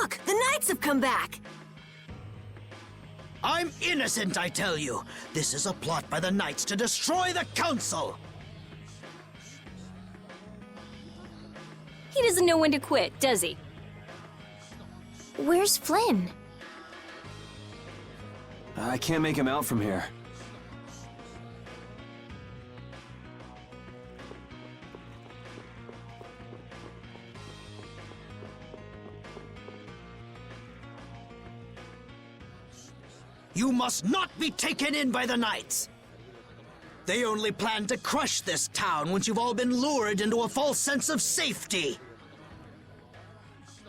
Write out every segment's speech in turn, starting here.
Look, the knights have come back! I'm innocent, I tell you. This is a plot by the knights to destroy the council. He doesn't know when to quit, does he? Where's Flynn? I can't make him out from here. You must not be taken in by the knights. They only plan to crush this town once you've all been lured into a false sense of safety.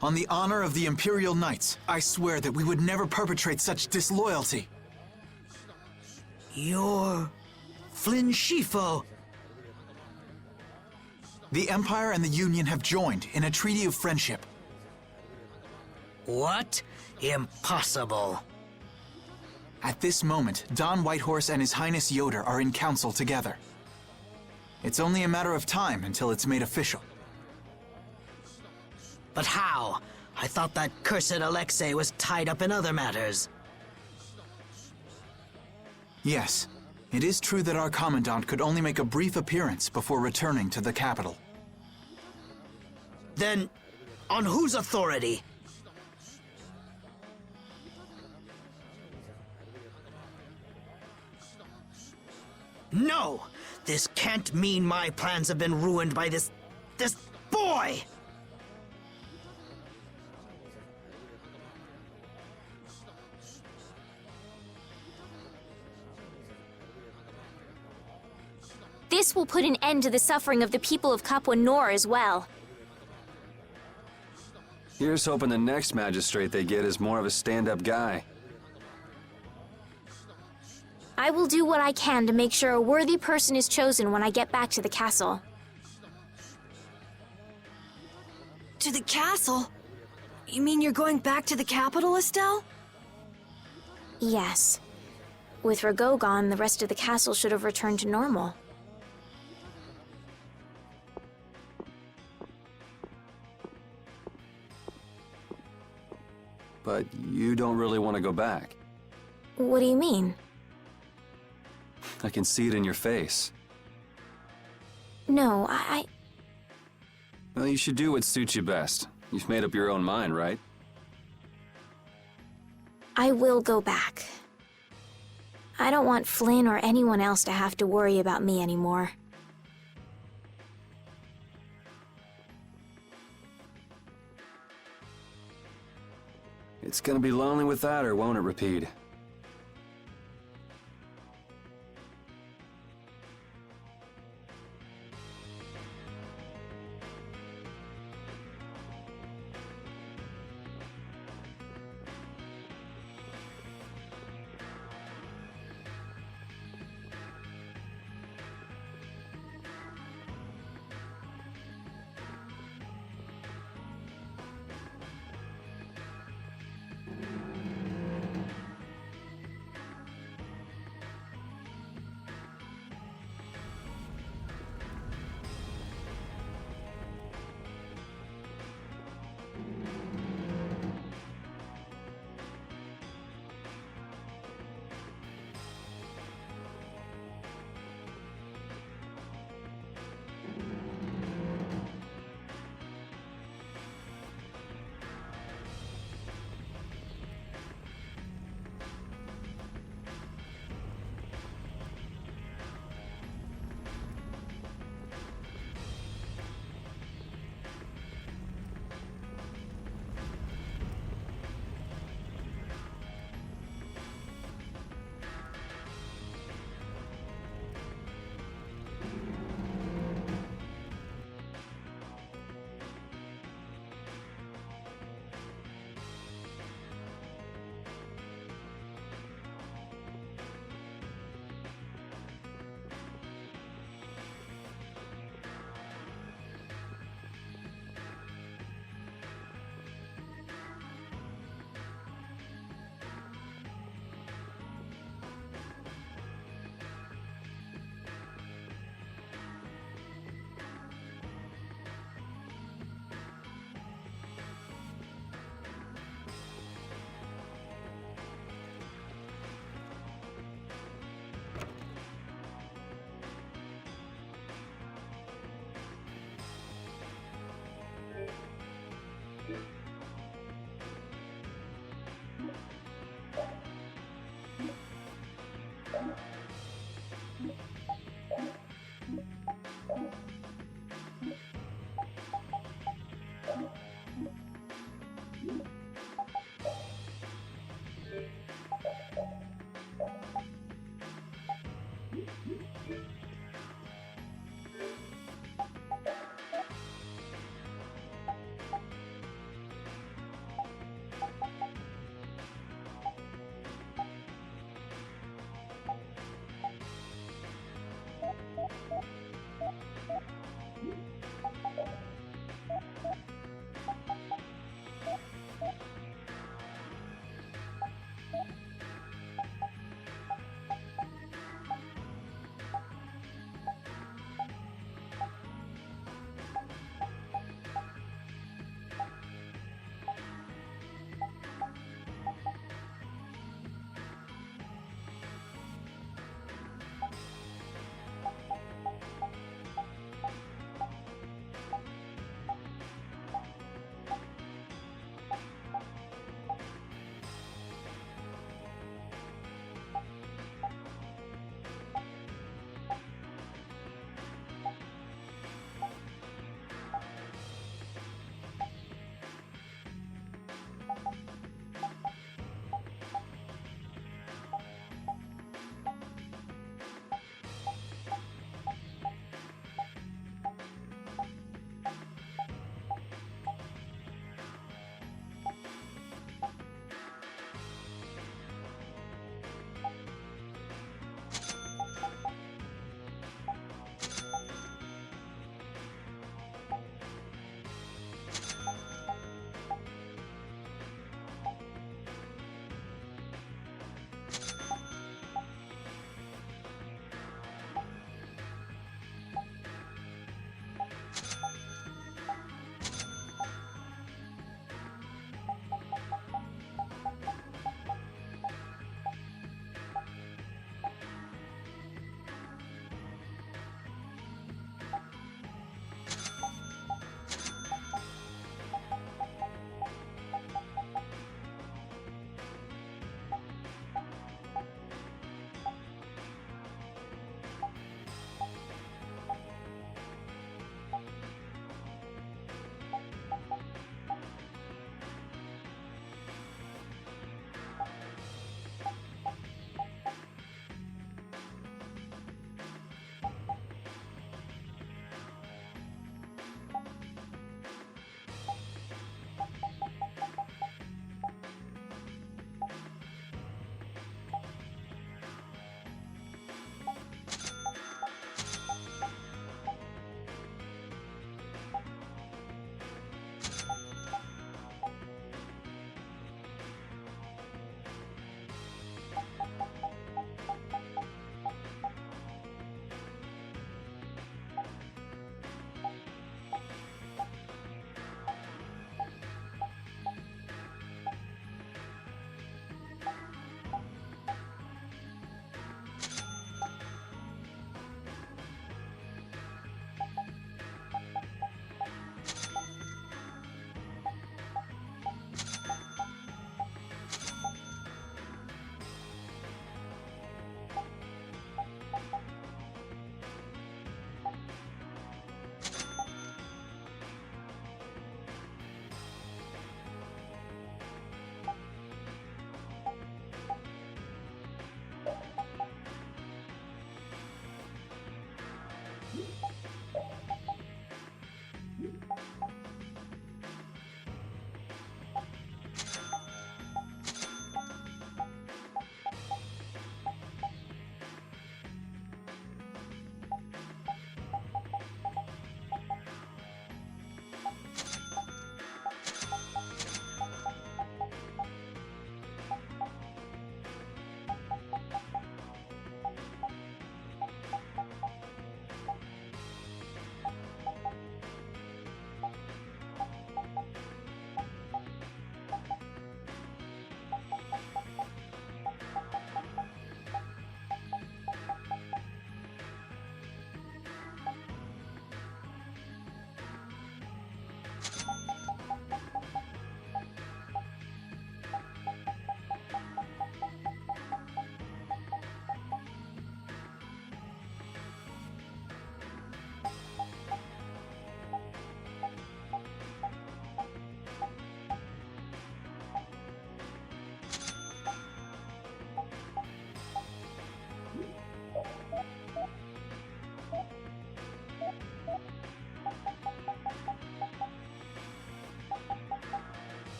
On the honor of the Imperial Knights, I swear that we would never perpetrate such disloyalty. You're Flynn Schifo. The Empire and the Union have joined in a treaty of friendship. What? Impossible. At this moment, Don Whitehorse and His Highness Yoder are in council together. It's only a matter of time until it's made official. But how? I thought that cursed Alexei was tied up in other matters. Yes, it is true that our Commandant could only make a brief appearance before returning to the capital. Then, on whose authority? No! This can't mean my plans have been ruined by this boy! This will put an end to the suffering of the people of Capua Nor as well. Here's hoping the next magistrate they get is more of a stand-up guy. I will do what I can to make sure a worthy person is chosen when I get back to the castle. To the castle? You mean you're going back to the capital, Estelle? Yes. With Rago gone, the rest of the castle should have returned to normal. But you don't really want to go back. What do you mean? I can see it in your face. No, Well, you should do what suits you best. You've made up your own mind, right? I will go back. I don't want Flynn or anyone else to have to worry about me anymore. It's gonna be lonely without her, won't it, Rapide?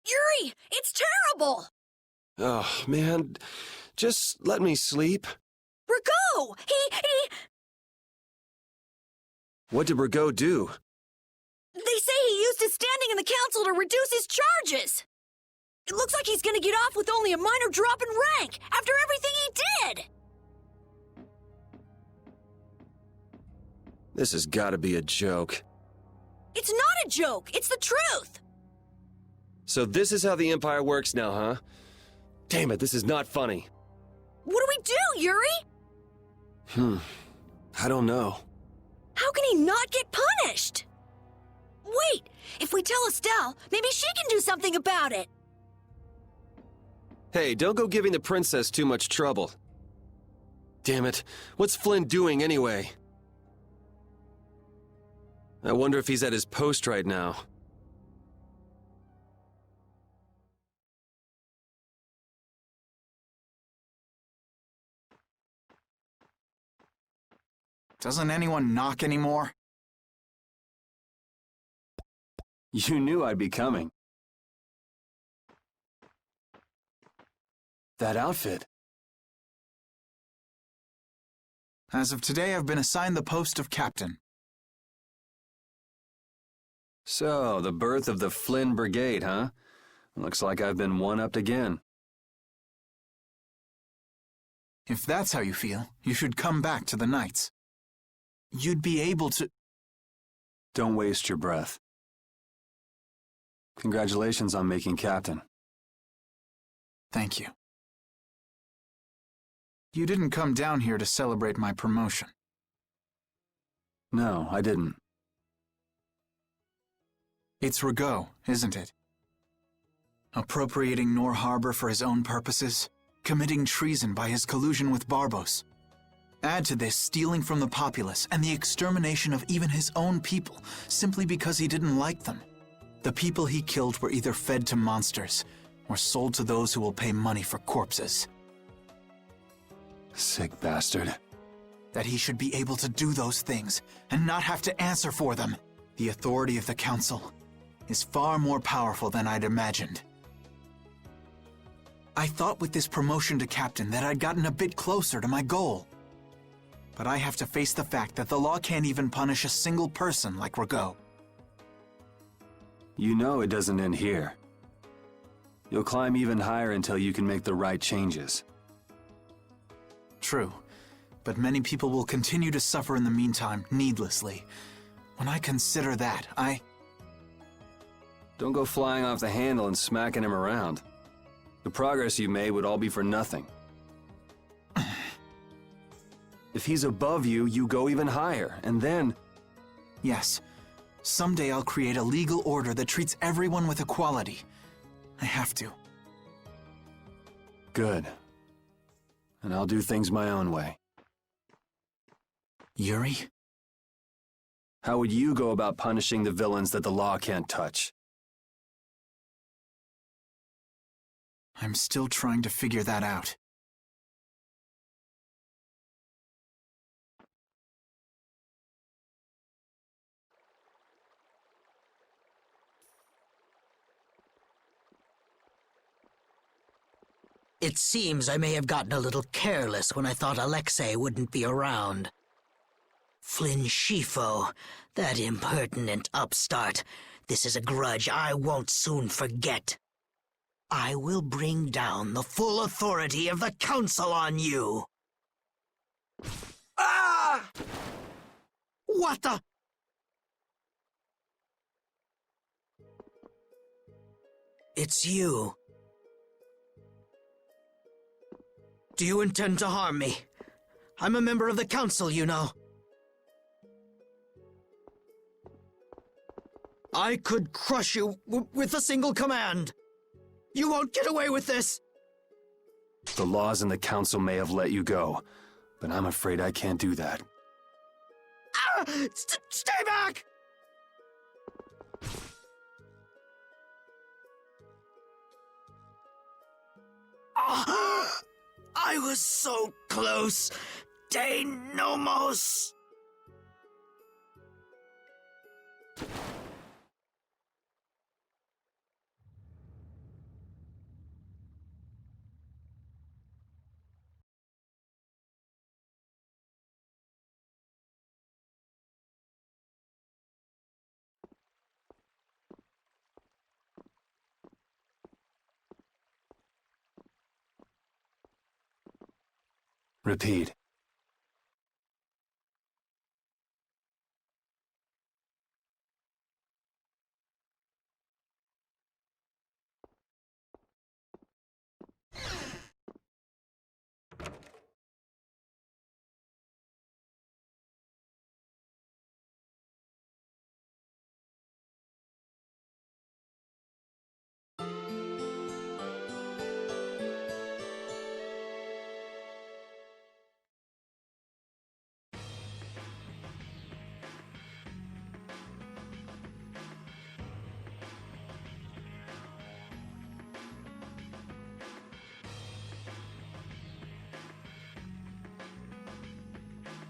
Yuri, it's terrible! Oh, man. Just let me sleep. Rigo! He... What did Rigo do? They say he used his standing in the council to reduce his charges! It looks like he's gonna get off with only a minor drop in rank, after everything he did! This has gotta be a joke. It's not a joke, it's the truth! So this is how the Empire works now, huh? Damn it, this is not funny. What do we do, Yuri? I don't know. How can he not get punished? Wait, if we tell Estelle, maybe she can do something about it. Hey, don't go giving the princess too much trouble. Damn it, what's Flynn doing anyway? I wonder if he's at his post right now. Doesn't anyone knock anymore? You knew I'd be coming. That outfit. As of today, I've been assigned the post of captain. So, the birth of the Flynn Brigade, huh? Looks like I've been one-upped again. If that's how you feel, you should come back to the Knights. You'd be able to... Don't waste your breath. Congratulations on making captain. Thank you. You didn't come down here to celebrate my promotion. No, I didn't. It's Rigo, isn't it? Appropriating Nor Harbor for his own purposes, committing treason by his collusion with Barbos. Add to this stealing from the populace and the extermination of even his own people simply because he didn't like them. The people he killed were either fed to monsters or sold to those who will pay money for corpses. Sick bastard. That he should be able to do those things and not have to answer for them. The authority of the Council is far more powerful than I'd imagined. I thought with this promotion to captain that I'd gotten a bit closer to my goal. But I have to face the fact that the law can't even punish a single person like Rigo. You know it doesn't end here. You'll climb even higher until you can make the right changes. True, but many people will continue to suffer in the meantime, needlessly. When I consider that, Don't go flying off the handle and smacking him around. The progress you made would all be for nothing. If he's above you, you go even higher, and then... Yes, someday I'll create a legal order that treats everyone with equality. I have to. Good. And I'll do things my own way. Yuri? How would you go about punishing the villains that the law can't touch? I'm still trying to figure that out. It seems I may have gotten a little careless when I thought Alexei wouldn't be around. Flynn Shifo, that impertinent upstart. This is a grudge I won't soon forget. I will bring down the full authority of the Council on you. Ah! What the? It's you. Do you intend to harm me? I'm a member of the Council, you know. I could crush you with a single command. You won't get away with this! The laws and the Council may have let you go, but I'm afraid I can't do that. Ah! Stay back! Ah! I was so close. De Nomos. Repeat.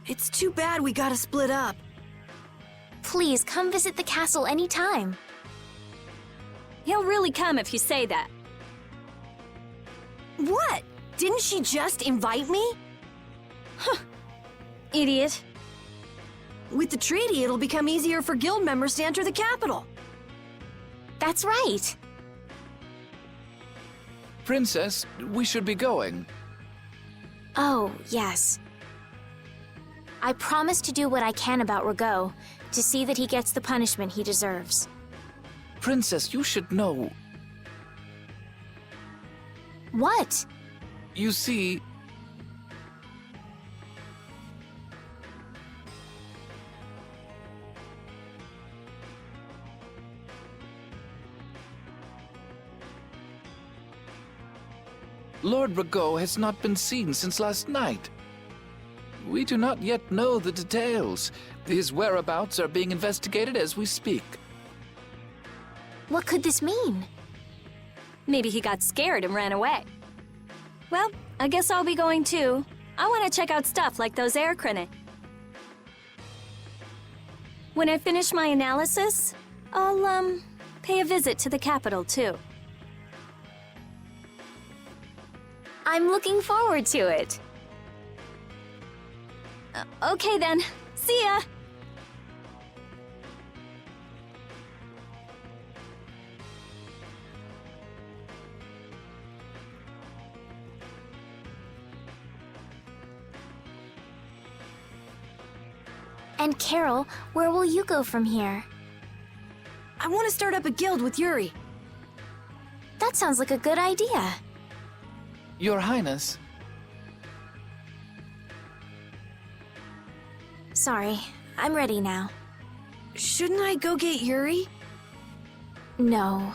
It's too bad we gotta split up. Please come visit the castle anytime. He'll really come if you say that. What? Didn't she just invite me? Idiot. With the treaty, it'll become easier for guild members to enter the capital. That's right. Princess, we should be going. Oh, yes. I promise to do what I can about Rago, to see that he gets the punishment he deserves. Princess, you should know. What? You see, Lord Rago has not been seen since last night. We do not yet know the details. His whereabouts are being investigated as we speak. What could this mean? Maybe he got scared and ran away. Well, I guess I'll be going too. I want to check out stuff like those air crine. When I finish my analysis, I'll, pay a visit to the capital too. I'm looking forward to it. Okay then. See ya! And Carol, where will you go from here? I want to start up a guild with Yuri. That sounds like a good idea. Your Highness, Sorry, I'm ready now. Shouldn't I go get Yuri? No,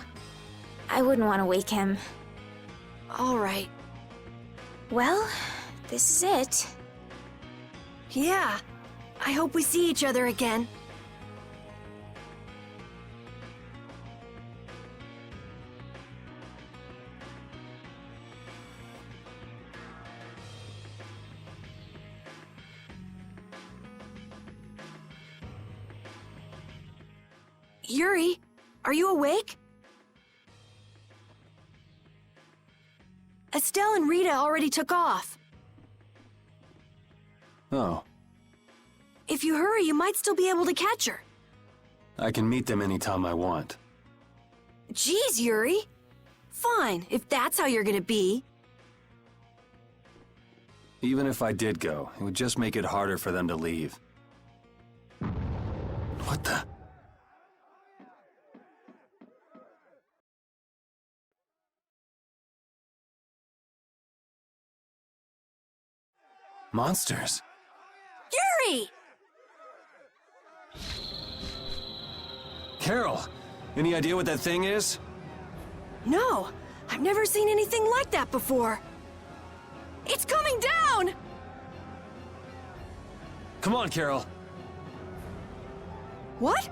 I wouldn't want to wake him. All right. Well, this is it. Yeah. I hope we see each other again. Yuri, are you awake? Estelle and Rita already took off. Oh, If you hurry, you might still be able to catch her. I can meet them anytime I want. Geez, Yuri. Fine, if that's how you're gonna be. Even if I did go, it would just make it harder for them to leave. What the? Monsters. Yuri! Carol, any idea what that thing is? No, I've never seen anything like that before. It's coming down! Come on, Carol. What?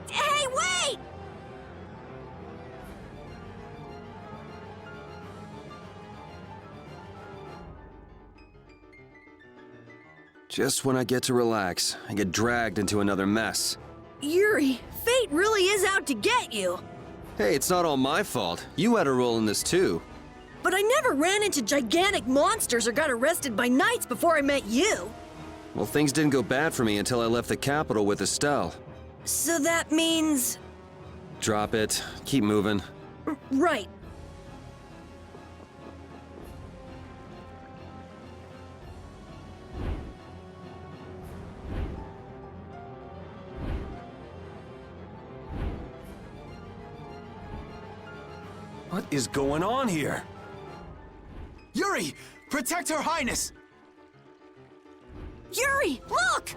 Hey, wait! Just when I get to relax, I get dragged into another mess. Yuri, fate really is out to get you. Hey, it's not all my fault. You had a role in this too. But I never ran into gigantic monsters or got arrested by knights before I met you. Well, things didn't go bad for me until I left the capital with Estelle. So that means... Drop it. Keep moving. Right. What is going on here? Yuri! Protect Her Highness! Yuri, look!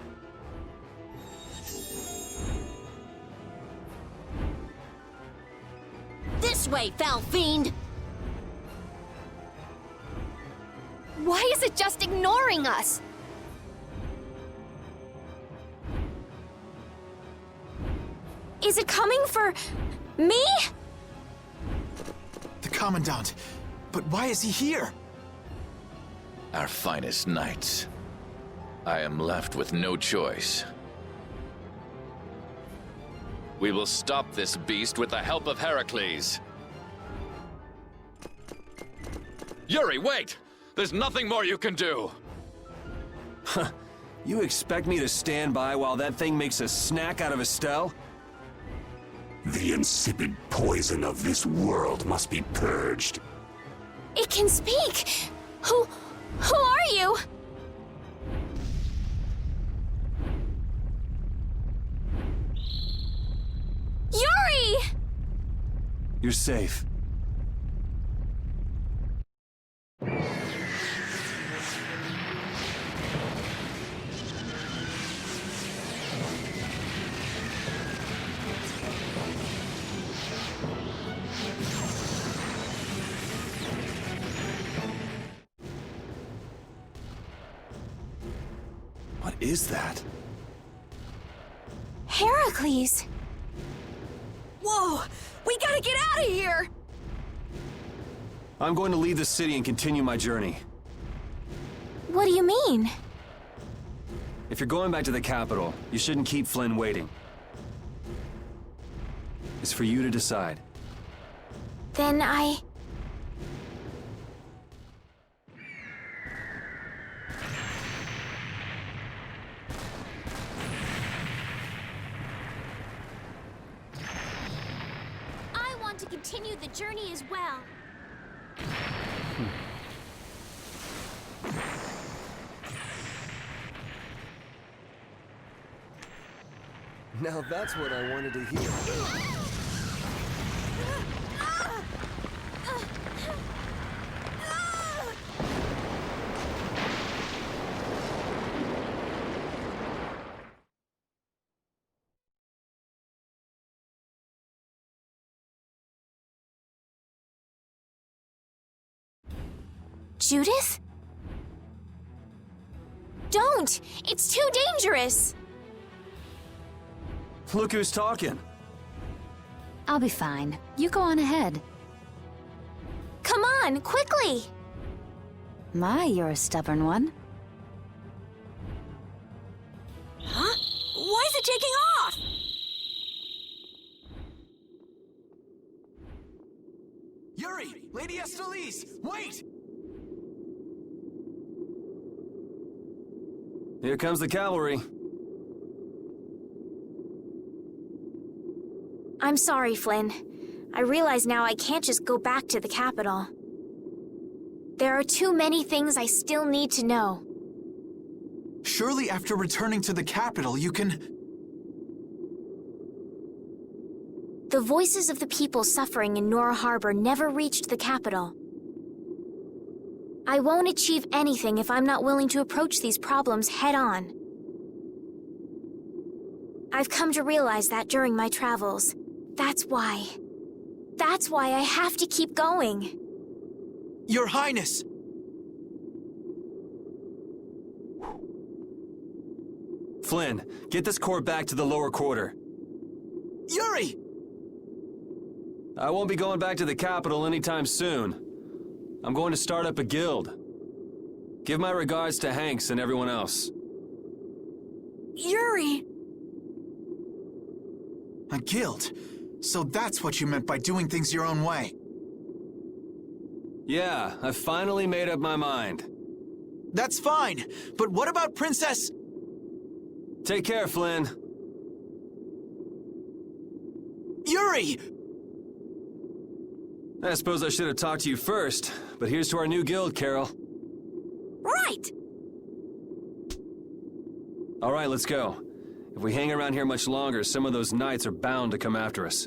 This way, foul fiend! Why is it just ignoring us? Is it coming for me? The Commandant. But why is he here? Our finest knights. I am left with no choice. We will stop this beast with the help of Heracles. Yuri, wait! There's nothing more you can do! You expect me to stand by while that thing makes a snack out of Estelle? The insipid poison of this world must be purged. It can speak! Who are you? Yuri! You're safe. What is that? Heracles! Whoa! We gotta get out of here! I'm going to leave the city and continue my journey. What do you mean? If you're going back to the capital, you shouldn't keep Flynn waiting. It's for you to decide. Then I want to continue the journey as well. Now that's what I wanted to hear. Judith? Don't! It's too dangerous! Look who's talking. I'll be fine. You go on ahead. Come on, quickly! My, you're a stubborn one. Huh? Why is it taking off? Yuri! Lady Estellise! Wait! Here comes the cavalry. I'm sorry, Flynn. I realize now I can't just go back to the capital. There are too many things I still need to know. Surely after returning to the capital, you can... The voices of the people suffering in Nora Harbor never reached the capital. I won't achieve anything if I'm not willing to approach these problems head-on. I've come to realize that during my travels. That's why I have to keep going. Your Highness! Flynn, get this core back to the lower quarter. Yuri! I won't be going back to the capital anytime soon. I'm going to start up a guild. Give my regards to Hanks and everyone else. Yuri! A guild? So that's what you meant by doing things your own way. Yeah, I finally made up my mind. That's fine, but what about Princess... Take care, Flynn. Yuri! I suppose I should have talked to you first, but here's to our new guild, Carol. Right! All right, let's go. If we hang around here much longer, some of those knights are bound to come after us.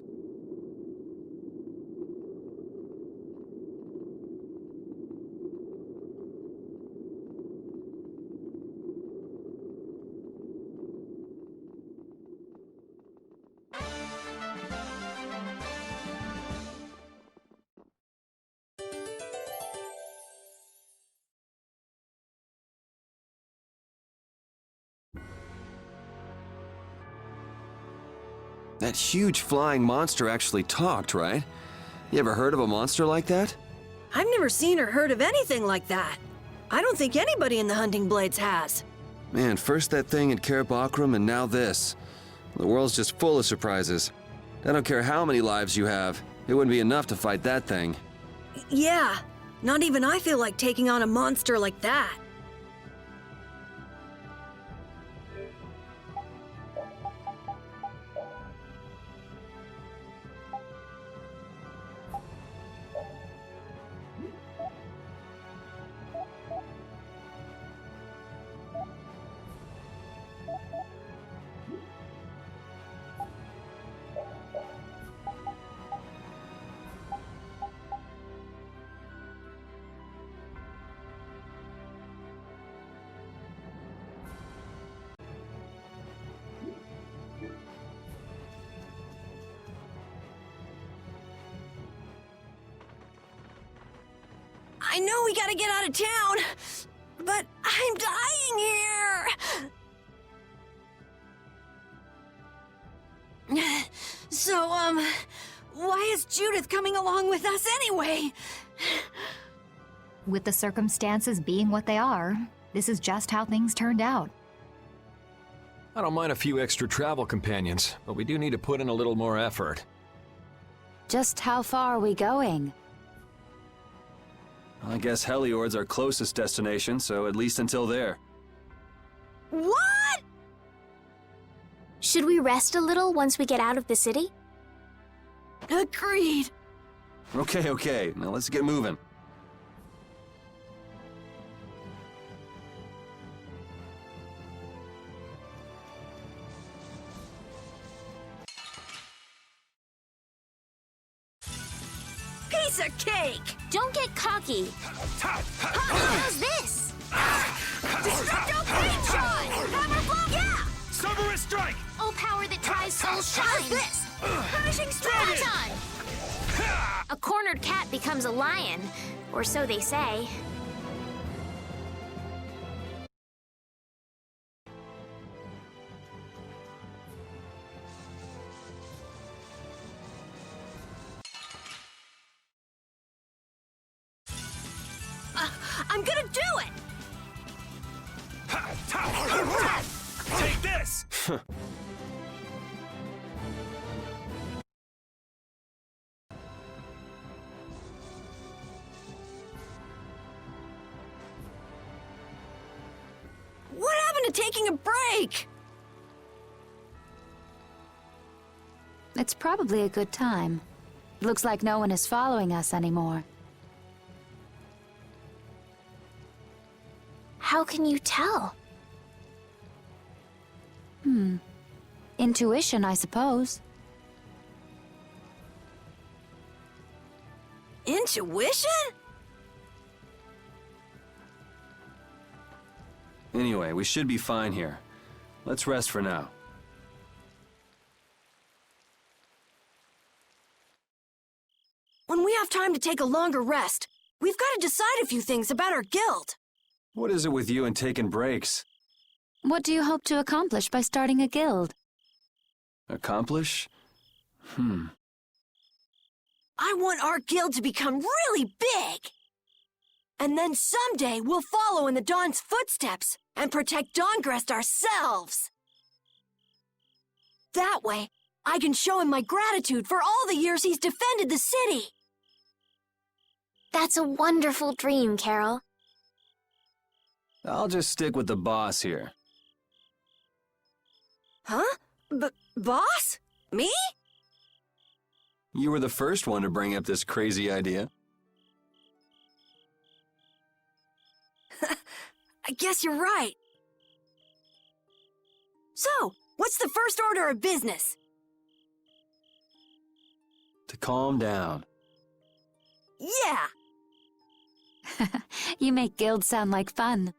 That huge flying monster actually talked, right? You ever heard of a monster like that? I've never seen or heard of anything like that. I don't think anybody in the Hunting Blades has. Man, first that thing at Cair Bakram and now this. The world's just full of surprises. I don't care how many lives you have, it wouldn't be enough to fight that thing. Yeah, not even I feel like taking on a monster like that. I know we gotta get out of town, but I'm dying here. So, why is Judith coming along with us anyway? With the circumstances being what they are, this is just how things turned out. I don't mind a few extra travel companions, but we do need to put in a little more effort. Just how far are we going? I guess Heliord's our closest destination, so at least until there. What? Should we rest a little once we get out of the city? Agreed. Okay, now let's get moving. Piece of cake! Don't get cocky. How's this? Destructo Pain Shot! Hammer Blow! Yeah! Cerberus Strike! Oh, power that tries soul How's shine. this? Punishing Strike! Time. A cornered cat becomes a lion, or so they say. I'm gonna do it! Take this! What happened to taking a break? It's probably a good time. Looks like no one is following us anymore. How can you tell? Intuition, I suppose. Intuition? Anyway, we should be fine here. Let's rest for now. When we have time to take a longer rest, we've got to decide a few things about our guild. What is it with you and taking breaks? What do you hope to accomplish by starting a guild? Accomplish? I want our guild to become really big. And then someday we'll follow in the Dawn's footsteps and protect Dawngrest ourselves. That way, I can show him my gratitude for all the years he's defended the city. That's a wonderful dream, Carol. I'll just stick with the boss here. Huh? Boss? Me? You were the first one to bring up this crazy idea. I guess you're right. So, what's the first order of business? To calm down. Yeah! You make guilds sound like fun.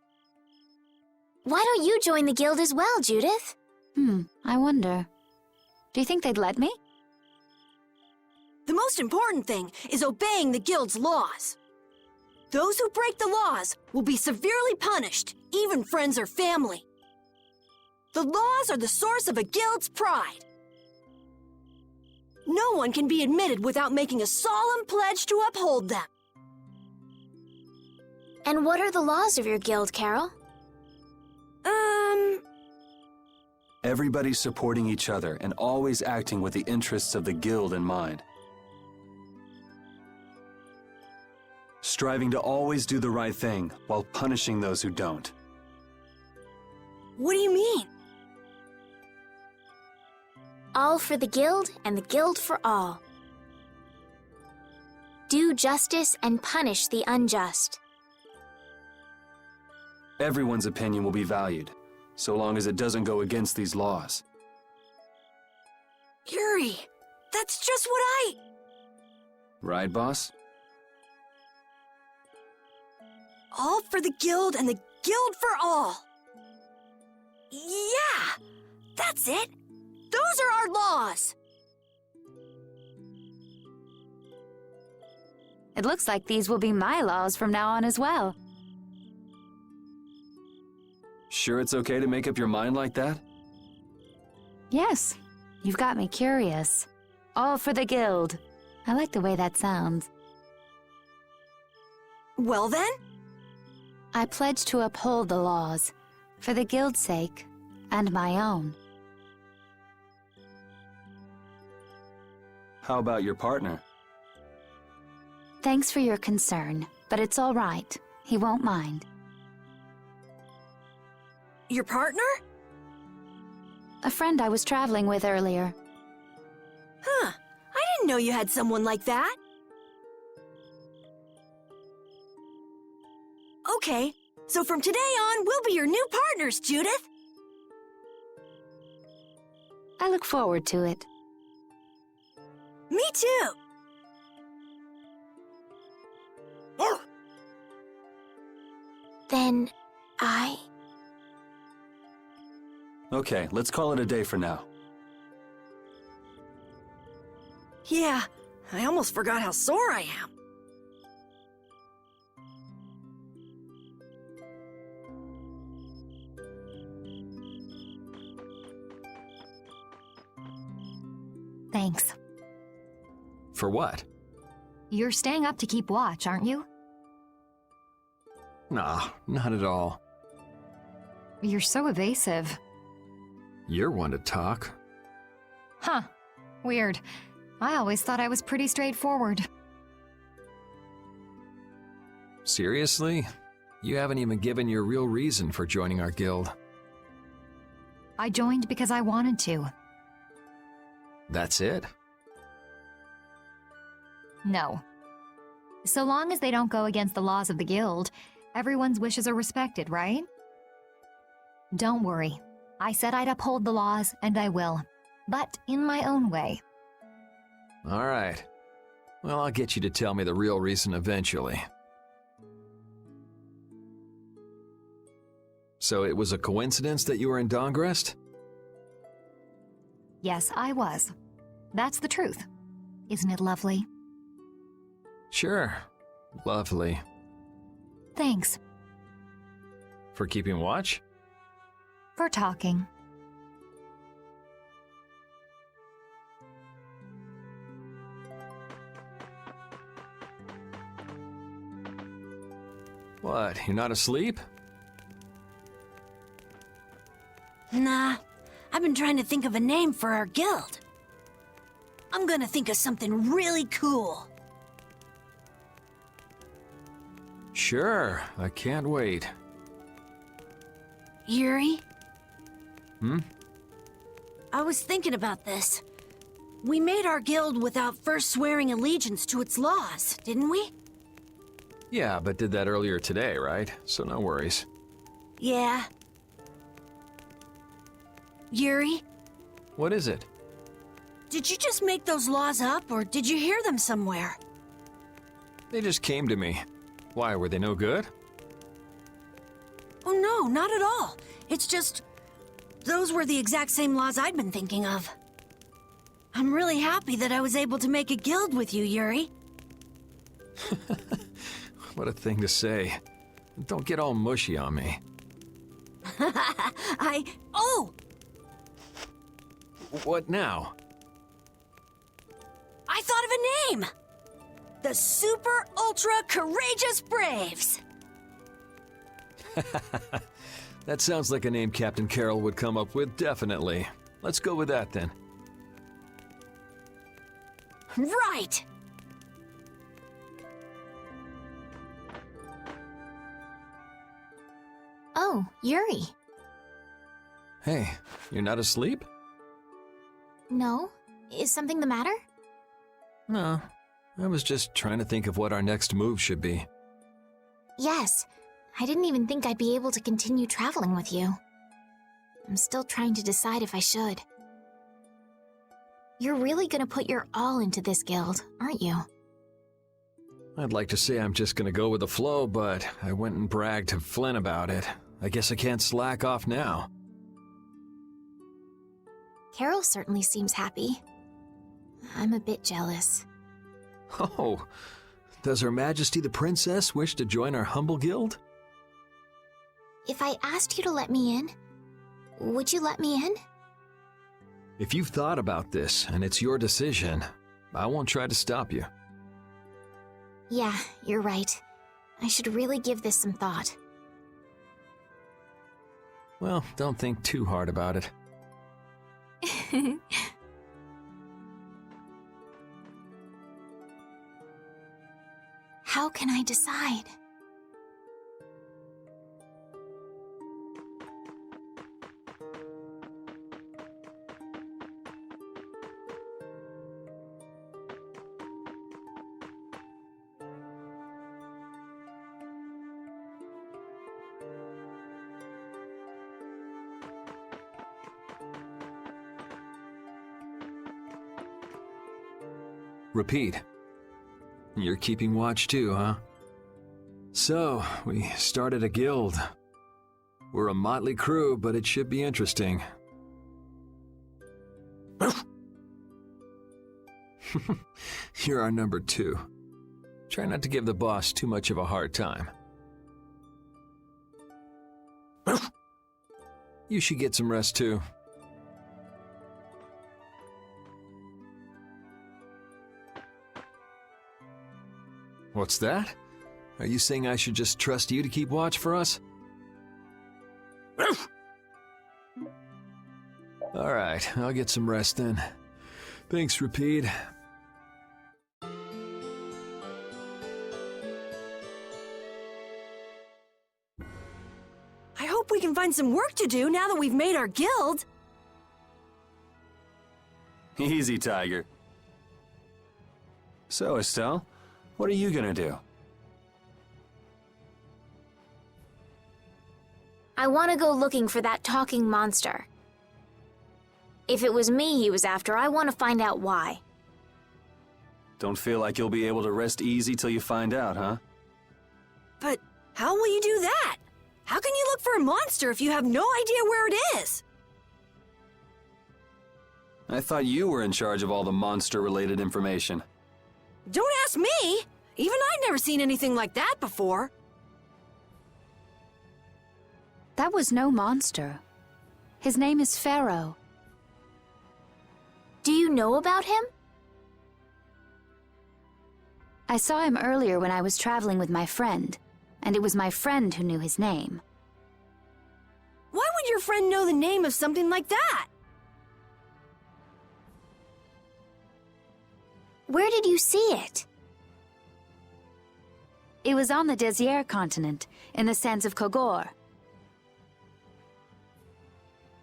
Why don't you join the guild as well, Judith? I wonder. Do you think they'd let me? The most important thing is obeying the guild's laws. Those who break the laws will be severely punished, even friends or family. The laws are the source of a guild's pride. No one can be admitted without making a solemn pledge to uphold them. And what are the laws of your guild, Carol? Everybody supporting each other and always acting with the interests of the guild in mind. Striving to always do the right thing while punishing those who don't. What do you mean? All for the guild and the guild for all. Do justice and punish the unjust. Everyone's opinion will be valued, so long as it doesn't go against these laws. Yuri, that's just what Right, boss? All for the guild and the guild for all. Yeah, that's it. Those are our laws. It looks like these will be my laws from now on as well. Sure it's okay to make up your mind like that? Yes, you've got me curious. All for the guild. I like the way that sounds. Well then? I pledge to uphold the laws, for the guild's sake, and my own. How about your partner? Thanks for your concern, but it's all right. He won't mind. Your partner? A friend I was traveling with earlier. Huh, I didn't know you had someone like that. Okay, so from today on, we'll be your new partners, Judith. I look forward to it. Me too. Then Okay, let's call it a day for now. Yeah, I almost forgot how sore I am. Thanks. For what? You're staying up to keep watch, aren't you? Nah, not at all. You're so evasive. You're one to talk. Huh. Weird. I always thought I was pretty straightforward. Seriously? You haven't even given your real reason for joining our guild. I joined because I wanted to. That's it? No. So long as they don't go against the laws of the guild, everyone's wishes are respected, right? Don't worry. I said I'd uphold the laws, and I will. But in my own way. All right. Well, I'll get you to tell me the real reason eventually. So it was a coincidence that you were in Dongrest? Yes, I was. That's the truth. Isn't it lovely? Sure. Lovely. Thanks. For keeping watch? For talking. What, you're not asleep? Nah, I've been trying to think of a name for our guild. I'm gonna think of something really cool. Sure, I can't wait. Yuri? Hmm? I was thinking about this. We made our guild without first swearing allegiance to its laws, didn't we? Yeah, but did that earlier today, right? So no worries. Yeah. Yuri, What is it? did you just make those laws up, or did you hear them somewhere? They just came to me. Why, were they no good? Oh no, not at all. It's just... those were the exact same laws I'd been thinking of. I'm really happy that I was able to make a guild with you, Yuri. What a thing to say. Don't get all mushy on me. Oh! What now? I thought of a name! The Super Ultra Courageous Braves! That sounds like a name Captain Carroll would come up with, definitely. Let's go with that then. Right! Oh, Yuri. Hey, you're not asleep? No? Is something the matter? No. I was just trying to think of what our next move should be. Yes. I didn't even think I'd be able to continue traveling with you. I'm still trying to decide if I should. You're really gonna put your all into this guild, aren't you? I'd like to say I'm just gonna go with the flow, but I went and bragged to Flynn about it. I guess I can't slack off now. Carol certainly seems happy. I'm a bit jealous. Oh, does Her Majesty the Princess wish to join our humble guild? If I asked you to let me in, would you let me in? If you've thought about this and it's your decision, I won't try to stop you. Yeah, you're right. I should really give this some thought. Well, don't think too hard about it. How can I decide? Repeat. You're keeping watch too, huh? So, we started a guild. We're a motley crew, but it should be interesting. You're our number 2. Try not to give the boss too much of a hard time. You should get some rest too. What's that? Are you saying I should just trust you to keep watch for us? Alright, I'll get some rest then. Thanks, Rapide. I hope we can find some work to do now that we've made our guild. Easy, Tiger. So, Estelle, what are you gonna do? I want to go looking for that talking monster. If it was me he was after, I want to find out why. Don't feel like you'll be able to rest easy till you find out, huh? But how will you do that? How can you look for a monster if you have no idea where it is? I thought you were in charge of all the monster-related information. Don't ask me! Even I've never seen anything like that before. That was no monster. His name is Pharaoh. Do you know about him? I saw him earlier when I was traveling with my friend, and it was my friend who knew his name. Why would your friend know the name of something like that? Where did you see it? It was on the Desier continent, in the sands of Kogor.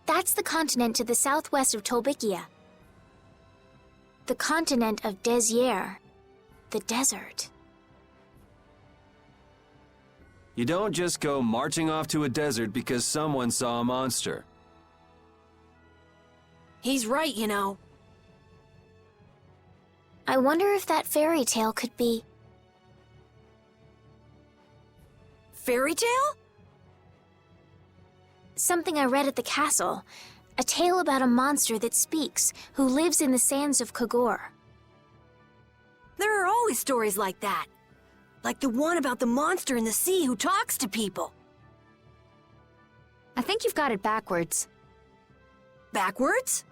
That's the continent to the southwest of Tolbikia. The continent of Desier. The desert. You don't just go marching off to a desert because someone saw a monster. He's right, you know. I wonder if that fairy tale could be... Fairy tale? Something I read at the castle. A tale about a monster that speaks, who lives in the sands of Kogor. There are always stories like that. Like the one about the monster in the sea who talks to people. I think you've got it backwards. Backwards?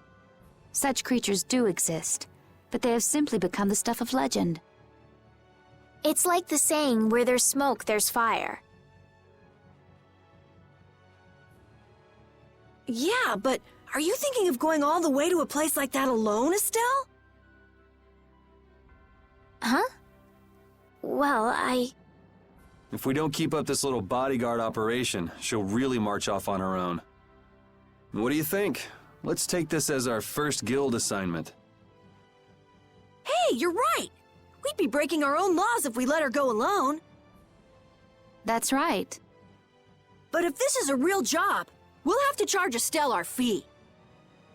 Such creatures do exist. but they have simply become the stuff of legend. It's like the saying, where there's smoke, there's fire. Yeah, but are you thinking of going all the way to a place like that alone, Estelle? Huh? Well, If we don't keep up this little bodyguard operation, she'll really march off on her own. What do you think? Let's take this as our first guild assignment. Hey, you're right! We'd be breaking our own laws if we let her go alone. That's right. But if this is a real job, we'll have to charge Estelle our fee.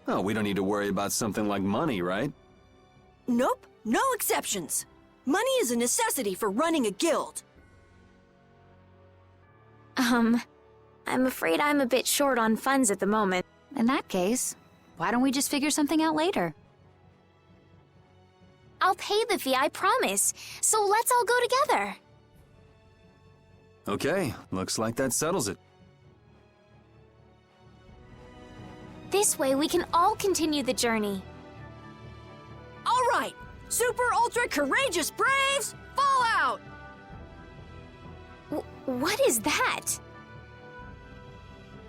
Oh, we don't need to worry about something like money, right? Nope, no exceptions. Money is a necessity for running a guild. I'm afraid I'm a bit short on funds at the moment. In that case, why don't we just figure something out later? I'll pay the fee, I promise. So let's all go together. Okay, looks like that settles it. This way we can all continue the journey. All right, super ultra courageous braves, fall out! What is that?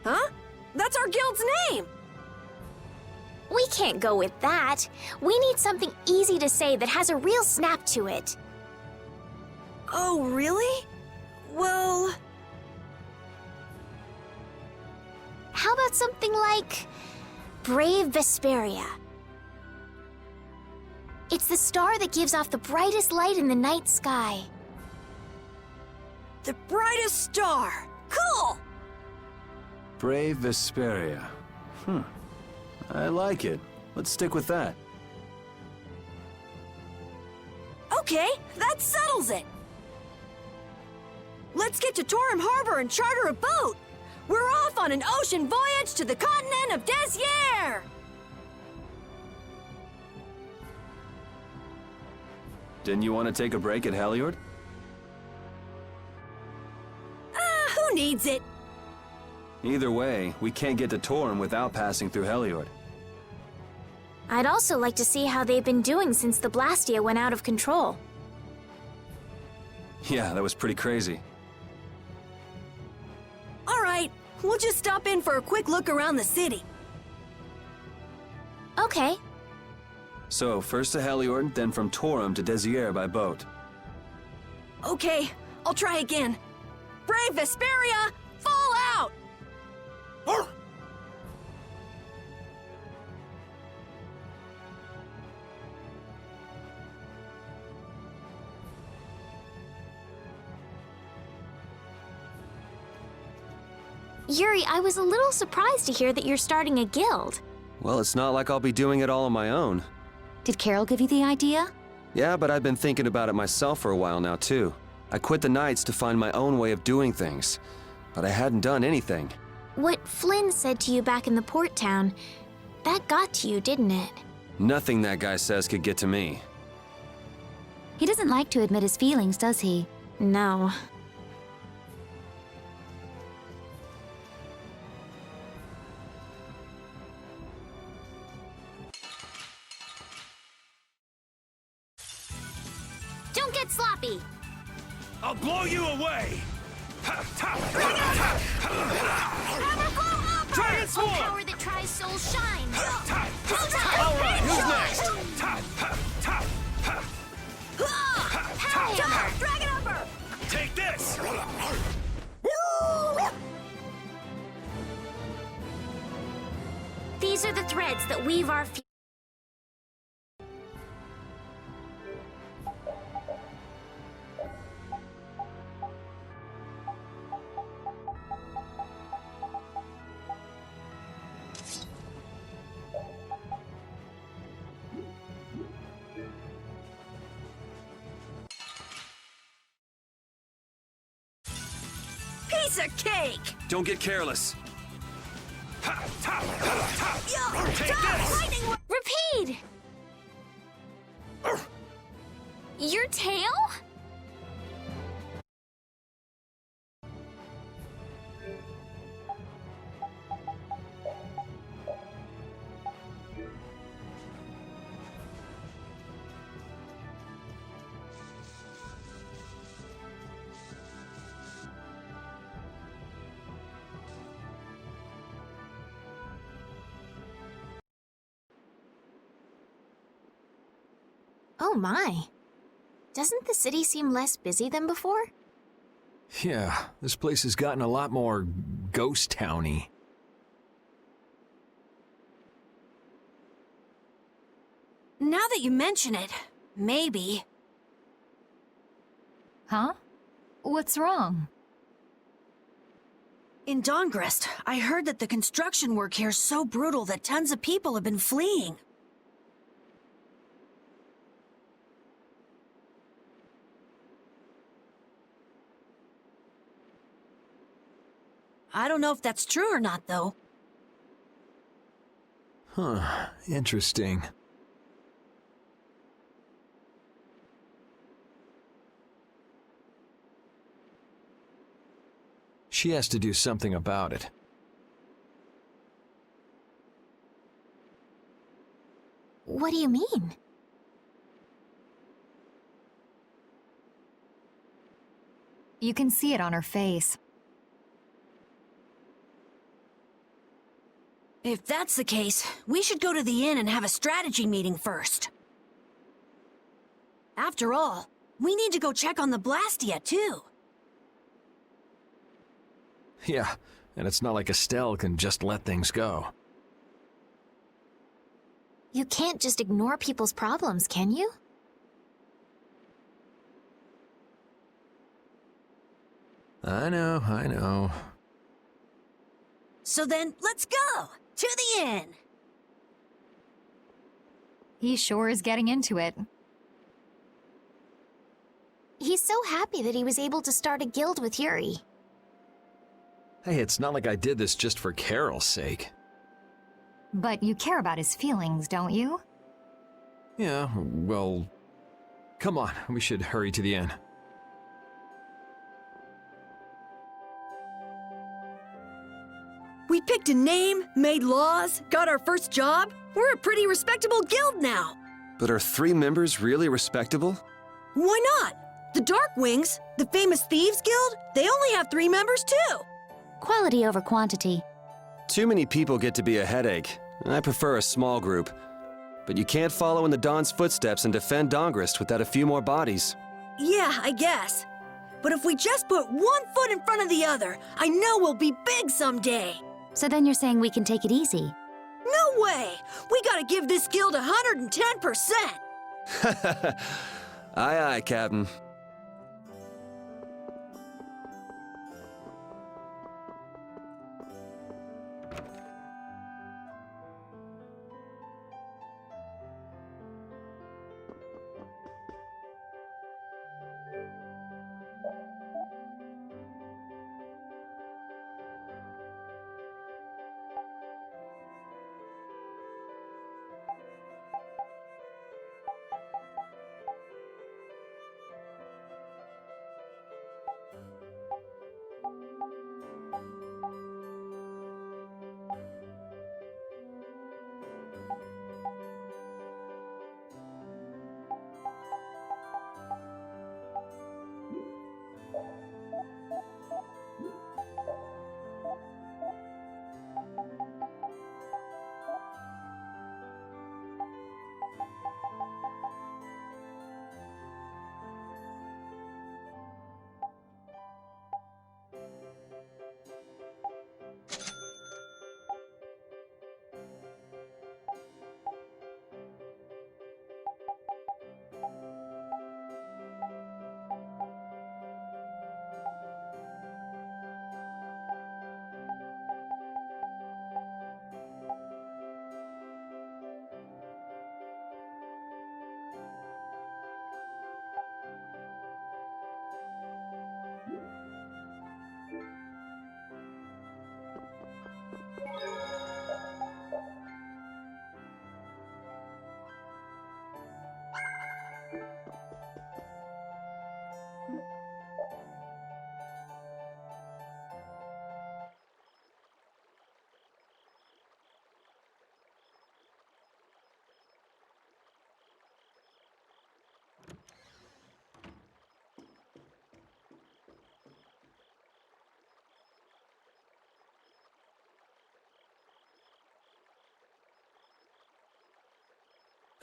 Huh? That's our guild's name! We can't go with that. We need something easy to say that has a real snap to it. Oh, really? Well... How about something like... Brave Vesperia? It's the star that gives off the brightest light in the night sky. The brightest star! Cool! Brave Vesperia. I like it. Let's stick with that. Okay, that settles it! Let's get to Torum Harbor and charter a boat! We're off on an ocean voyage to the continent of Desier! Didn't you want to take a break at Heliord? Who needs it? Either way, we can't get to Torum without passing through Heliord. I'd also like to see how they've been doing since the Blastia went out of control. Yeah, that was pretty crazy. All right, we'll just stop in for a quick look around the city. Okay. So, first to Heliord, then from Torum to Desier by boat. Okay, I'll try again. Brave Vesperia, fall out! Yuri, I was a little surprised to hear that you're starting a guild. Well, it's not like I'll be doing it all on my own. Did Carol give you the idea? Yeah, but I've been thinking about it myself for a while now, too. I quit the Knights to find my own way of doing things, but I hadn't done anything. What Flynn said to you back in the port town, that got to you, didn't it? Nothing that guy says could get to me. He doesn't like to admit his feelings, does he? No. Don't get sloppy! I'll blow you away! Dragon Swarm! Power that tries soul shine! All right, who's next? Dragon Upper! Take this! These are the threads that weave our future. Piece of cake! Don't get careless. Lightning! Repeat! Your tail? Oh my. Doesn't the city seem less busy than before? Yeah, this place has gotten a lot more ghost towny. Now that you mention it, maybe. Huh? What's wrong? In Dawngrest, I heard that the construction work here's so brutal that tons of people have been fleeing. I don't know if that's true or not, though. Huh, interesting. She has to do something about it. What do you mean? You can see it on her face. If that's the case, we should go to the inn and have a strategy meeting first. After all, we need to go check on the Blastia, too. Yeah, and it's not like Estelle can just let things go. You can't just ignore people's problems, can you? I know. So then, let's go! To the inn! He sure is getting into it. He's so happy that he was able to start a guild with Yuri. Hey, it's not like I did this just for Carol's sake. But you care about his feelings, don't you? Yeah, well... Come on, we should hurry to the inn. We picked a name, made laws, got our first job. We're a pretty respectable guild now. But are 3 members really respectable? Why not? The Darkwings, the famous Thieves Guild, they only have 3 members too. Quality over quantity. Too many people get to be a headache. I prefer a small group. But you can't follow in the Dawn's footsteps and defend Dawngrest without a few more bodies. Yeah, I guess. But if we just put one foot in front of the other, I know we'll be big someday. So then you're saying we can take it easy? No way! We gotta give this guild 110%! Aye, aye, Captain.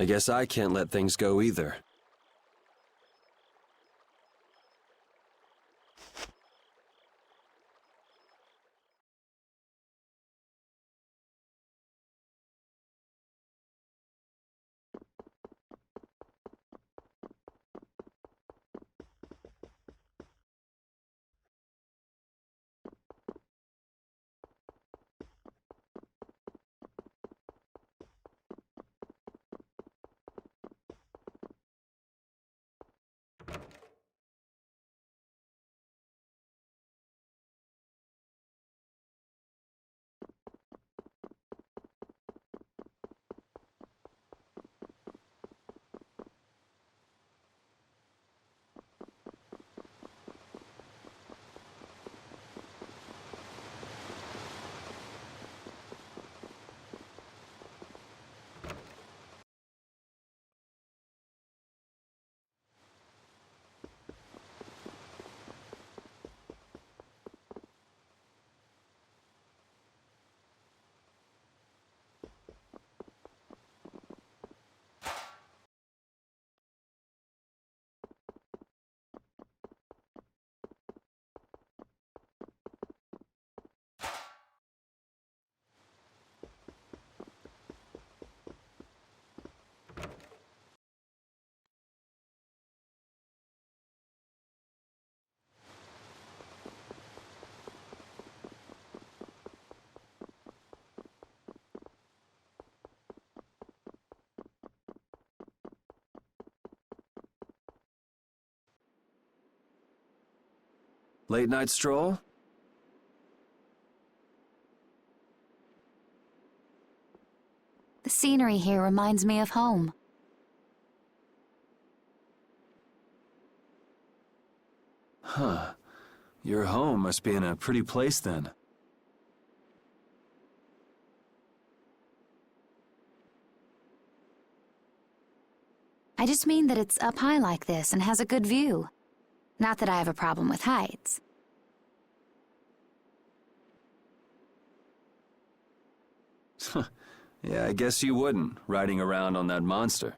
I guess I can't let things go either. Late night stroll? The scenery here reminds me of home. Huh. Your home must be in a pretty place then. I just mean that it's up high like this and has a good view. Not that I have a problem with heights. Yeah, I guess you wouldn't, riding around on that monster.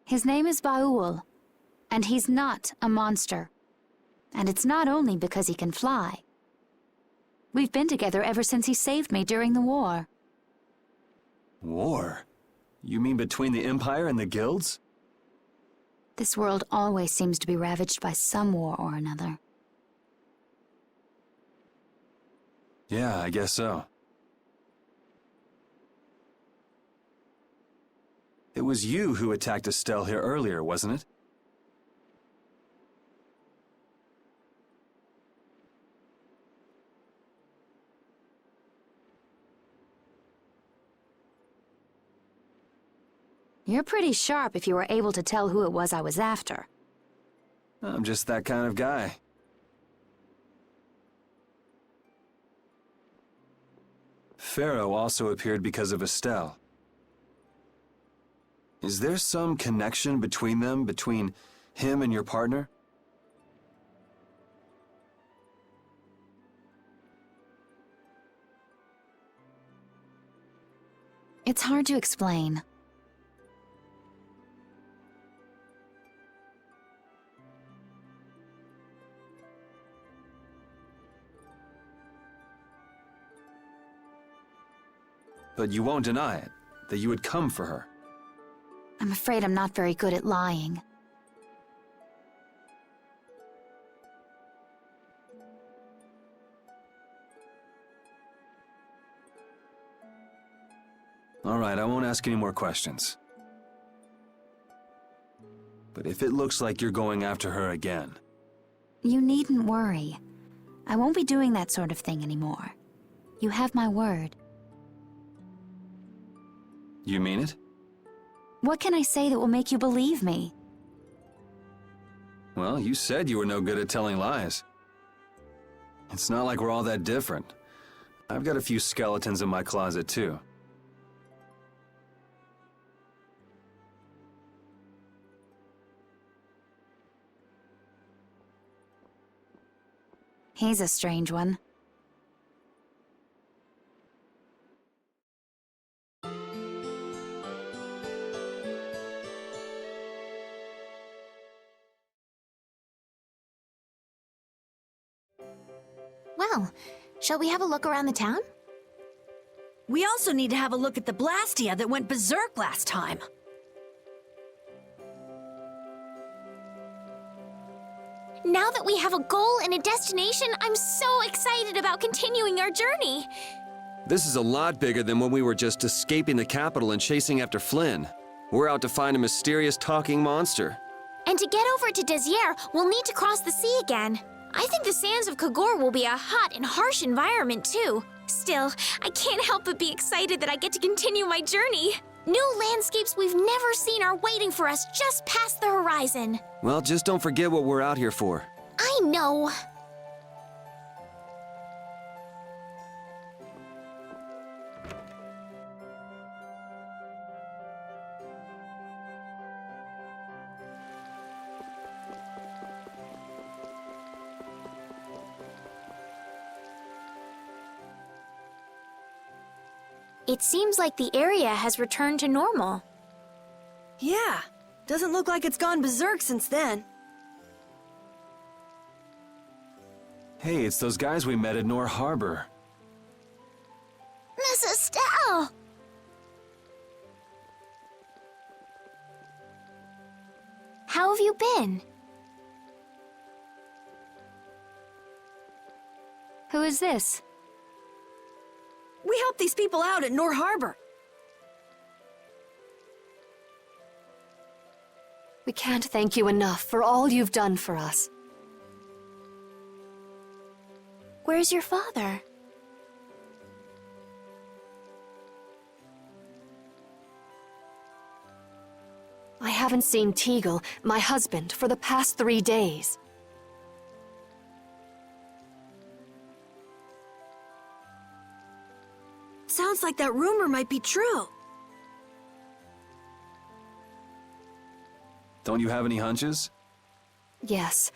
His name is Baul, and he's not a monster. And it's not only because he can fly. We've been together ever since he saved me during the war. War? You mean between the Empire and the guilds? This world always seems to be ravaged by some war or another. Yeah, I guess so. It was you who attacked Estelle here earlier, wasn't it? You're pretty sharp if you were able to tell who it was I was after. I'm just that kind of guy. Pharaoh also appeared because of Estelle. Is there some connection between them, between him and your partner? It's hard to explain. But you won't deny it, that you would come for her. I'm afraid I'm not very good at lying. All right, I won't ask any more questions. But if it looks like you're going after her again... You needn't worry. I won't be doing that sort of thing anymore. You have my word. You mean it? What can I say that will make you believe me? Well, you said you were no good at telling lies. It's not like we're all that different. I've got a few skeletons in my closet, too. He's a strange one. Well, shall we have a look around the town? We also need to have a look at the Blastia that went berserk last time. Now that we have a goal and a destination, I'm so excited about continuing our journey. This is a lot bigger than when we were just escaping the capital and chasing after Flynn. We're out to find a mysterious talking monster. And to get over to Desier, we'll need to cross the sea again. I think the sands of Kagor will be a hot and harsh environment, too. Still, I can't help but be excited that I get to continue my journey. New landscapes we've never seen are waiting for us just past the horizon. Well, just don't forget what we're out here for. I know. It seems like the area has returned to normal. Yeah, doesn't look like it's gone berserk since then. Hey, it's those guys we met at Nor Harbor. Miss Estelle! How have you been? Who is this? We helped these people out at Nor Harbor. We can't thank you enough for all you've done for us. Where's your father? I haven't seen Teagle, my husband, for the past 3 days. Sounds like that rumor might be true. Don't you have any hunches? Yes.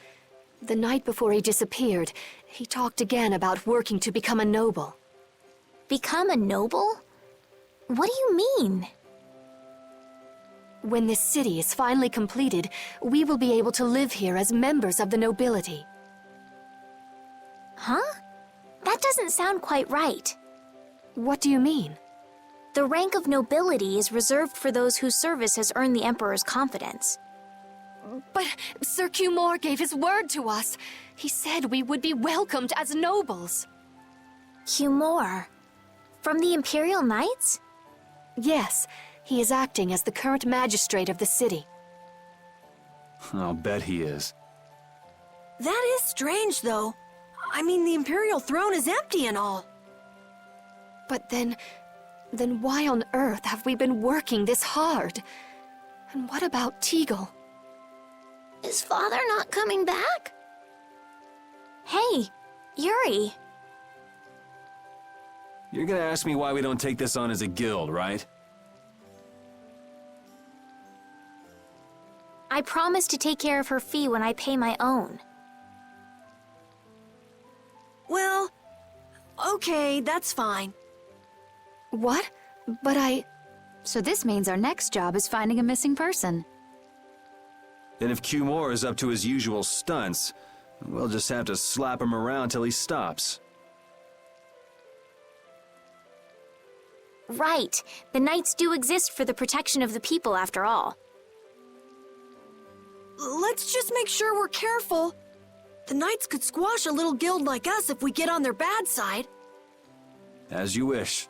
The night before he disappeared, he talked again about working to become a noble. Become a noble? What do you mean? When this city is finally completed, we will be able to live here as members of the nobility. Huh? That doesn't sound quite right. What do you mean? The rank of nobility is reserved for those whose service has earned the Emperor's confidence. But Sir Cumore gave his word to us. He said we would be welcomed as nobles. Cumore? From the Imperial Knights? Yes, he is acting as the current magistrate of the city. I'll bet he is. That is strange, though. I mean, the Imperial throne is empty and all. But then why on earth have we been working this hard? And what about Teagle? Is father not coming back? Hey, Yuri. You're gonna ask me why we don't take this on as a guild, right? I promise to take care of her fee when I pay my own. Well, okay, that's fine. What? But So this means our next job is finding a missing person. And if Cumore is up to his usual stunts, we'll just have to slap him around till he stops. Right. The Knights do exist for the protection of the people, after all. Let's just make sure we're careful. The Knights could squash a little guild like us if we get on their bad side. As you wish.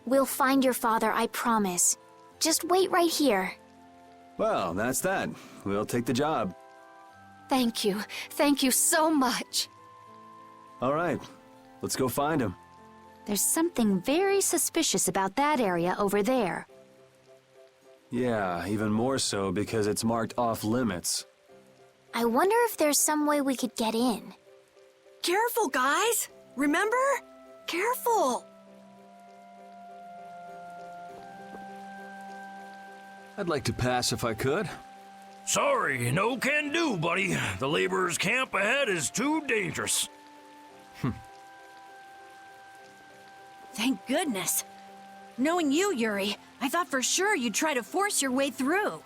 We'll find your father, I promise. Just wait right here. Well, that's that. We'll take the job. thank you. Thank you so much. All right, let's go find him. There's something very suspicious about that area over there. Yeah, even more so because it's marked off limits. I wonder if there's some way we could get in. Careful, guys! Remember? Careful! I'd like to pass if I could. Sorry, no can do, buddy. The laborers' camp ahead is too dangerous. Thank goodness. Knowing you, Yuri, I thought for sure you'd try to force your way through.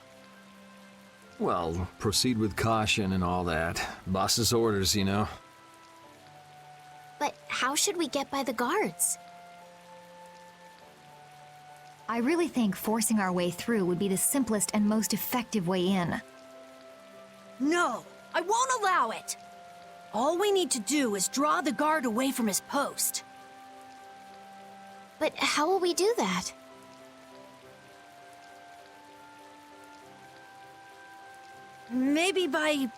Well, proceed with caution and all that. Boss's orders, you know. But how should we get by the guards? I really think forcing our way through would be the simplest and most effective way in. No, I won't allow it. All we need to do is draw the guard away from his post. But how will we do that? Maybe by,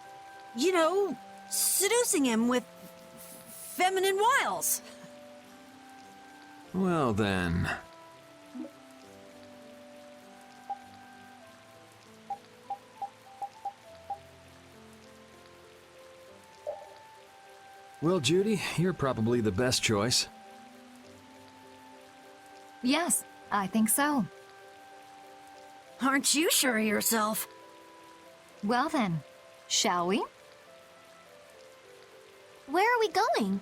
you know, seducing him with feminine wiles. Well then. Well, Judy, you're probably the best choice. Yes, I think so. Aren't you sure of yourself? Well then, shall we? Where are we going?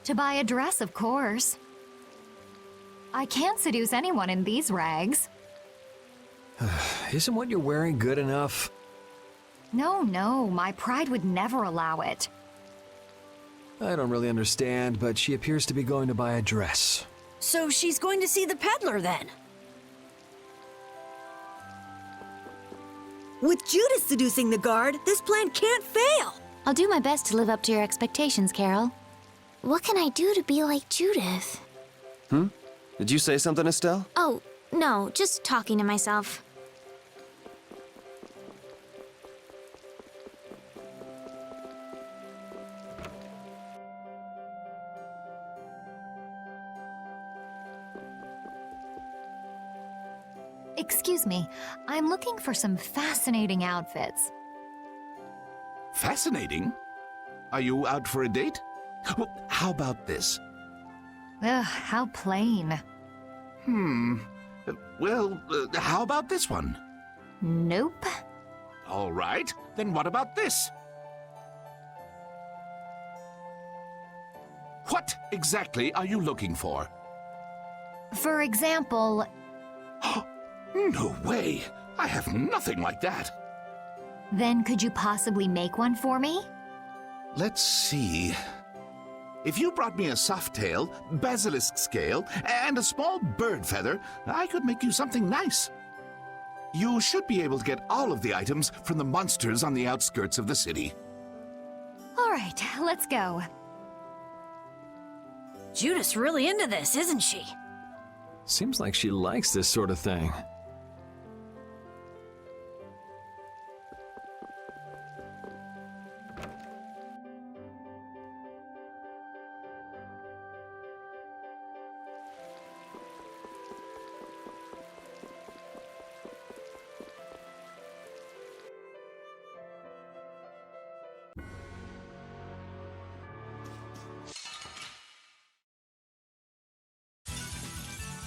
To buy a dress, of course. I can't seduce anyone in these rags. Isn't what you're wearing good enough? No, my pride would never allow it. I don't really understand, but she appears to be going to buy a dress. So she's going to see the peddler then? With Judas seducing the guard, this plan can't fail! I'll do my best to live up to your expectations, Carol. What can I do to be like Judith? Did you say something, Estelle? Oh, no, just talking to myself. Excuse me, I'm looking for some fascinating outfits. Fascinating? Are you out for a date? Well, how about this? Ugh, how plain. Well, how about this one? Nope. All right, then what about this? What exactly are you looking for? For example... No way! I have nothing like that. Then could you possibly make one for me? Let's see. If you brought me a soft tail, basilisk scale, and a small bird feather, I could make you something nice. You should be able to get all of the items from the monsters on the outskirts of the city. All right, let's go. Judith's really into this, isn't she? Seems like she likes this sort of thing.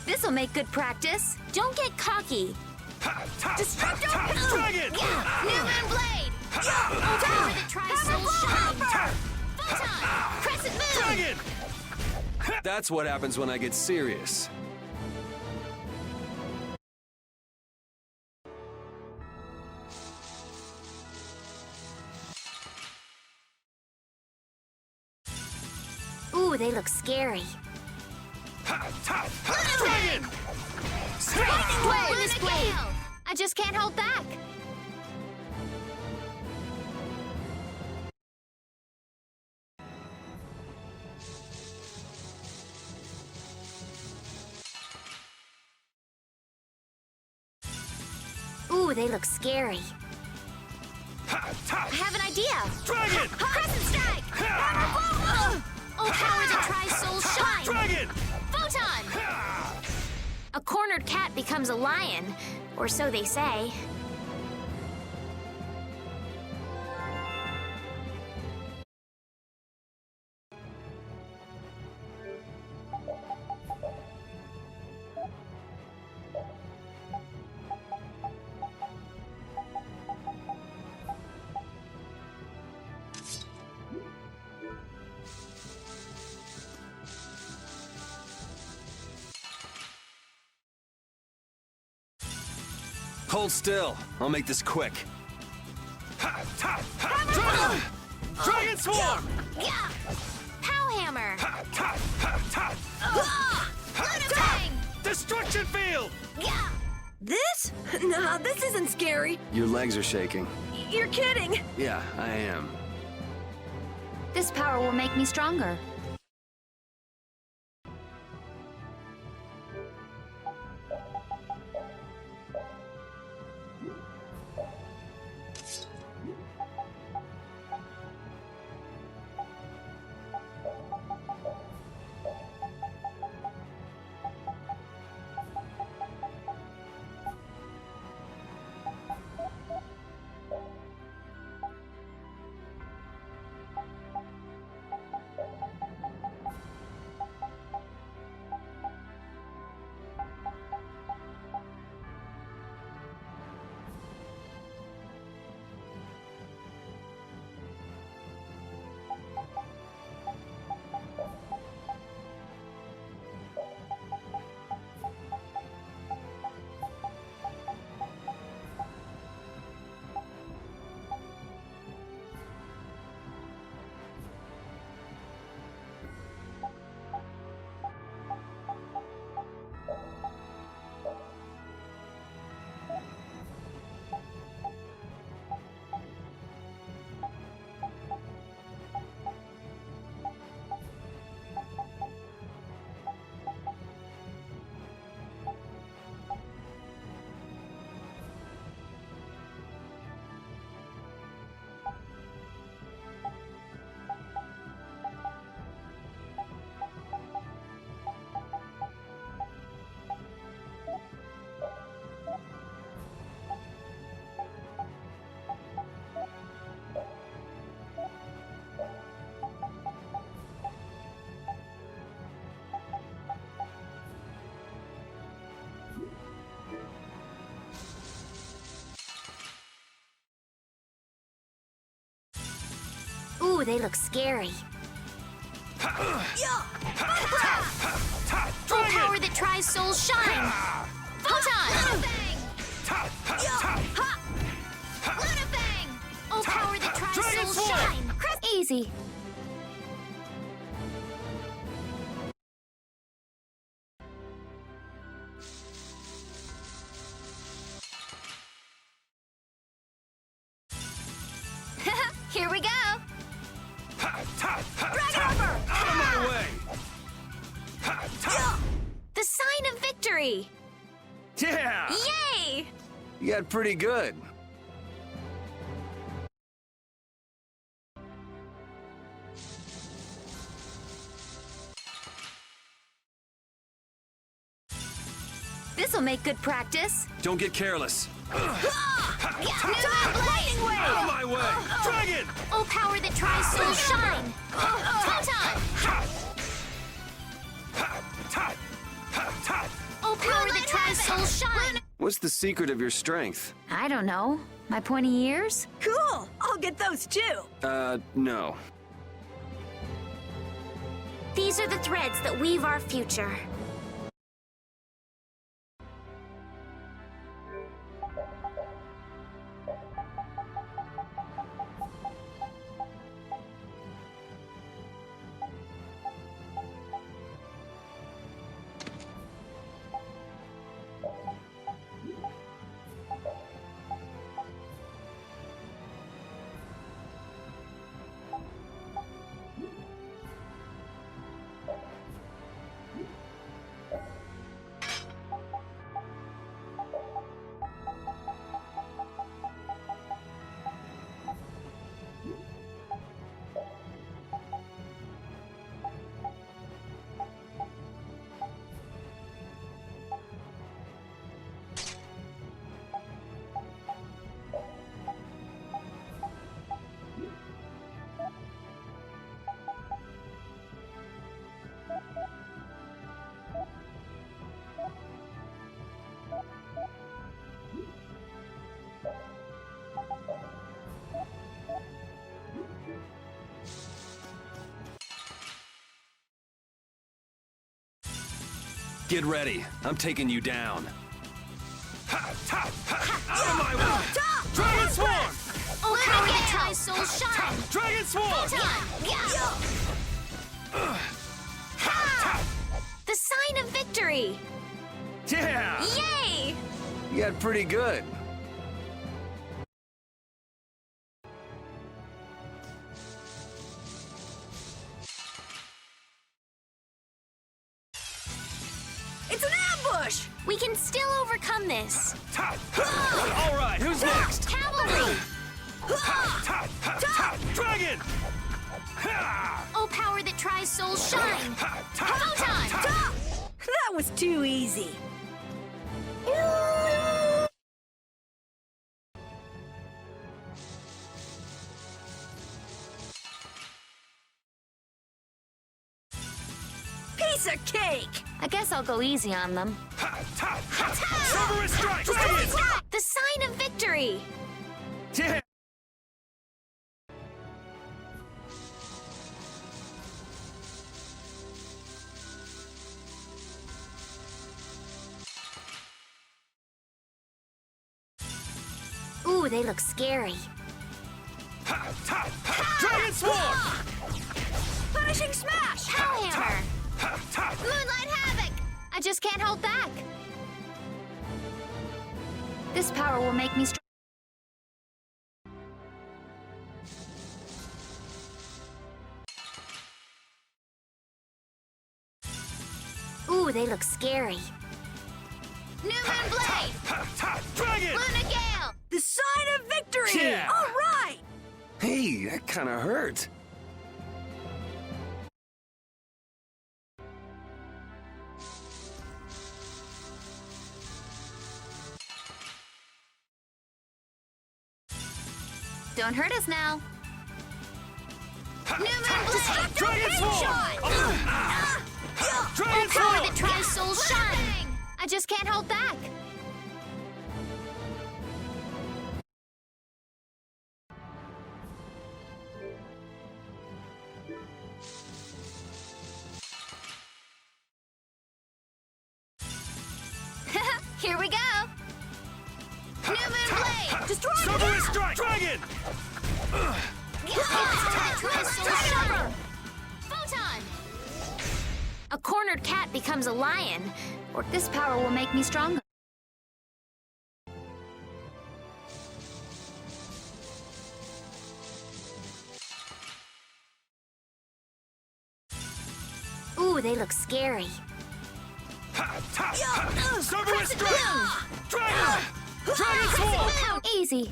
This'll make good practice. Don't get cocky. Destructo Dragon! Yeah! New Moon Blade! Yeah! Power that tries soul shine! Photon! Crescent Moon! Dragon! That's what happens when I get serious. Ooh, they look scary. Dragon! Lightning Blade! I just can't hold back. Ooh, they look scary. I have an idea. Dragon! Crescent Strike! Hammer Blow! Oh, power that tries soul shine! Dragon! Photon! A cornered cat becomes a lion, or so they say. Hold still. I'll make this quick. Dragon Swarm! Pow Hammer! Destruction Field! This? Nah, this isn't scary. Your legs are shaking. You're kidding. Yeah, I am. This power will make me stronger. Ooh, they look scary. Full power that tries soul shine! Photon! Oh, power that tries soul shine! Easy. Here we go! Out of my way! The sign of victory! Yeah! Yay! You got pretty good. This'll make good practice. Don't get careless. Lightning wave! Out of my way! Dragon! Oh, power that tries soul shine! Photon! Oh, power that tries soul shine! What's the secret of your strength? I don't know. My pointy ears? Cool. I'll get those too. No. These are the threads that weave our future. Get ready. I'm taking you down. Out of my way! Dragon Swarm! Oh, power that tries soul shine! Dragon Swarm! The sign of victory! Yeah! Yay! You got pretty good. It's an ambush! We can still overcome this. All right, who's next? Cavalry! Dragon! Oh, power that tries soul shine! Photon! That was too easy. Piece of cake! I guess I'll go easy on them. Cerberus strike! Dragon! The sign of victory! Yeah! Ooh, they look scary. Dragon Swarm! Finishing smash! Hellhammer! Moonlight Havoc! I just can't hold back. This power will make me strong. Ooh, they look scary. New Moon Blade! Dragon! Luna Gale! The sign of victory! Yeah. All right! Hey, that kind of hurt. Don't hurt us now. New Moon Blade! Dragon Swarm! Power Dragon Swarm! that tries soul shine! I just can't hold back. Here we go. New Moon Blade! Destroy Cerberus strike! Dragon! Photon! A cornered cat becomes a lion. Or this power will make me stronger. Ooh, they look scary. Cerberus strike! Dragon! Dragon Swarm! Easy.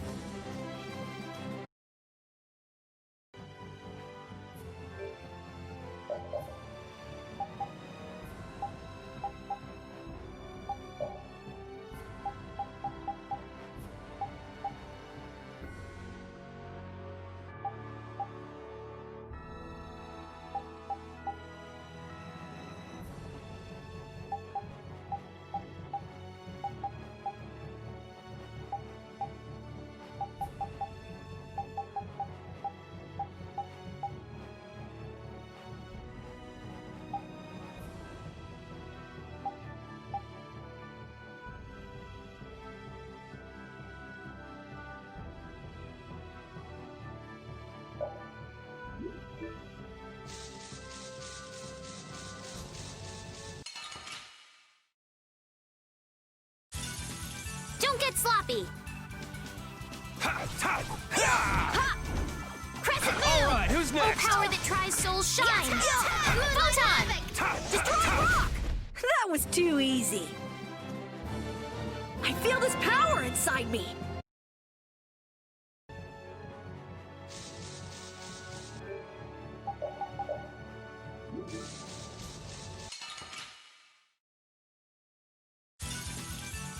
Don't get sloppy. Crescent Moon! All right, who's next? Oh, power that tries soul shine! Photon! Destroy rock! That was too easy. I feel this power inside me.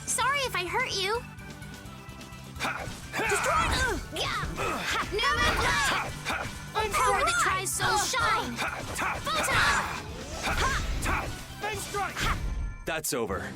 Sorry if I hurt you. New Moon Blade! Oh, power that tries soul shine! Photon! Fang strike! That's over.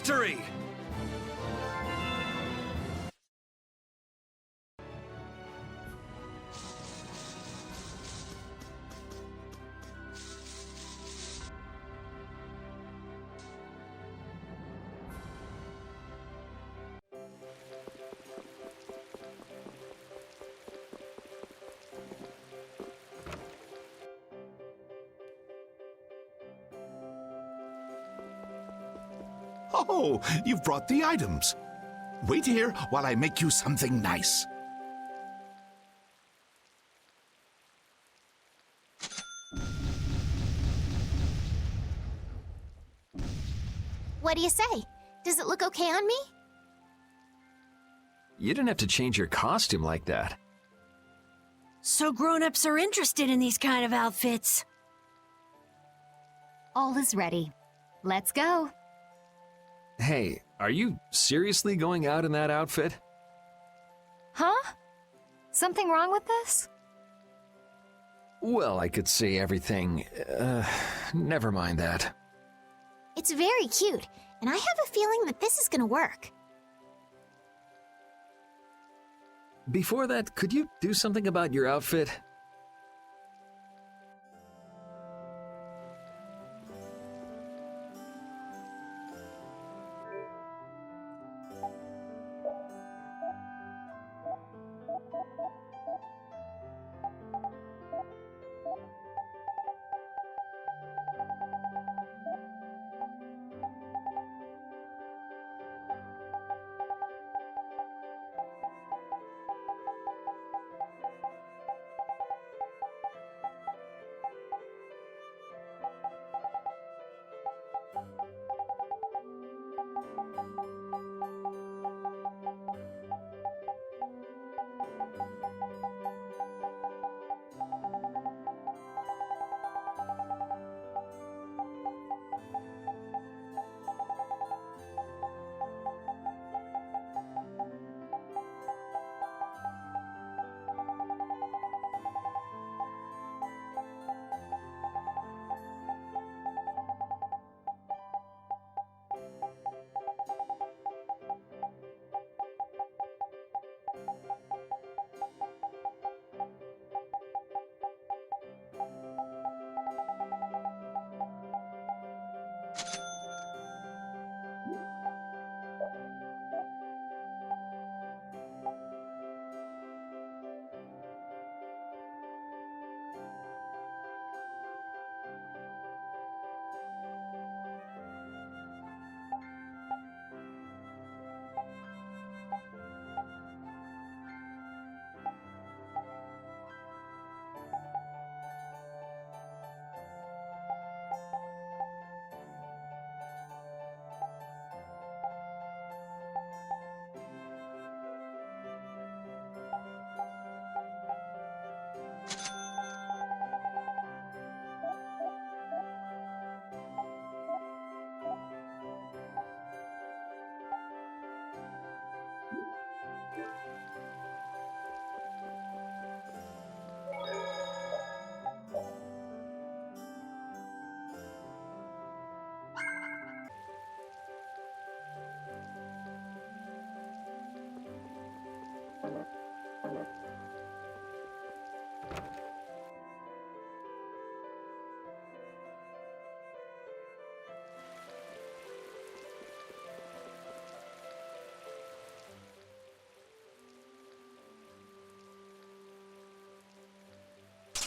victory! Oh, you've brought the items. Wait here while I make you something nice. What do you say? Does it look okay on me? You didn't have to change your costume like that. So grown-ups are interested in these kind of outfits. All is ready. Let's go. Hey, are you seriously going out in that outfit? Huh? Something wrong with this? Well, I could say everything. Never mind that. It's very cute, and I have a feeling that this is gonna work. Before that, could you do something about your outfit?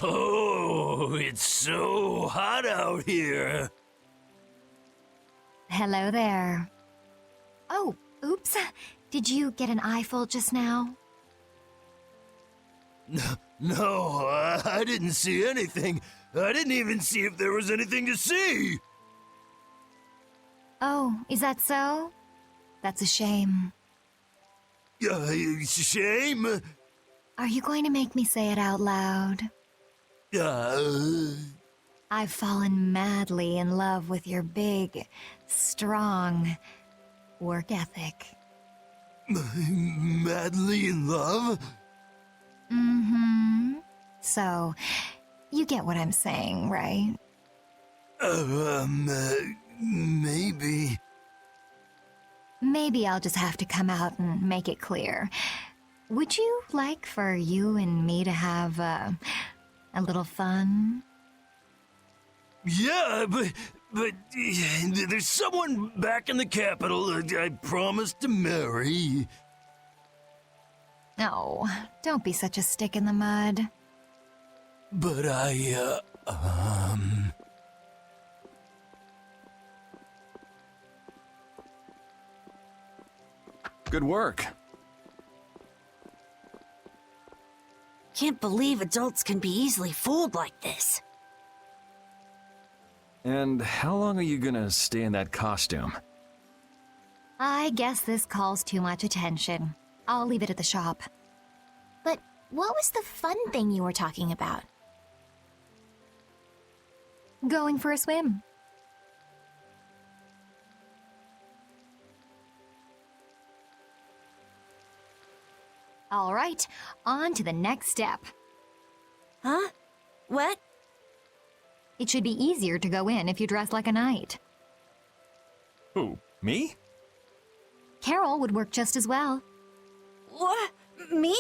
Oh, it's so hot out here. Hello there. Oh, oops. Did you get an eyeful just now? No, I didn't see anything. I didn't even see if there was anything to see. Oh, is that so? That's a shame. Shame? Are you going to make me say it out loud? I've fallen madly in love with your big, strong work ethic. Madly in love? Mm-hmm. So, you get what I'm saying, right? Maybe. Maybe I'll just have to come out and make it clear. Would you like for you and me to have, a little fun? Yeah, but there's someone back in the capital I promised to marry. No, don't be such a stick in the mud. But Good work. Can't believe adults can be easily fooled like this. And how long are you gonna stay in that costume? I guess this calls too much attention. I'll leave it at the shop. But what was the fun thing you were talking about? Going for a swim. All right, on to the next step. Huh? What? It should be easier to go in if you dress like a knight. Who, me? Carol would work just as well. What? Me?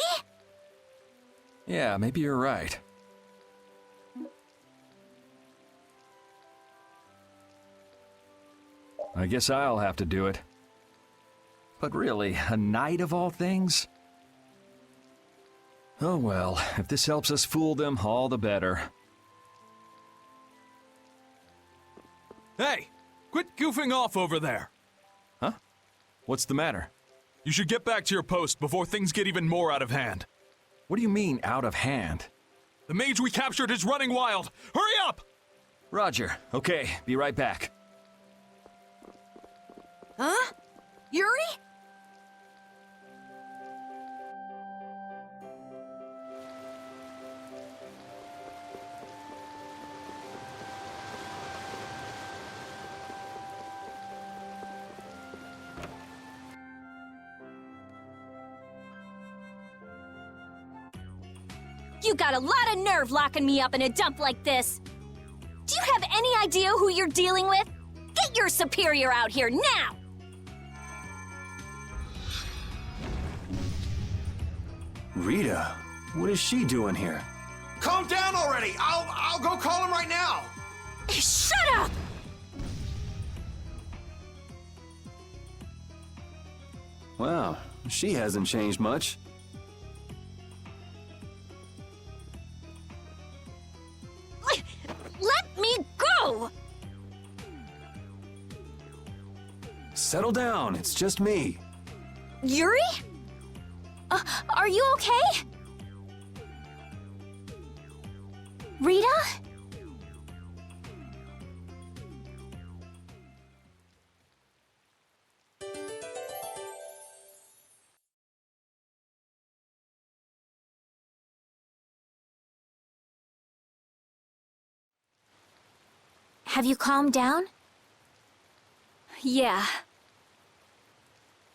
Yeah, maybe you're right. I guess I'll have to do it. But really, a knight of all things? Oh well, if this helps us fool them, all the better. Hey! Quit goofing off over there! Huh? What's the matter? You should get back to your post before things get even more out of hand. What do you mean, out of hand? The mage we captured is running wild! Hurry up! Roger. Okay, be right back. Huh? Yuri? You got a lot of nerve locking me up in a dump like this. Do you have any idea who you're dealing with? Get your superior out here now! Rita, what is she doing here? Calm down already! I'll go call him right now! Shut up! Wow, she hasn't changed much. Let me go! Settle down, it's just me. Yuri? Are you okay? Rita? Have you calmed down? Yeah.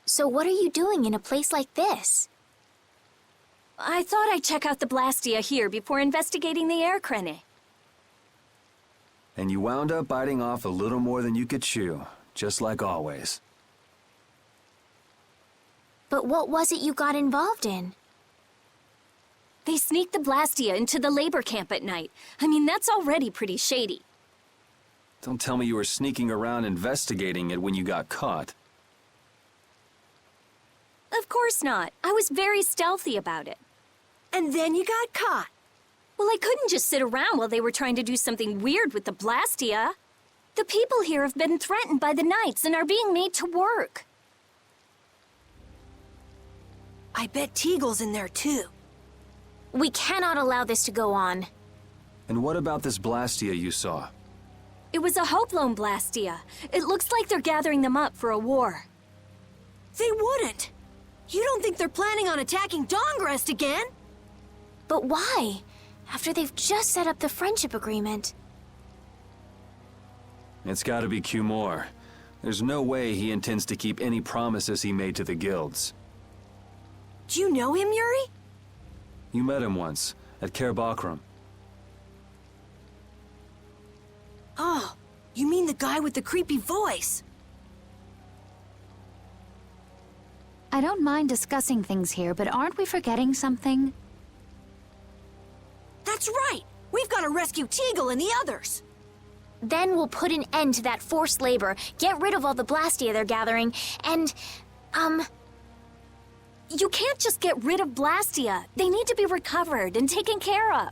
So what are you doing in a place like this? I thought I'd check out the Blastia here before investigating the air crane. And you wound up biting off a little more than you could chew, just like always. But what was it you got involved in? They sneaked the Blastia into the labor camp at night. I mean, that's already pretty shady. Don't tell me you were sneaking around investigating it when you got caught. Of course not. I was very stealthy about it. And then you got caught. Well, I couldn't just sit around while they were trying to do something weird with the Blastia. The people here have been threatened by the Knights and are being made to work. I bet Teagle's in there too. We cannot allow this to go on. And what about this Blastia you saw? It was a Hoplone Blastia. It looks like they're gathering them up for a war. They wouldn't. You don't think they're planning on attacking Dongrest again? But why? After they've just set up the friendship agreement. It's gotta be Cumore. There's no way he intends to keep any promises he made to the guilds. Do you know him, Yuri? You met him once, at Kerbakram. Oh, you mean the guy with the creepy voice? I don't mind discussing things here, but aren't we forgetting something? That's right! We've got to rescue Teagle and the others! Then we'll put an end to that forced labor, get rid of all the Blastia they're gathering, and, You can't just get rid of Blastia. They need to be recovered and taken care of.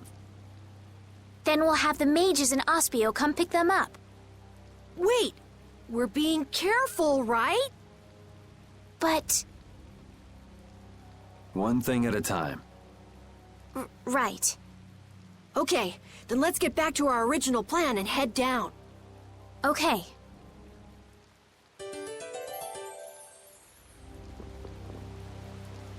Then we'll have the mages and Ospio come pick them up. Wait! We're being careful, right? But... One thing at a time. Right. Okay, then let's get back to our original plan and head down. Okay.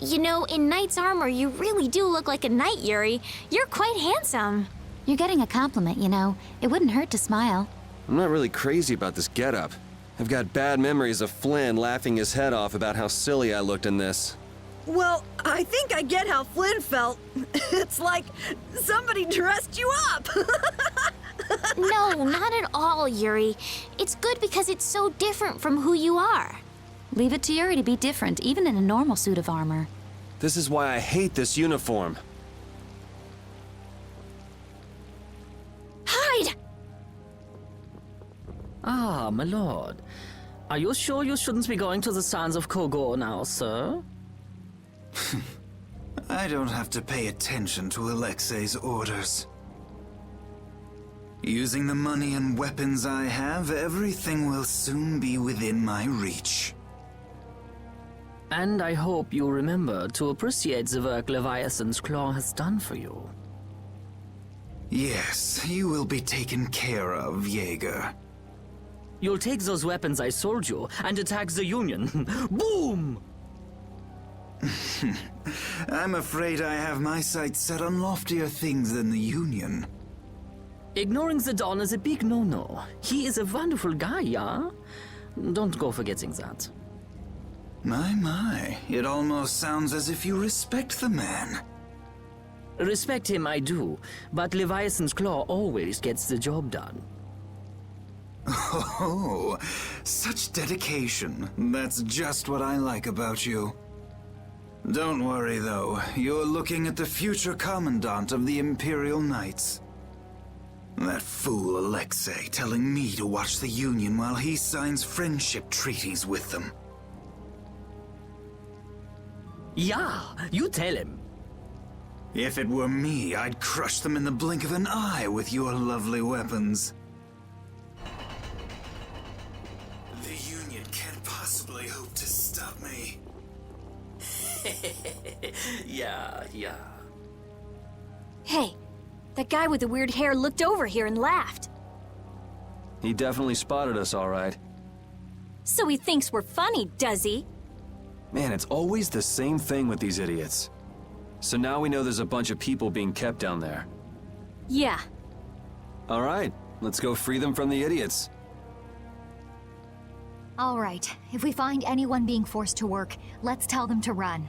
You know, in knight's armor, you really do look like a knight, Yuri. You're quite handsome. You're getting a compliment, you know. It wouldn't hurt to smile. I'm not really crazy about this getup. I've got bad memories of Flynn laughing his head off about how silly I looked in this. Well, I think I get how Flynn felt. It's like somebody dressed you up. No, not at all, Yuri. It's good because it's so different from who you are. Leave it to Yuri to be different, even in a normal suit of armor. This is why I hate this uniform. Hide! Ah, my lord. Are you sure you shouldn't be going to the sands of Kogor now, sir? I don't have to pay attention to Alexei's orders. Using the money and weapons I have, everything will soon be within my reach. And I hope you remember to appreciate the work Leviathan's Claw has done for you. Yes, you will be taken care of, Jaeger. You'll take those weapons I sold you and attack the Union. Boom! I'm afraid I have my sights set on loftier things than the Union. Ignoring the Don is a big no-no. He is a wonderful guy, yeah? Don't go forgetting that. My, it almost sounds as if you respect the man. Respect him I do, but Leviathan's Claw always gets the job done. Oh, such dedication. That's just what I like about you. Don't worry, though. You're looking at the future Commandant of the Imperial Knights. That fool Alexei telling me to watch the Union while he signs friendship treaties with them. Yeah, you tell him. If it were me, I'd crush them in the blink of an eye with your lovely weapons. The Union can't possibly hope to stop me. Yeah. Hey, that guy with the weird hair looked over here and laughed. He definitely spotted us, all right. So he thinks we're funny, does he? Man, it's always the same thing with these idiots. So now we know there's a bunch of people being kept down there. Yeah. All right, let's go free them from the idiots. All right, if we find anyone being forced to work, let's tell them to run.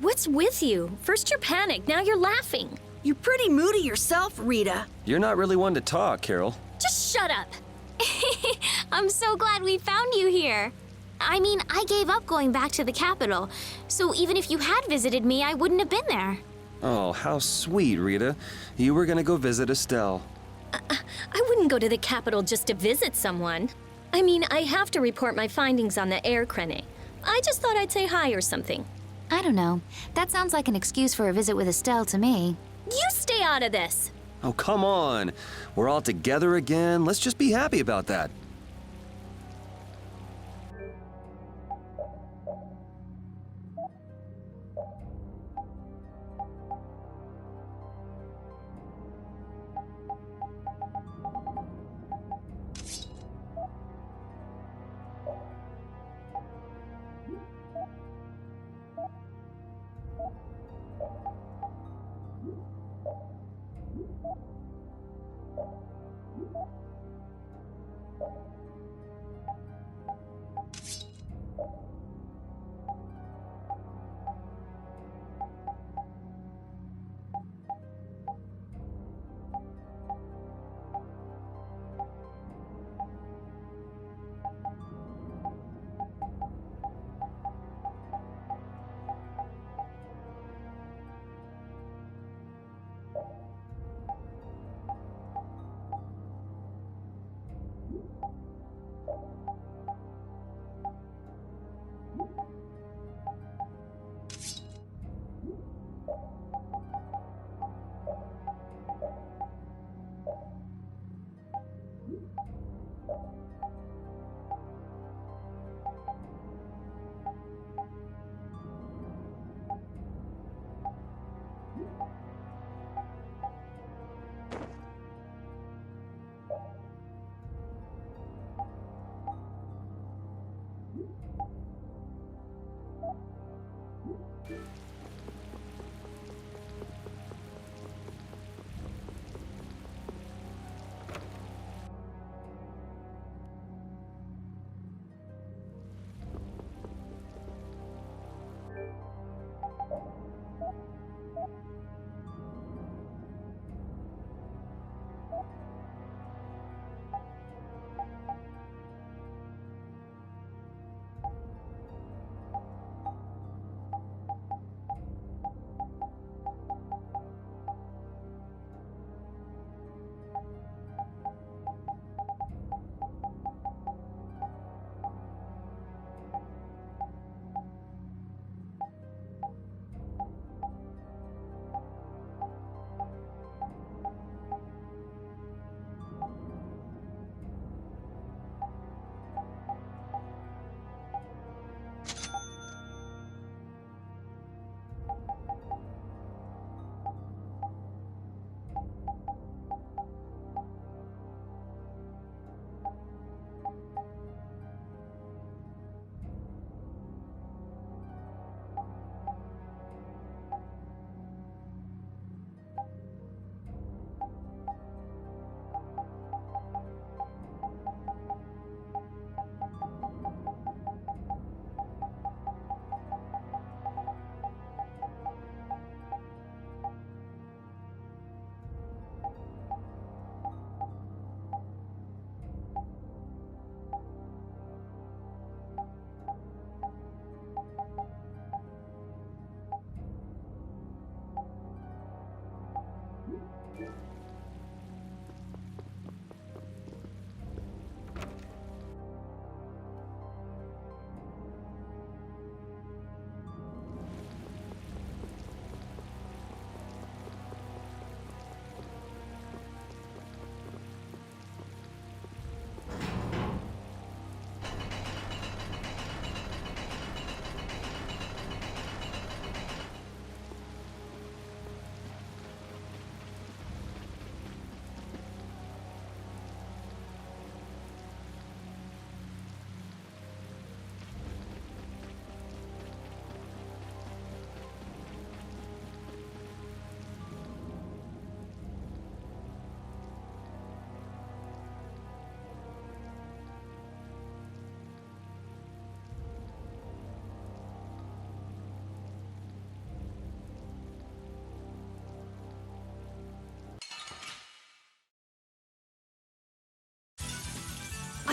What's with you? First you're panicked, now you're laughing. You're pretty moody yourself, Rita. You're not really one to talk, Carol. Just shut up. I'm so glad we found you here. I mean, I gave up going back to the capital, so even if you had visited me, I wouldn't have been there. Oh, how sweet, Rita. You were gonna go visit Estelle. I wouldn't go to the capital just to visit someone. I mean, I have to report my findings on the air crane. I just thought I'd say hi or something. I don't know. That sounds like an excuse for a visit with Estelle to me. You stay out of this. Oh, come on. We're all together again. Let's just be happy about that. Thank you.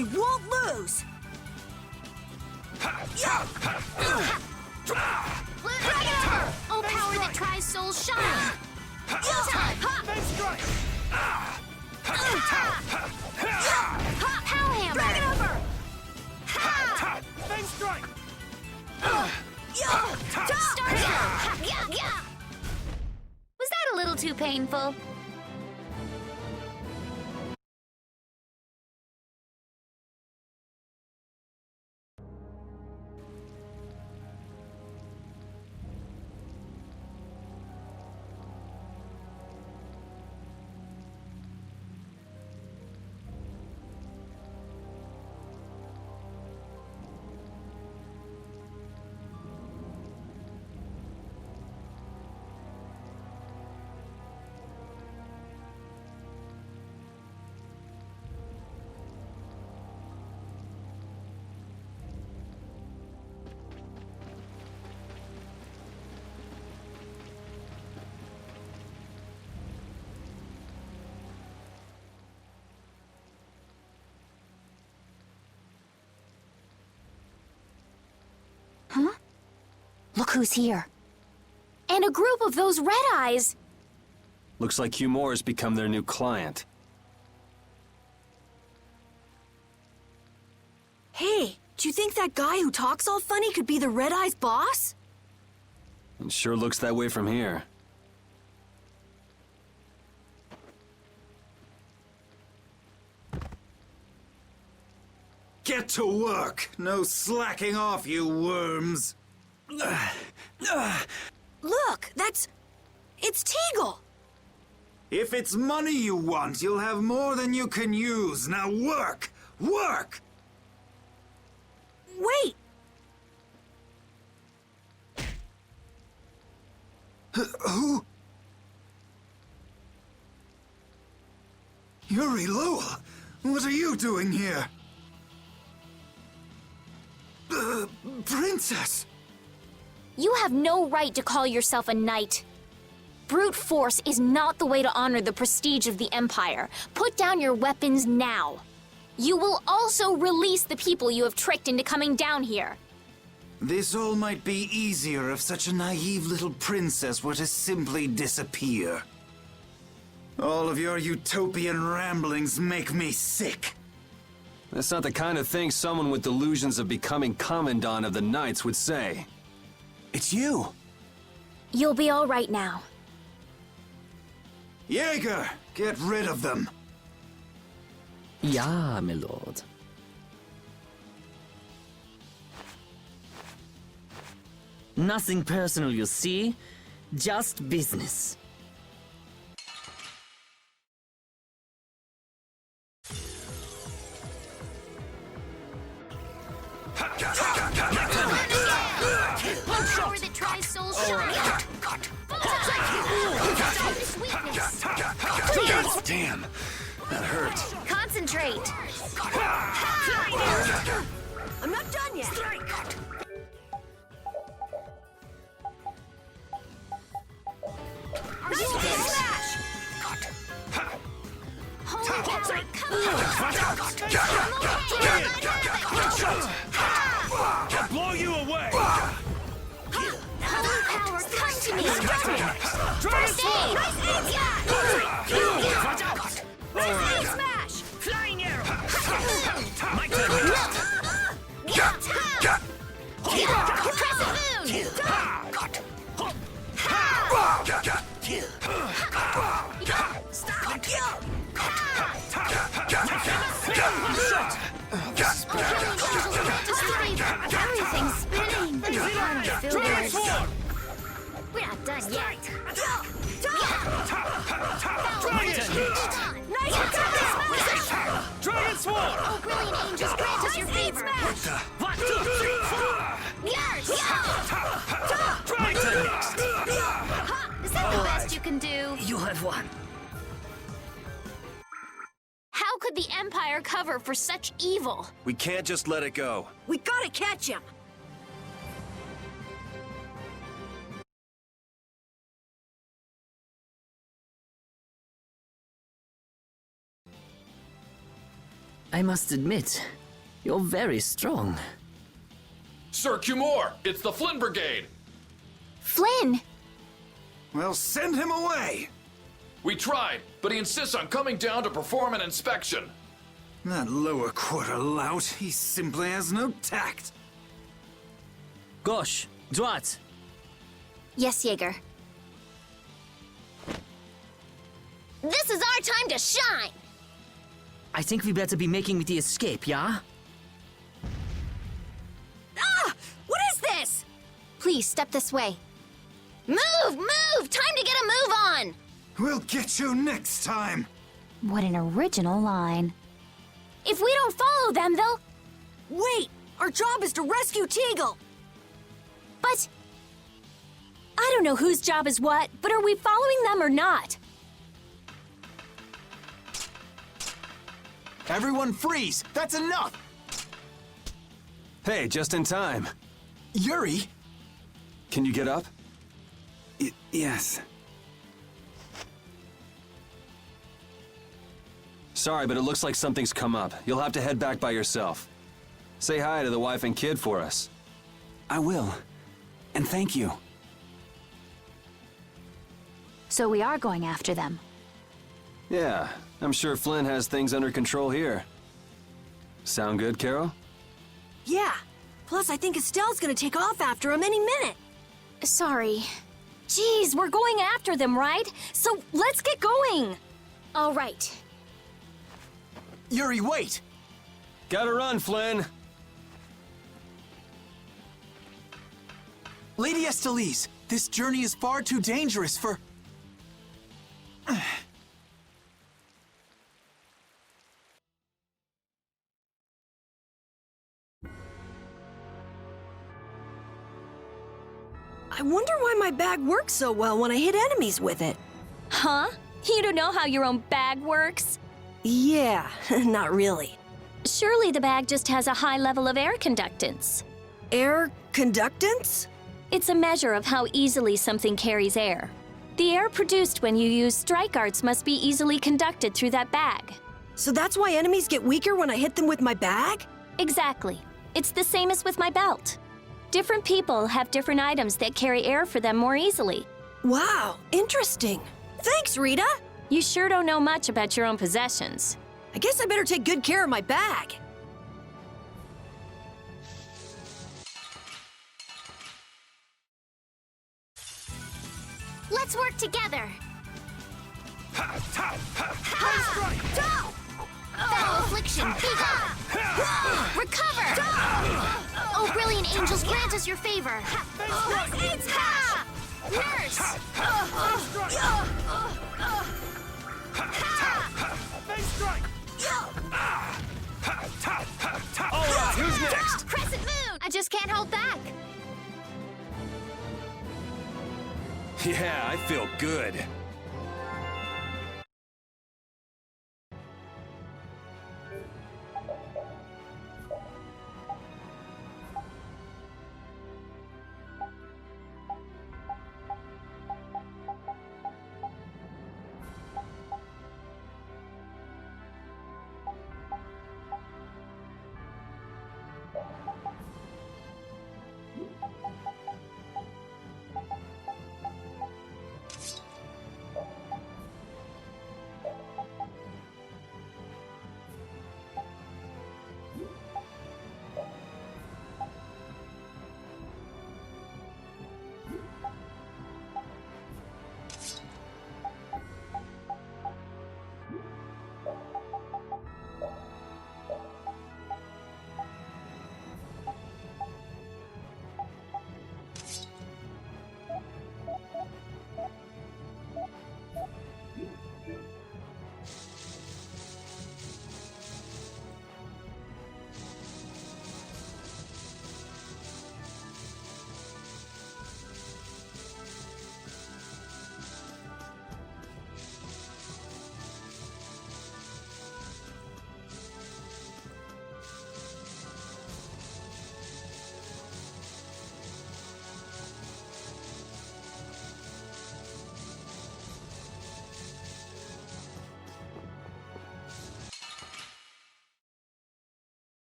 I won't lose! Oh, power that tries soul shine! Power hammer! Drag it over! Was that a little too painful? Huh? Look who's here. And a group of those red eyes. Looks like Hugh Moore has become their new client. Hey, do you think that guy who talks all funny could be the Red Eye's boss? It sure looks that way from here. Get to work! No slacking off, you worms! Look, it's Teagle! If it's money you want, you'll have more than you can use. Now work! Work! Wait! Who? Yuri Lowell! What are you doing here? Princess! You have no right to call yourself a knight. Brute force is not the way to honor the prestige of the Empire. Put down your weapons now. You will also release the people you have tricked into coming down here. This all might be easier if such a naive little princess were to simply disappear. All of your utopian ramblings make me sick. That's not the kind of thing someone with delusions of becoming Commandant of the Knights would say. It's you! You'll be all right now. Jaeger, get rid of them! Ja, my lord. Nothing personal, you see? Just business. Power that tries soul shine! Damn, that hurt. Concentrate! I'm not done yet! Smash! Holy power, I'll blow you away! Holy power, come to me! First aid! Smash! Flying arrow! My turn! Crescent Everything's spinning! We're not done yet! Dragon Sword! Oh, brilliant angels, grant us your favor! What the? 1, 2, 3, 4! Yes! My turn next! Is that the best you can do? You have won. How could the Empire cover for such evil? We can't just let it go. We gotta catch him! I must admit, you're very strong. Sir Cumore, it's the Flynn Brigade! Flynn! Well, send him away! We tried, but he insists on coming down to perform an inspection. That lower quarter lout, he simply has no tact. Gosh, droite. Yes, Jaeger. This is our time to shine! I think we better be making the escape, yeah? Ah! What is this? Please, step this way. Move! Move! Time to get a move on! We'll get you next time! What an original line. If we don't follow them, they'll... Wait! Our job is to rescue Teagle! But... I don't know whose job is what, but are we following them or not? Everyone freeze! That's enough! Hey, just in time. Yuri! Can you get up? Yes. Sorry, but it looks like something's come up. You'll have to head back by yourself. Say hi to the wife and kid for us. I will. And thank you. So we are going after them. Yeah, I'm sure Flynn has things under control here. Sound good, Carol? Yeah. Plus, I think Estelle's gonna take off after him any minute. Sorry. Geez, we're going after them, right? So let's get going! All right. Yuri, wait! Gotta run, Flynn! Lady Estellise, this journey is far too dangerous for... I wonder why my bag works so well when I hit enemies with it. Huh? You don't know how your own bag works? Yeah, not really. Surely the bag just has a high level of air conductance. Air conductance? It's a measure of how easily something carries air. The air produced when you use strike arts must be easily conducted through that bag. So that's why enemies get weaker when I hit them with my bag? Exactly. It's the same as with my belt. Different people have different items that carry air for them more easily. Wow, interesting. Thanks, Rita. You sure don't know much about your own possessions. I guess I better take good care of my bag. Let's work together. Foul affliction, be gone. Recover. Oh, brilliant angels, grant us your favor. Nurse. All right, who's next? Crescent moon. I just can't hold back. Yeah, I feel good.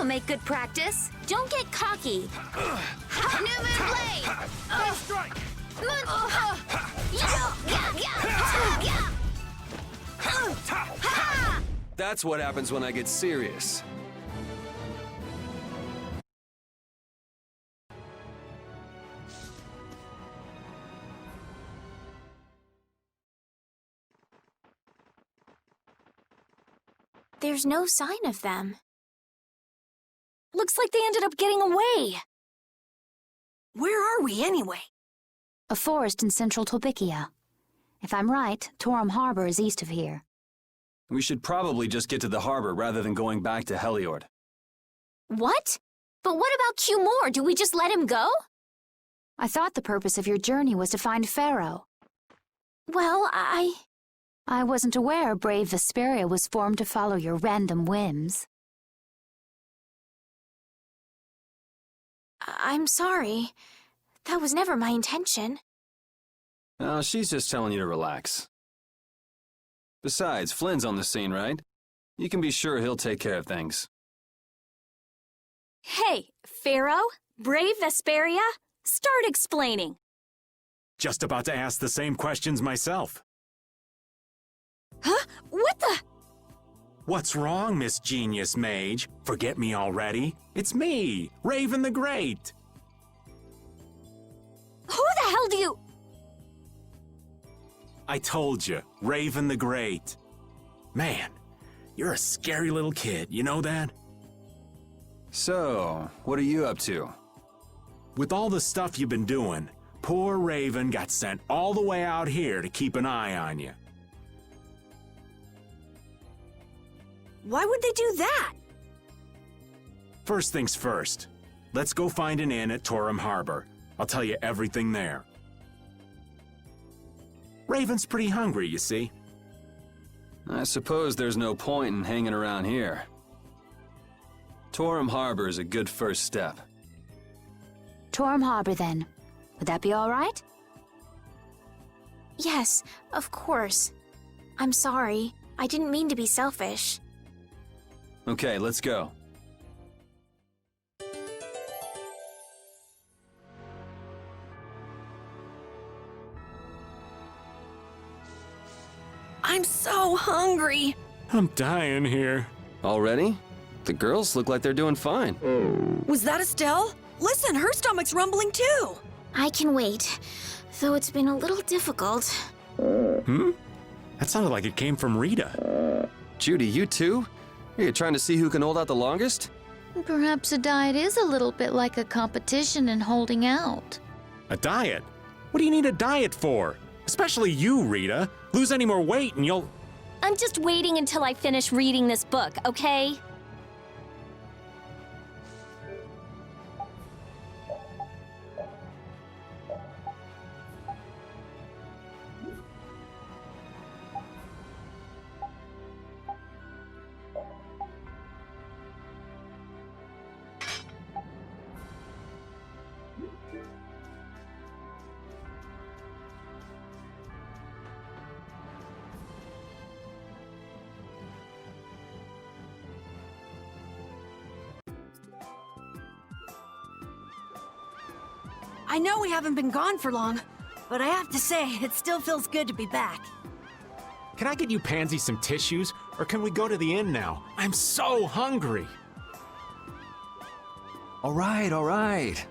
This'll make good practice. Don't get cocky. New moon blade! Strike! That's what happens when I get serious. There's no sign of them. Looks like they ended up getting away. Where are we, anyway? A forest in central Tolbikia. If I'm right, Torum Harbor is east of here. We should probably just get to the harbor rather than going back to Heliord. What? But what about Q-Moore? Do we just let him go? I thought the purpose of your journey was to find Pharaoh. Well, I wasn't aware brave Vesperia was formed to follow your random whims. I'm sorry. That was never my intention. Oh, she's just telling you to relax. Besides, Flynn's on the scene, right? You can be sure he'll take care of things. Hey, Pharaoh? Brave Vesperia? Start explaining. Just about to ask the same questions myself. Huh? What the? What's wrong, Miss Genius Mage? Forget me already? It's me, Raven the Great. Who the hell do you... I told you, Raven the Great. Man, you're a scary little kid, you know that? So, what are you up to? With all the stuff you've been doing, poor Raven got sent all the way out here to keep an eye on you. Why would they do that? First things first, let's go find an inn at Torum Harbor. I'll tell you everything there. Raven's pretty hungry, you see. I suppose there's no point in hanging around here. Torum Harbor is a good first step. Torum Harbor, then. Would that be all right? Yes, of course. I'm sorry. I didn't mean to be selfish. Okay, let's go. I'm so hungry. I'm dying here. Already? The girls look like they're doing fine. Was that Estelle? Listen, her stomach's rumbling too. I can wait, though it's been a little difficult. Hmm? That sounded like it came from Rita. Judy, you too? Are you trying to see who can hold out the longest? Perhaps a diet is a little bit like a competition in holding out. A diet? What do you need a diet for? Especially you, Rita. Lose any more weight and you'll... I'm just waiting until I finish reading this book, okay? I know we haven't been gone for long, but I have to say, it still feels good to be back. Can I get you Pansy some tissues, or can we go to the inn now? I'm so hungry. All right, all right.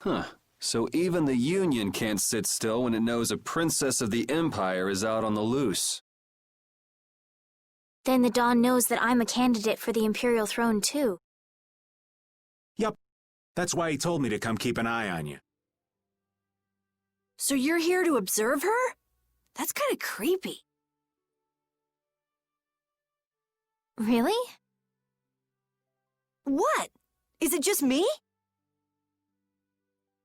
Huh. So even the Union can't sit still when it knows a princess of the Empire is out on the loose. Then the Dawn knows that I'm a candidate for the Imperial throne, too. Yup. That's why he told me to come keep an eye on you. So you're here to observe her? That's kind of creepy. Really? What? Is it just me?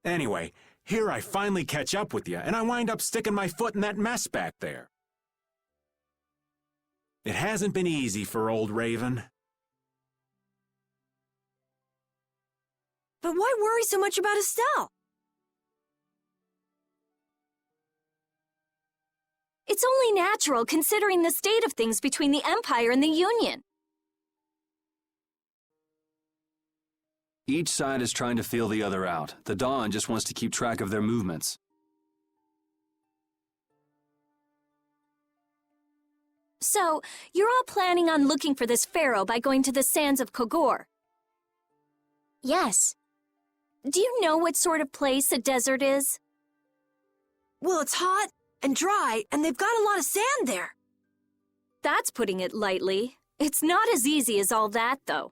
Anyway, here I finally catch up with you, and I wind up sticking my foot in that mess back there. It hasn't been easy for old Raven. But why worry so much about Estelle? It's only natural considering the state of things between the Empire and the Union. Each side is trying to feel the other out. The Dawn just wants to keep track of their movements. So, you're all planning on looking for this pharaoh by going to the sands of Kogor? Yes. Do you know what sort of place a desert is? Well, it's hot and dry, and they've got a lot of sand there. That's putting it lightly. It's not as easy as all that, though.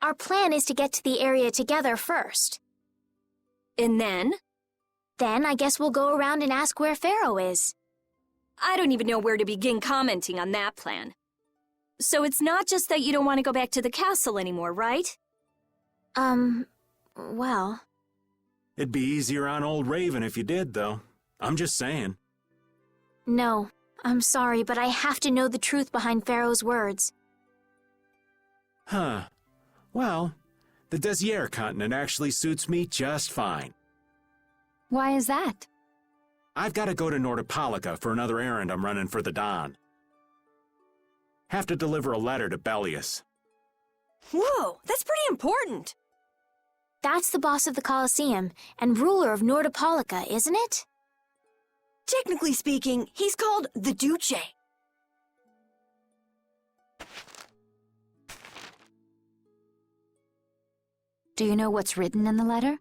Our plan is to get to the area together first. And then? Then I guess we'll go around and ask where Pharaoh is. I don't even know where to begin commenting on that plan. So it's not just that you don't want to go back to the castle anymore, right? Well... It'd be easier on old Raven if you did, though. I'm just saying. No, I'm sorry, but I have to know the truth behind Pharaoh's words. Huh. Well, the Desier continent actually suits me just fine. Why is that? I've got to go to Nordopolica for another errand I'm running for the Dawn. Have to deliver a letter to Bellius. Whoa, that's pretty important. That's the boss of the Colosseum and ruler of Nordopolica, isn't it? Technically speaking, he's called the Duce. Do you know what's written in the letter?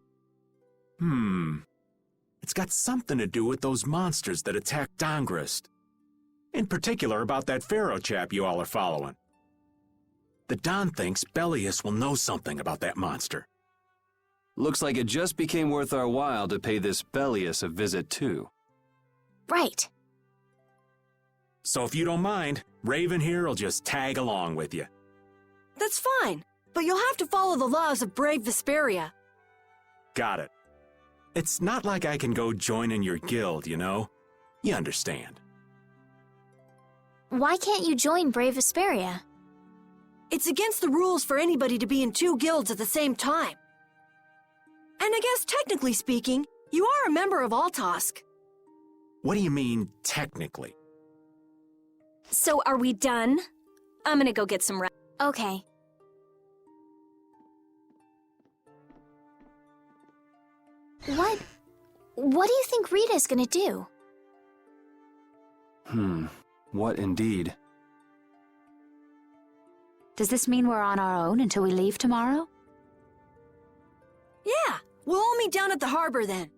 It's got something to do with those monsters that attacked Dongrist. In particular about that Pharaoh chap you all are following. The Don thinks Bellius will know something about that monster. Looks like it just became worth our while to pay this Bellius a visit too. Right. So if you don't mind, Raven here will just tag along with you. That's fine, but you'll have to follow the laws of brave Vesperia. Got it. It's not like I can go join in your guild, you know? You understand. Why can't you join Brave Vesperia? It's against the rules for anybody to be in two guilds at the same time. And I guess technically speaking, you are a member of Altosk. What do you mean, technically? So are we done? I'm gonna go get some rest. Okay. What do you think Rita's gonna do? What indeed? Does this mean we're on our own until we leave tomorrow? Yeah, we'll all meet down at the harbor then.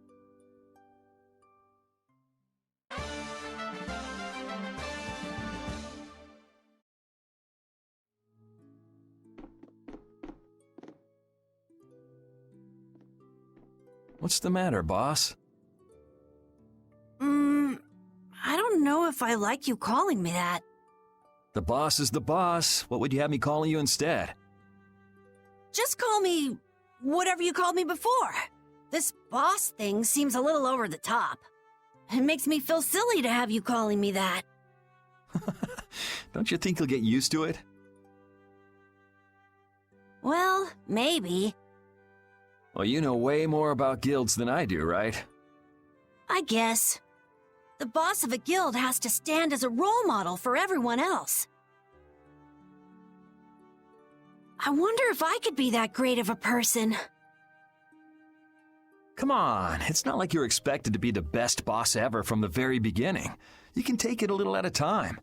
What's the matter, boss? I don't know if I like you calling me that. The boss is the boss. What would you have me calling you instead? Just call me whatever you called me before. This boss thing seems a little over the top. It makes me feel silly to have you calling me that. Don't you think you'll get used to it? Well, maybe. Well, you know way more about guilds than I do, right? I guess. The boss of a guild has to stand as a role model for everyone else. I wonder if I could be that great of a person. Come on, it's not like you're expected to be the best boss ever from the very beginning. You can take it a little at a time.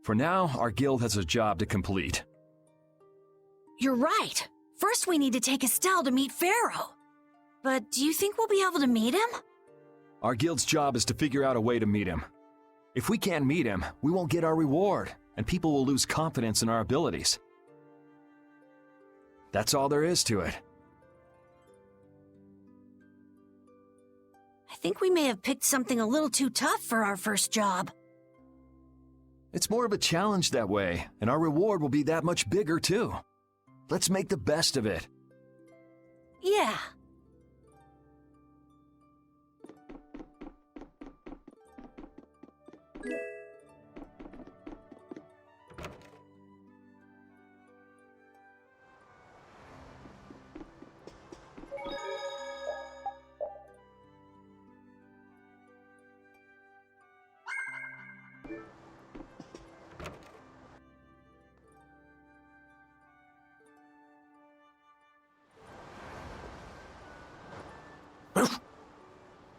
For now, our guild has a job to complete. You're right. First we need to take Estelle to meet Pharaoh. But do you think we'll be able to meet him? Our guild's job is to figure out a way to meet him. If we can't meet him, we won't get our reward, and people will lose confidence in our abilities. That's all there is to it. I think we may have picked something a little too tough for our first job. It's more of a challenge that way, and our reward will be that much bigger too. Let's make the best of it. Yeah.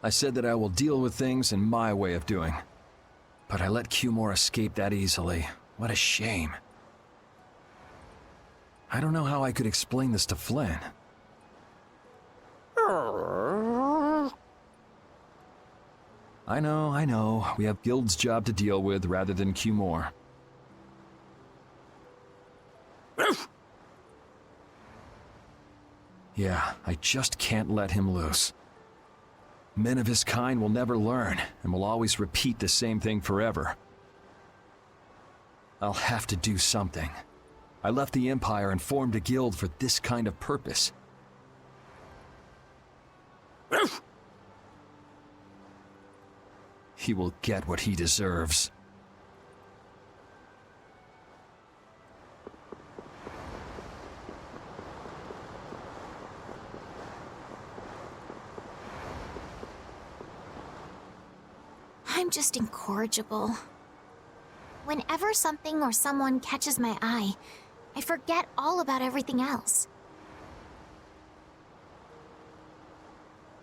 I said that I will deal with things in my way of doing. But I let Cumore escape that easily. What a shame. I don't know how I could explain this to Flynn. I know. We have Guild's job to deal with rather than Cumore. Yeah, I just can't let him loose. Men of his kind will never learn, and will always repeat the same thing forever. I'll have to do something. I left the Empire and formed a guild for this kind of purpose. He will get what he deserves. I'm just incorrigible. Whenever something or someone catches my eye, I forget all about everything else.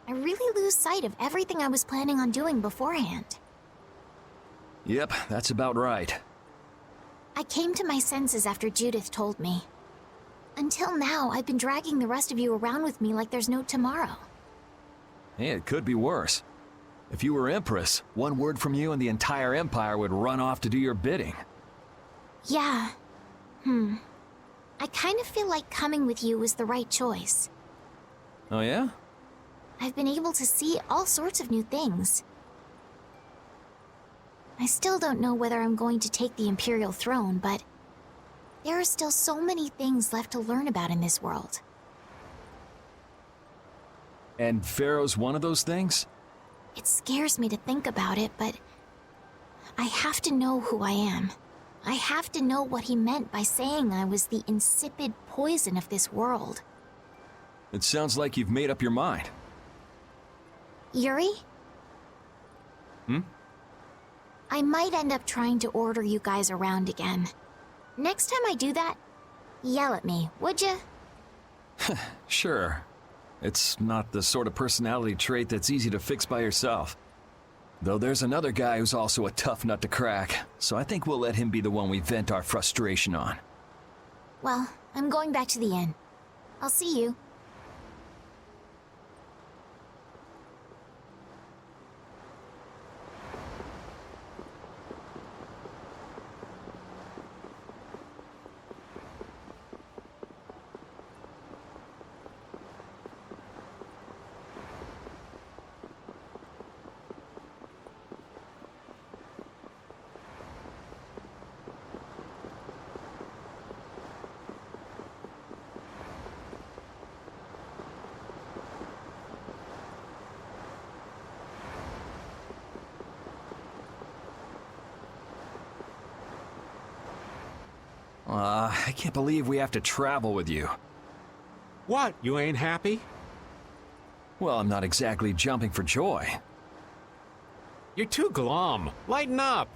I really lose sight of everything I was planning on doing beforehand. Yep, that's about right. I came to my senses after Judith told me. Until now, I've been dragging the rest of you around with me like there's no tomorrow. Hey, it could be worse. If you were Empress, one word from you and the entire Empire would run off to do your bidding. Yeah. I kind of feel like coming with you was the right choice. Oh yeah? I've been able to see all sorts of new things. I still don't know whether I'm going to take the Imperial throne, but there are still so many things left to learn about in this world. And Pharaoh's one of those things? It scares me to think about it, but I have to know who I am. I have to know what he meant by saying I was the insipid poison of this world. It sounds like you've made up your mind. Yuri? I might end up trying to order you guys around again. Next time I do that, yell at me, would ya? Sure. It's not the sort of personality trait that's easy to fix by yourself. Though there's another guy who's also a tough nut to crack, so I think we'll let him be the one we vent our frustration on. Well, I'm going back to the inn. I'll see you. I can't believe we have to travel with you. What, you ain't happy? Well, I'm not exactly jumping for joy. You're too glum. Lighten up.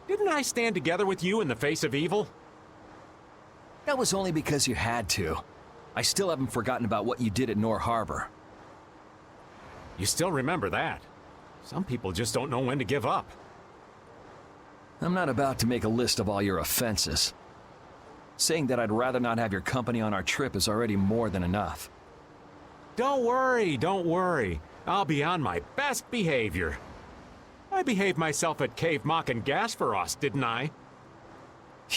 Didn't I stand together with you in the face of evil? That was only because you had to. I still haven't forgotten about what you did at Nor Harbor. You still remember that. Some people just don't know when to give up. I'm not about to make a list of all your offenses. Saying that I'd rather not have your company on our trip is already more than enough. Don't worry. I'll be on my best behavior. I behaved myself at Cave Mock and Gasperos, didn't I?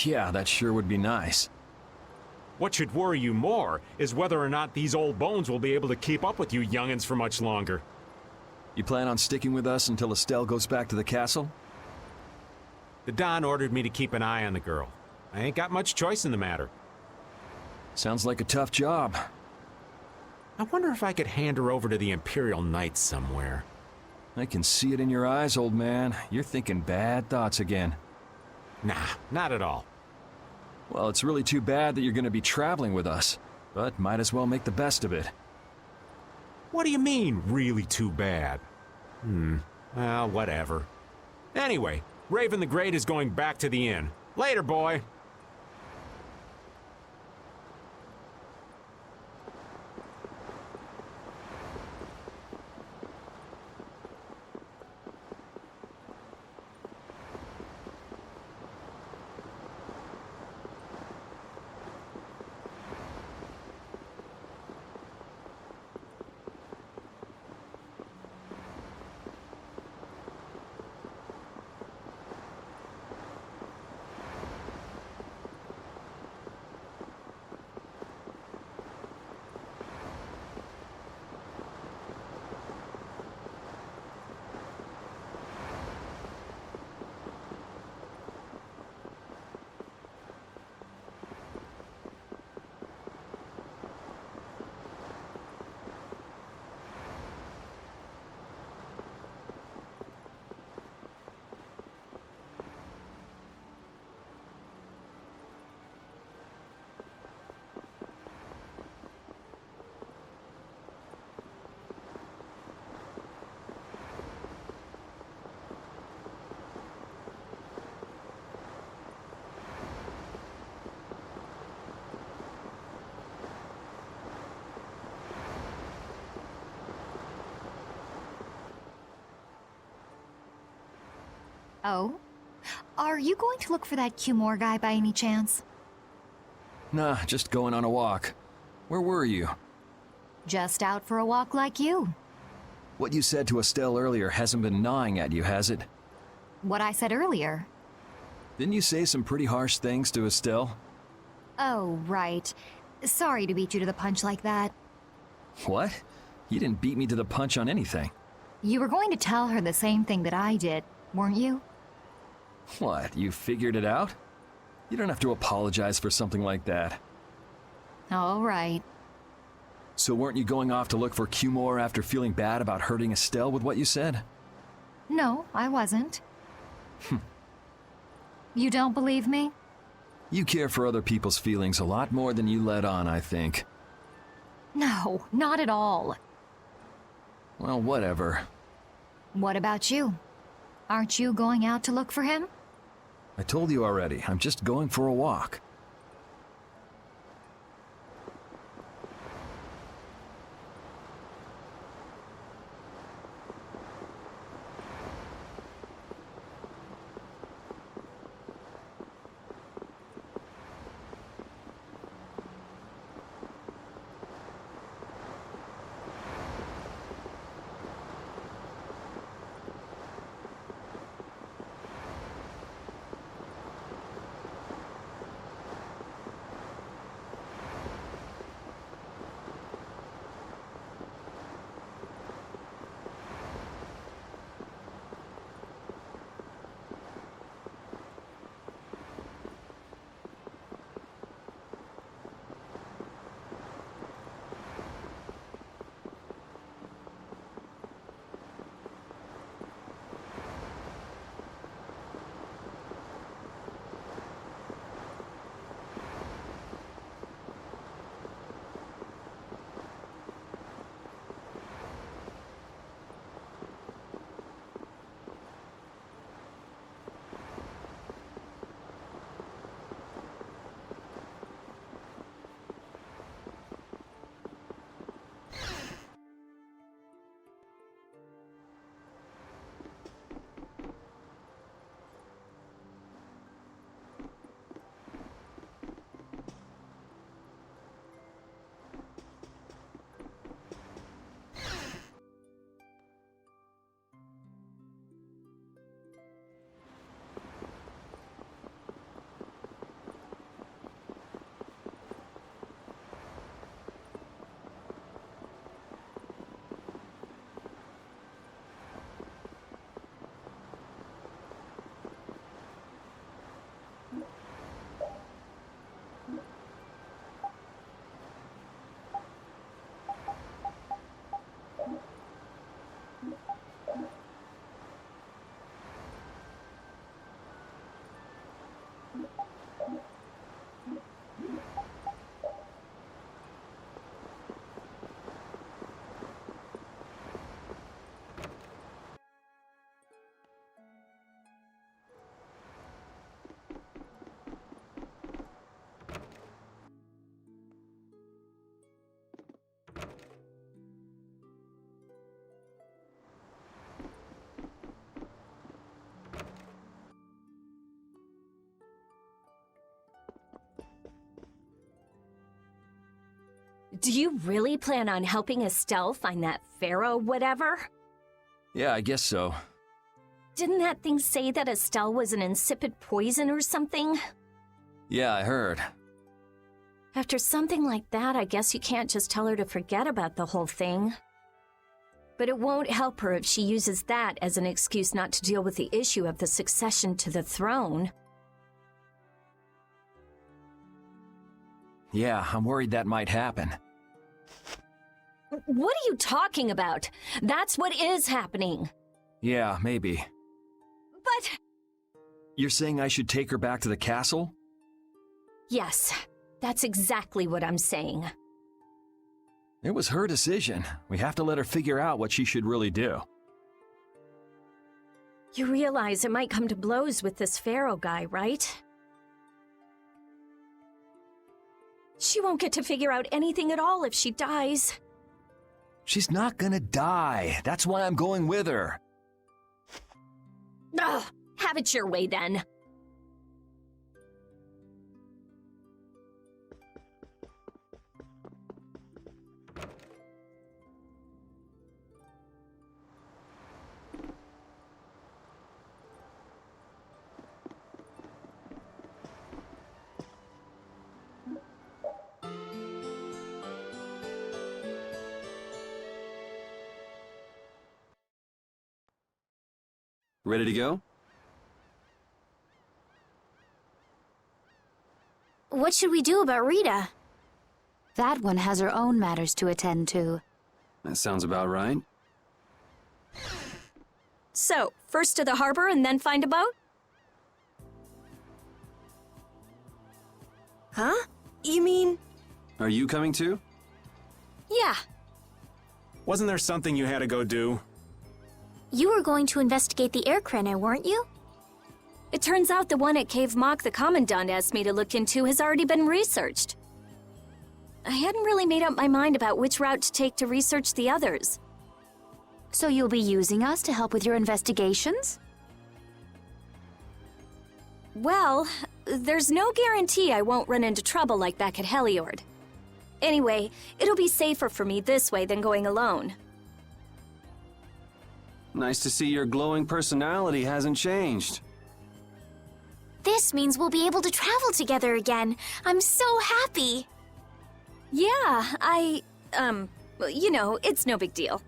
Yeah, that sure would be nice. What should worry you more is whether or not these old bones will be able to keep up with you youngins for much longer. You plan on sticking with us until Estelle goes back to the castle? The Don ordered me to keep an eye on the girl. I ain't got much choice in the matter. Sounds like a tough job. I wonder if I could hand her over to the Imperial Knights somewhere. I can see it in your eyes, old man. You're thinking bad thoughts again. Nah, not at all. Well, it's really too bad that you're going to be traveling with us, but might as well make the best of it. What do you mean, really too bad? Well, whatever. Anyway, Raven the Great is going back to the inn. Later, boy. Oh? Are you going to look for that Cumore guy by any chance? Nah, just going on a walk. Where were you? Just out for a walk like you. What you said to Estelle earlier hasn't been gnawing at you, has it? What I said earlier. Didn't you say some pretty harsh things to Estelle? Oh, right. Sorry to beat you to the punch like that. What? You didn't beat me to the punch on anything. You were going to tell her the same thing that I did, weren't you? What, you figured it out? You don't have to apologize for something like that. All right. So weren't you going off to look for Cumore after feeling bad about hurting Estelle with what you said? No, I wasn't. You don't believe me? You care for other people's feelings a lot more than you let on, I think. No, not at all. Well, whatever. What about you? Aren't you going out to look for him? I told you already, I'm just going for a walk. Do you really plan on helping Estelle find that pharaoh whatever? Yeah, I guess so. Didn't that thing say that Estelle was an insipid poison or something? Yeah, I heard. After something like that, I guess you can't just tell her to forget about the whole thing. But it won't help her if she uses that as an excuse not to deal with the issue of the succession to the throne. Yeah, I'm worried that might happen. What are you talking about? That's what is happening. Yeah, maybe. But... You're saying I should take her back to the castle? Yes, that's exactly what I'm saying. It was her decision. We have to let her figure out what she should really do. You realize it might come to blows with this pharaoh guy, right? She won't get to figure out anything at all if she dies. She's not gonna die. That's why I'm going with her. Ugh, have it your way then. Ready to go? What should we do about Rita? That one has her own matters to attend to. That sounds about right. So, first to the harbor and then find a boat? Huh? You mean... Are you coming too? Yeah. Wasn't there something you had to go do? You were going to investigate the air crenna, weren't you? It turns out the one at Cave Mock the Commandant asked me to look into has already been researched. I hadn't really made up my mind about which route to take to research the others. So you'll be using us to help with your investigations? Well, there's no guarantee I won't run into trouble like back at Heliord. Anyway, it'll be safer for me this way than going alone. Nice to see your glowing personality hasn't changed. This means we'll be able to travel together again. I'm so happy. Yeah, you know, it's no big deal.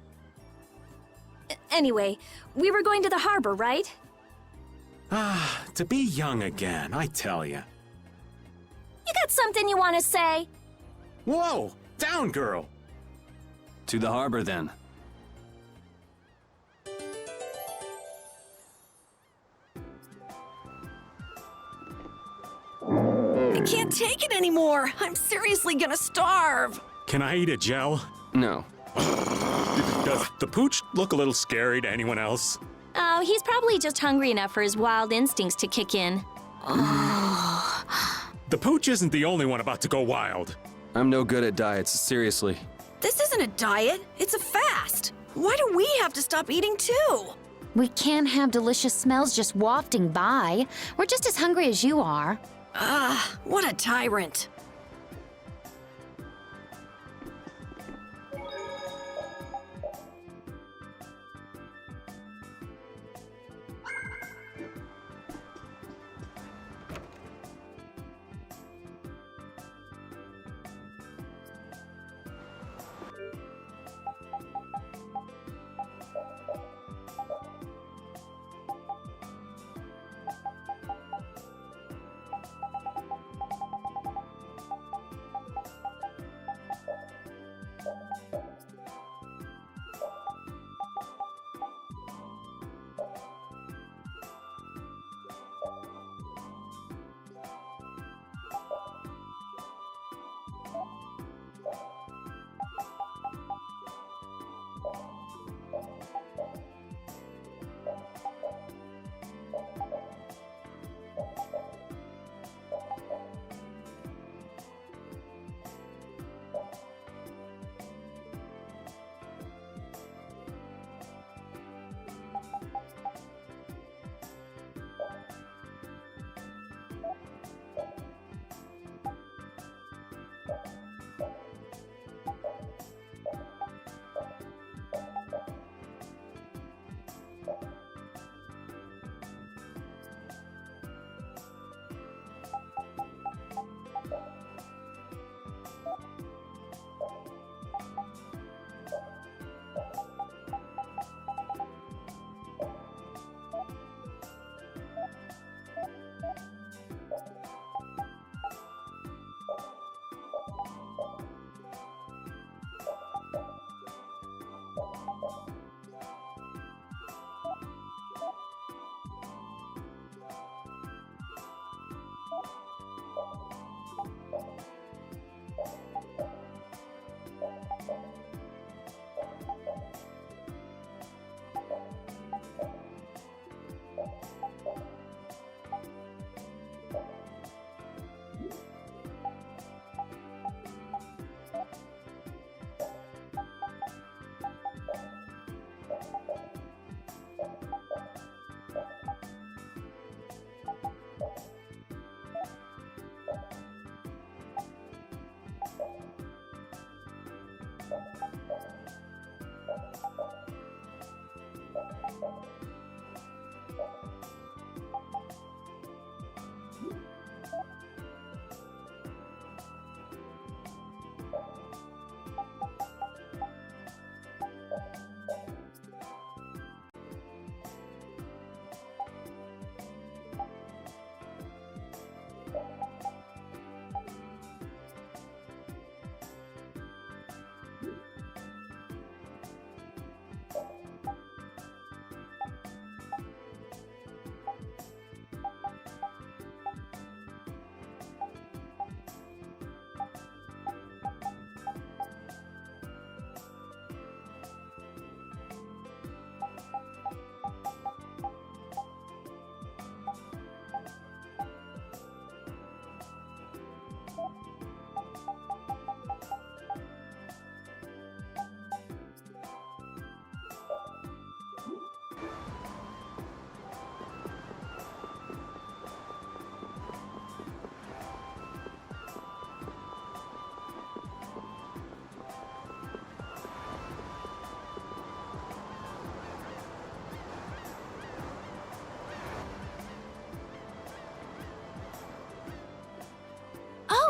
Anyway, we were going to the harbor, right? Ah, to be young again, I tell ya. You got something you want to say? Whoa! Down, girl! To the harbor, then. I can't take it anymore. I'm seriously gonna starve. Can I eat a gel? No. Does the pooch look a little scary to anyone else? Oh, he's probably just hungry enough for his wild instincts to kick in. The pooch isn't the only one about to go wild. I'm no good at diets, seriously. This isn't a diet, it's a fast. Why do we have to stop eating too? We can't have delicious smells just wafting by. We're just as hungry as you are. Ah, what a tyrant.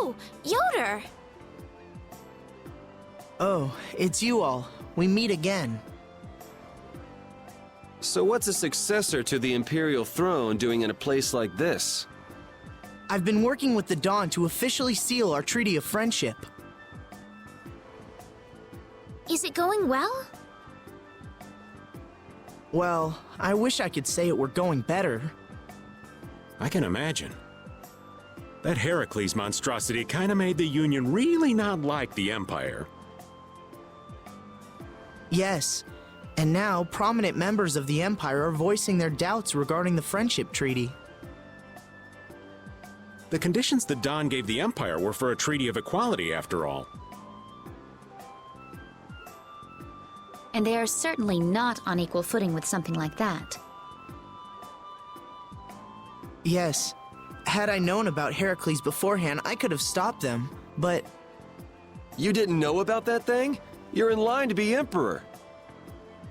Oh, Yoder! Oh, it's you all. We meet again. So what's a successor to the Imperial throne doing in a place like this? I've been working with the Dawn to officially seal our Treaty of Friendship. Is it going well? Well, I wish I could say it were going better. I can imagine. That Heracles monstrosity kinda made the Union really not like the Empire. Yes, and now prominent members of the Empire are voicing their doubts regarding the Friendship Treaty. The conditions the Dawn gave the Empire were for a treaty of equality, after all. And they are certainly not on equal footing with something like that. Yes. Had I known about Heracles beforehand, I could have stopped them, but... You didn't know about that thing? You're in line to be Emperor.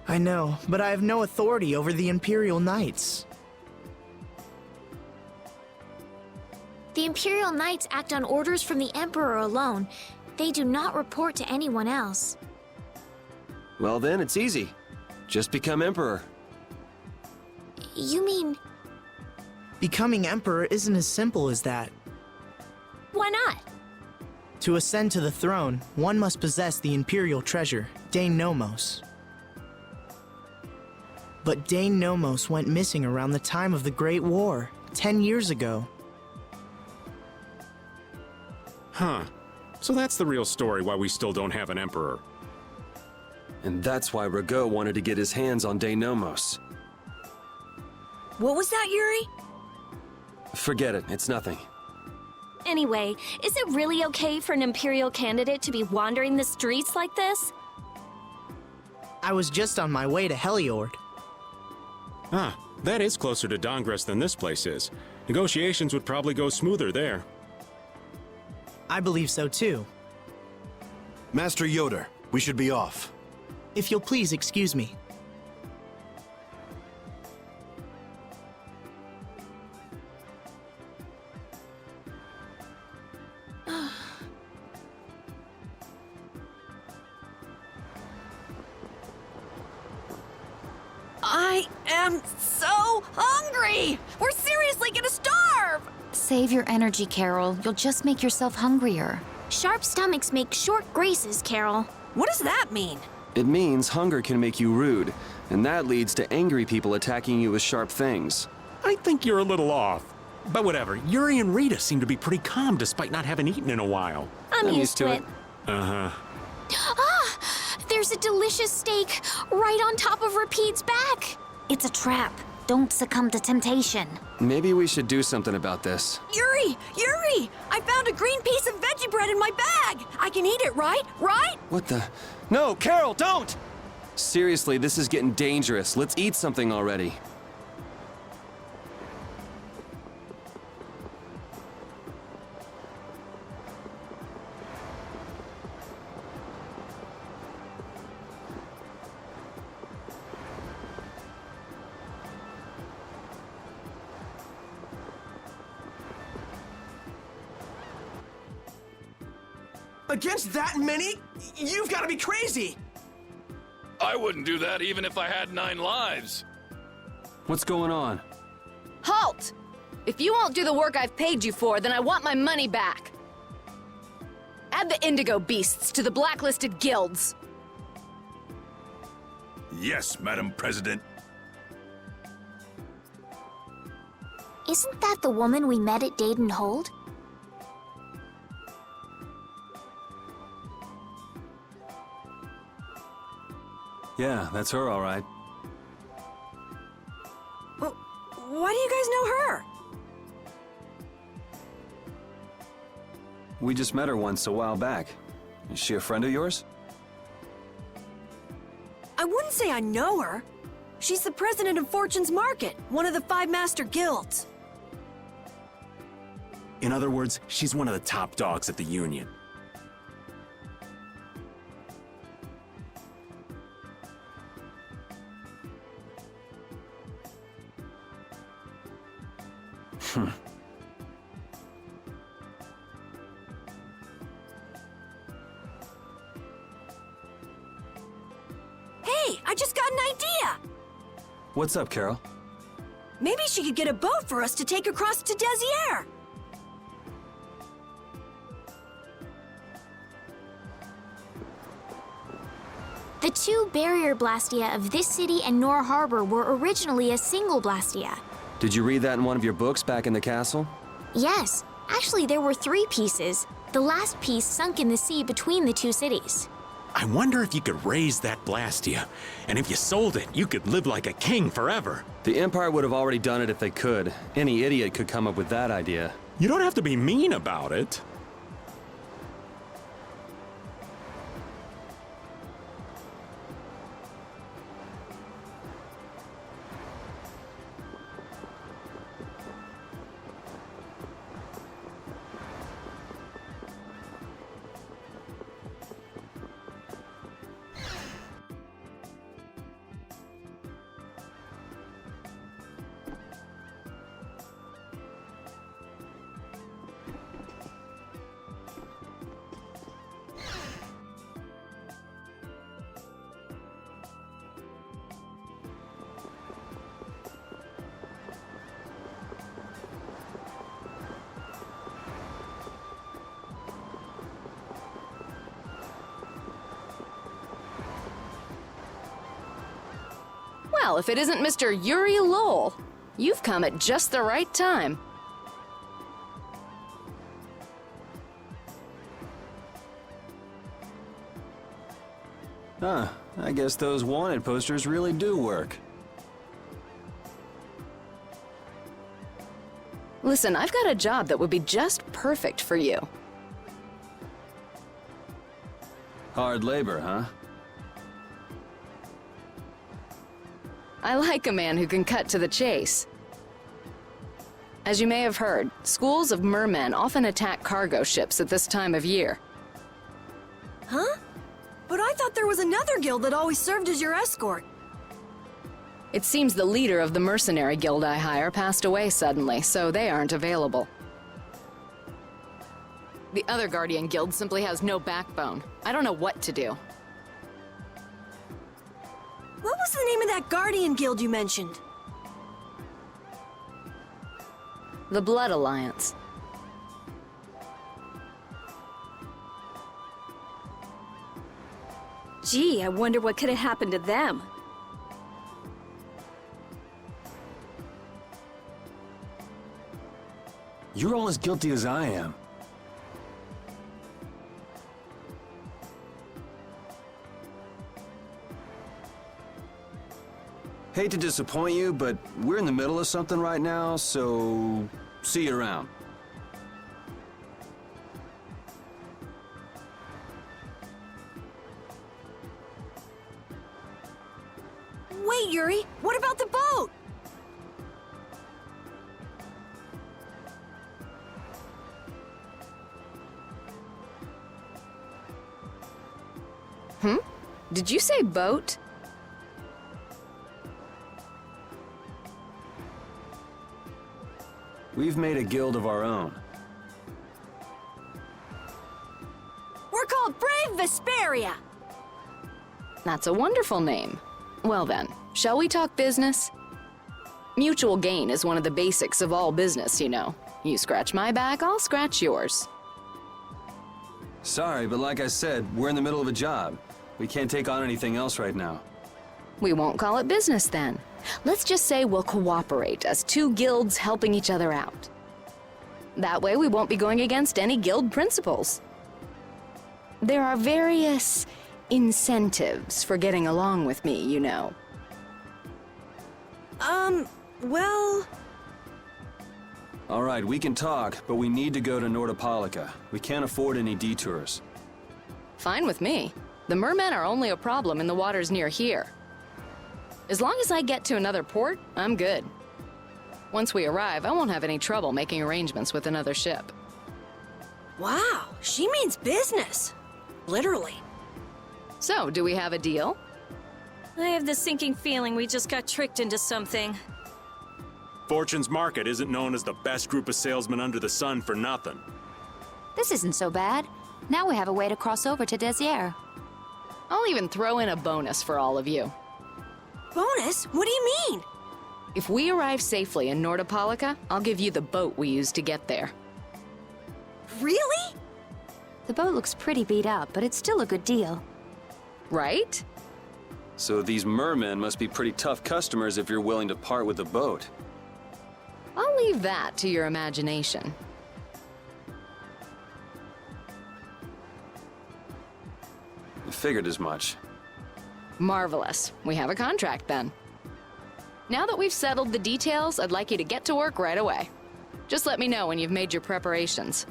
I know, but I have no authority over the Imperial Knights. The Imperial Knights act on orders from the Emperor alone. They do not report to anyone else. Well then, it's easy. Just become Emperor. You mean... Becoming Emperor isn't as simple as that. Why not? To ascend to the throne, one must possess the Imperial treasure, Dane Nomos. But Dane Nomos went missing around the time of the Great War, 10 years ago. Huh. So that's the real story why we still don't have an Emperor. And that's why Rago wanted to get his hands on Dane Nomos. What was that, Yuri? Forget it, it's nothing. Anyway, is it really okay for an Imperial candidate to be wandering the streets like this? I was just on my way to Heliord. Ah, that is closer to Dongres than this place is. Negotiations would probably go smoother there. I believe so too. Master Yoder, we should be off. If you'll please excuse me. I am so hungry! We're seriously gonna starve! Save your energy, Carol. You'll just make yourself hungrier. Sharp stomachs make short graces, Carol. What does that mean? It means hunger can make you rude, and that leads to angry people attacking you with sharp things. I think you're a little off. But whatever, Yuri and Rita seem to be pretty calm despite not having eaten in a while. I'm used to it. Uh-huh. Ah! There's a delicious steak right on top of Rapide's back! It's a trap. Don't succumb to temptation. Maybe we should do something about this. Yuri! Yuri! I found a green piece of veggie bread in my bag! I can eat it, right? Right? What the? No, Carol, don't! Seriously, this is getting dangerous. Let's eat something already. Against that many? You've got to be crazy! I wouldn't do that even if I had 9 lives. What's going on? Halt! If you won't do the work I've paid you for, then I want my money back. Add the indigo beasts to the blacklisted guilds. Yes, Madam President. Isn't that the woman we met at Dayton Hold? Yeah, that's her, all right. Well, why do you guys know her? We just met her once a while back. Is she a friend of yours? I wouldn't say I know her. She's the president of Fortune's Market, one of the 5 master guilds. In other words, she's one of the top dogs at the Union. Hey, I just got an idea! What's up, Carol? Maybe she could get a boat for us to take across to Desier. The 2 barrier blastia of this city and Nor Harbor were originally a single blastia. Did you read that in one of your books back in the castle? Yes, actually there were 3 pieces. The last piece sunk in the sea between the 2 cities. I wonder if you could raise that Blastia, and if you sold it, you could live like a king forever. The Empire would have already done it if they could. Any idiot could come up with that idea. You don't have to be mean about it. Well, if it isn't Mr. Yuri Lowell, you've come at just the right time. Huh, I guess those wanted posters really do work. Listen, I've got a job that would be just perfect for you. Hard labor, huh? I like a man who can cut to the chase. As you may have heard, schools of mermen often attack cargo ships at this time of year. Huh? But I thought there was another guild that always served as your escort. It seems the leader of the mercenary guild I hire passed away suddenly, so they aren't available. The other Guardian guild simply has no backbone. I don't know what to do. What was the name of that Guardian guild you mentioned? The Blood Alliance. Gee, I wonder what could have happened to them. You're all as guilty as I am. Hate to disappoint you, but we're in the middle of something right now, so see you around. Wait, Yuri, what about the boat? Did you say boat? We've made a guild of our own. We're Vesperia. That's a wonderful name. Well then, shall we talk business? Mutual gain is one of the basics of all business, you know. You scratch my back, I'll scratch yours. Sorry, but like I said, we're in the middle of a job. We can't take on anything else right now. We won't call it business then. Let's just say we'll cooperate as two guilds helping each other out. That way we won't be going against any guild principles. There are various incentives for getting along with me, you know. Well... All right, we can talk, but we need to go to Nordopolica. We can't afford any detours. Fine with me. The mermen are only a problem in the waters near here. As long as I get to another port, I'm good. Once we arrive, I won't have any trouble making arrangements with another ship. Wow, she means business. Literally. So, do we have a deal? I have the sinking feeling we just got tricked into something. Fortune's Market isn't known as the best group of salesmen under the sun for nothing. This isn't so bad. Now we have a way to cross over to Desier. I'll even throw in a bonus for all of you. Bonus? What do you mean? If we arrive safely in Nordopolica, I'll give you the boat we used to get there. Really? The boat looks pretty beat up, but it's still a good deal. Right? So these mermen must be pretty tough customers if you're willing to part with the boat. I'll leave that to your imagination. I figured as much. Marvelous. We have a contract then. Now that we've settled the details, I'd like you to get to work right away. Just let me know when you've made your preparations.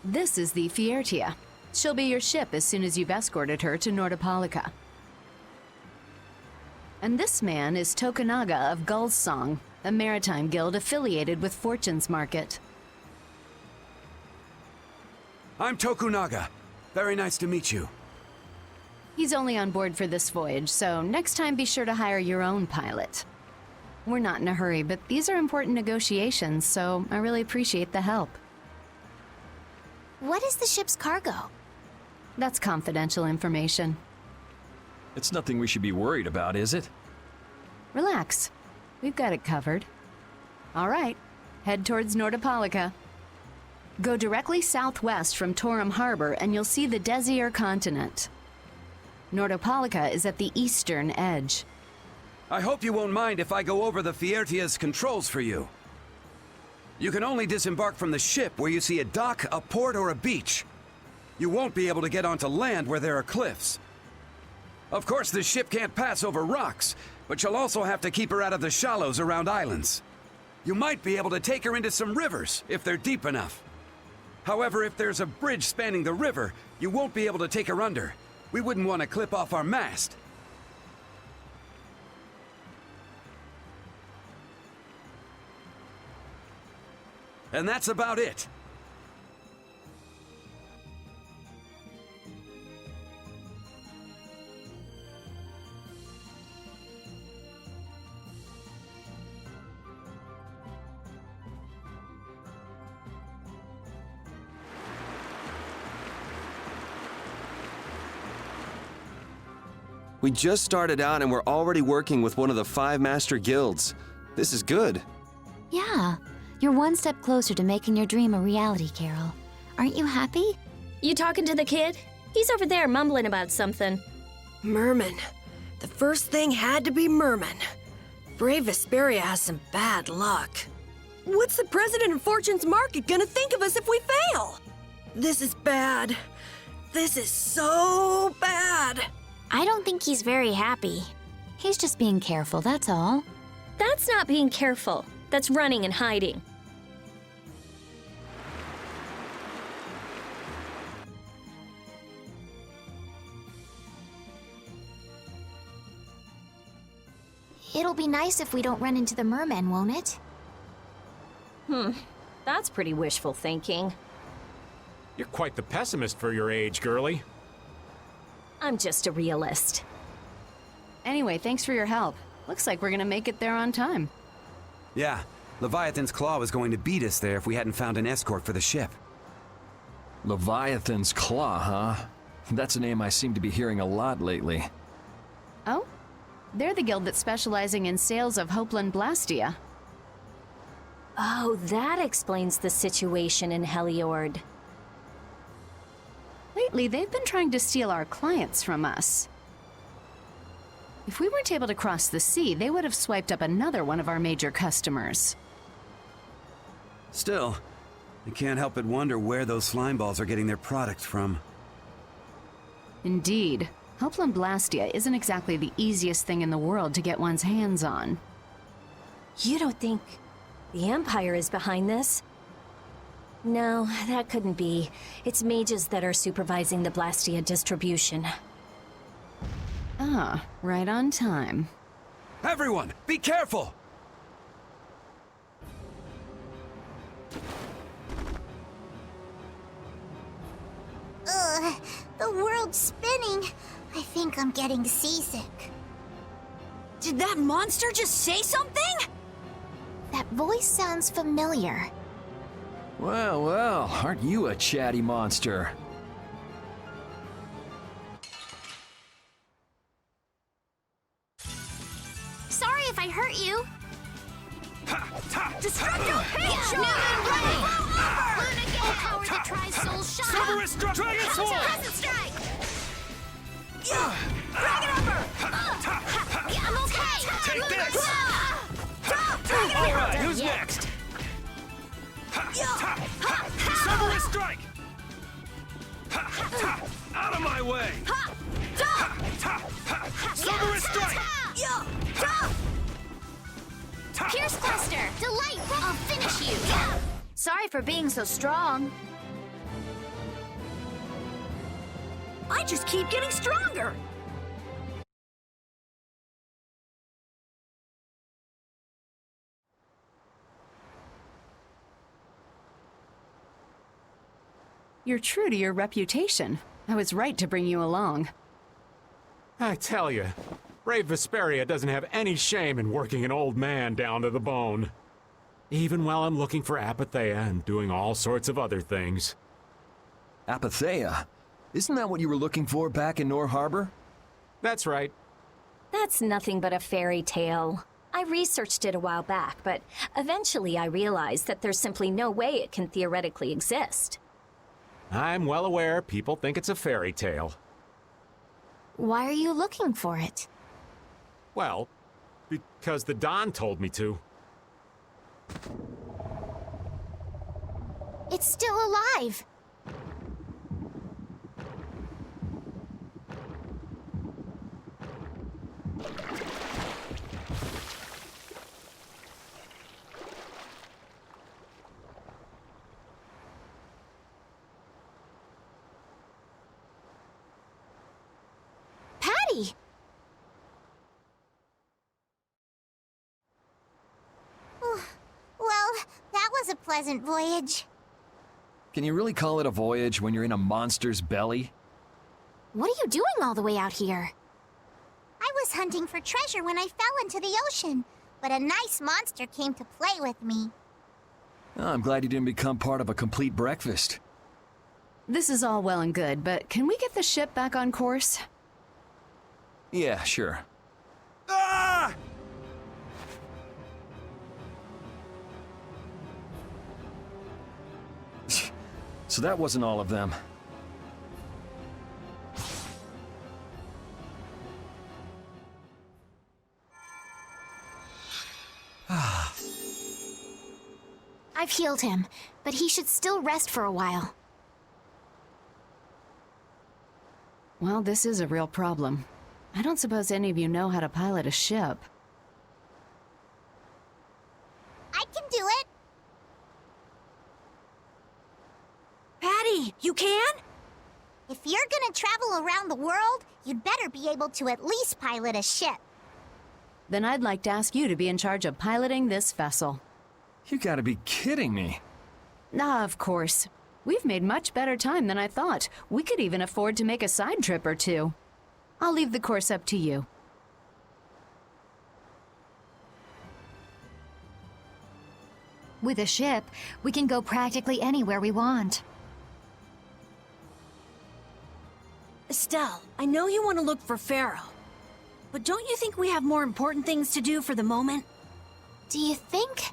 This is the Fiertia. She'll be your ship as soon as you've escorted her to Nordopolica. And this man is Tokunaga of Gull's Song, a maritime guild affiliated with Fortune's Market. I'm Tokunaga. Very nice to meet you. He's only on board for this voyage, so next time be sure to hire your own pilot. We're not in a hurry, but these are important negotiations, so I really appreciate the help. What is the ship's cargo? That's confidential information. It's nothing we should be worried about, is it? Relax. We've got it covered. All right, head towards Nordopolica. Go directly southwest from Torum Harbor and you'll see the Desier continent. Nordopolica is at the eastern edge. I hope you won't mind if I go over the Fiertia's controls for you. You can only disembark from the ship where you see a dock, a port, or a beach. You won't be able to get onto land where there are cliffs. Of course, the ship can't pass over rocks, but you'll also have to keep her out of the shallows around islands. You might be able to take her into some rivers, if they're deep enough. However, if there's a bridge spanning the river, you won't be able to take her under. We wouldn't want to clip off our mast. And that's about it. We just started out and we're already working with one of the 5 master guilds. This is good. Yeah, you're one step closer to making your dream a reality, Carol. Aren't you happy? You talking to the kid? He's over there mumbling about something. Merman. The first thing had to be Merman. Brave Vesperia has some bad luck. What's the president of Fortune's Market gonna think of us if we fail? This is bad. This is so bad. I don't think he's very happy. He's just being careful, that's all. That's not being careful. That's running and hiding. It'll be nice if we don't run into the mermen, won't it? That's pretty wishful thinking. You're quite the pessimist for your age, girlie. I'm just a realist. Anyway, thanks for your help. Looks like we're gonna make it there on time. Yeah, Leviathan's Claw was going to beat us there if we hadn't found an escort for the ship. Leviathan's Claw, huh? That's a name I seem to be hearing a lot lately. Oh? They're the guild that's specializing in sales of Hopeland Blastia. Oh, that explains the situation in Heliord. Lately, they've been trying to steal our clients from us. If we weren't able to cross the sea, they would have swiped up another one of our major customers. Still, I can't help but wonder where those slime balls are getting their product from. Indeed. Hopeland Blastia isn't exactly the easiest thing in the world to get one's hands on. You don't think the Empire is behind this? No, that couldn't be. It's mages that are supervising the Blastia distribution. Ah, right on time. Everyone, be careful! Ugh, the world's spinning. I think I'm getting seasick. Did that monster just say something? That voice sounds familiar. Well, well, aren't you a chatty monster? Sorry if I hurt you. Destructo Pincho! Power that tries Soul Shot. Cerberus Dragon Sword! Crescent Strike! Dragon Upper! I'm okay! Take this! Dragon Alright, who's next? Cerberus Strike! Out of my way! Cerberus Strike! Pierce Cluster! Delightful! I'll finish you! Sorry for being so strong. I just keep getting stronger! You're true to your reputation. I was right to bring you along. I tell you, brave Vesperia doesn't have any shame in working an old man down to the bone. Even while I'm looking for Apatheia and doing all sorts of other things. Apatheia? Isn't that what you were looking for back in Nor Harbor? That's right. That's nothing but a fairy tale. I researched it a while back, but eventually I realized that there's simply no way it can theoretically exist. I'm well aware people think it's a fairy tale. Why are you looking for it? Well, because the Don told me to. It's still alive. Patty! Well, that was a pleasant voyage. Can you really call it a voyage when you're in a monster's belly? What are you doing all the way out here? I was hunting for treasure when I fell into the ocean, but a nice monster came to play with me. Oh, I'm glad you didn't become part of a complete breakfast. This is all well and good, but can we get the ship back on course? Yeah, sure. Ah! So that wasn't all of them. I've healed him, but he should still rest for a while. Well, this is a real problem. I don't suppose any of you know how to pilot a ship. I can do it! Patty, you can? If you're gonna travel around the world, you'd better be able to at least pilot a ship. Then I'd like to ask you to be in charge of piloting this vessel. You gotta be kidding me. Ah, of course. We've made much better time than I thought. We could even afford to make a side trip or two. I'll leave the course up to you. With a ship, we can go practically anywhere we want. Estelle, I know you want to look for Pharaoh, but don't you think we have more important things to do for the moment? Do you think?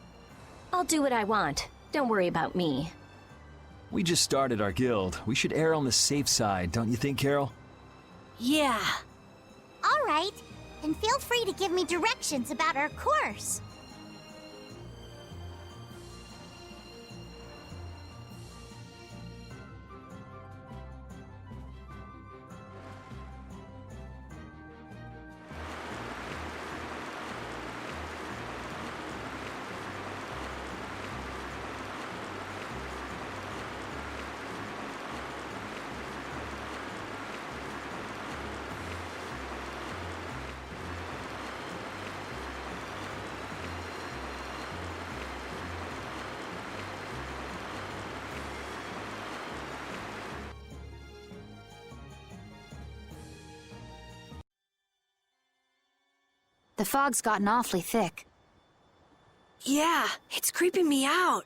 I'll do what I want. Don't worry about me. We just started our guild. We should err on the safe side, don't you think, Carol? Yeah. All right, and feel free to give me directions about our course. The fog's gotten awfully thick. Yeah, it's creeping me out.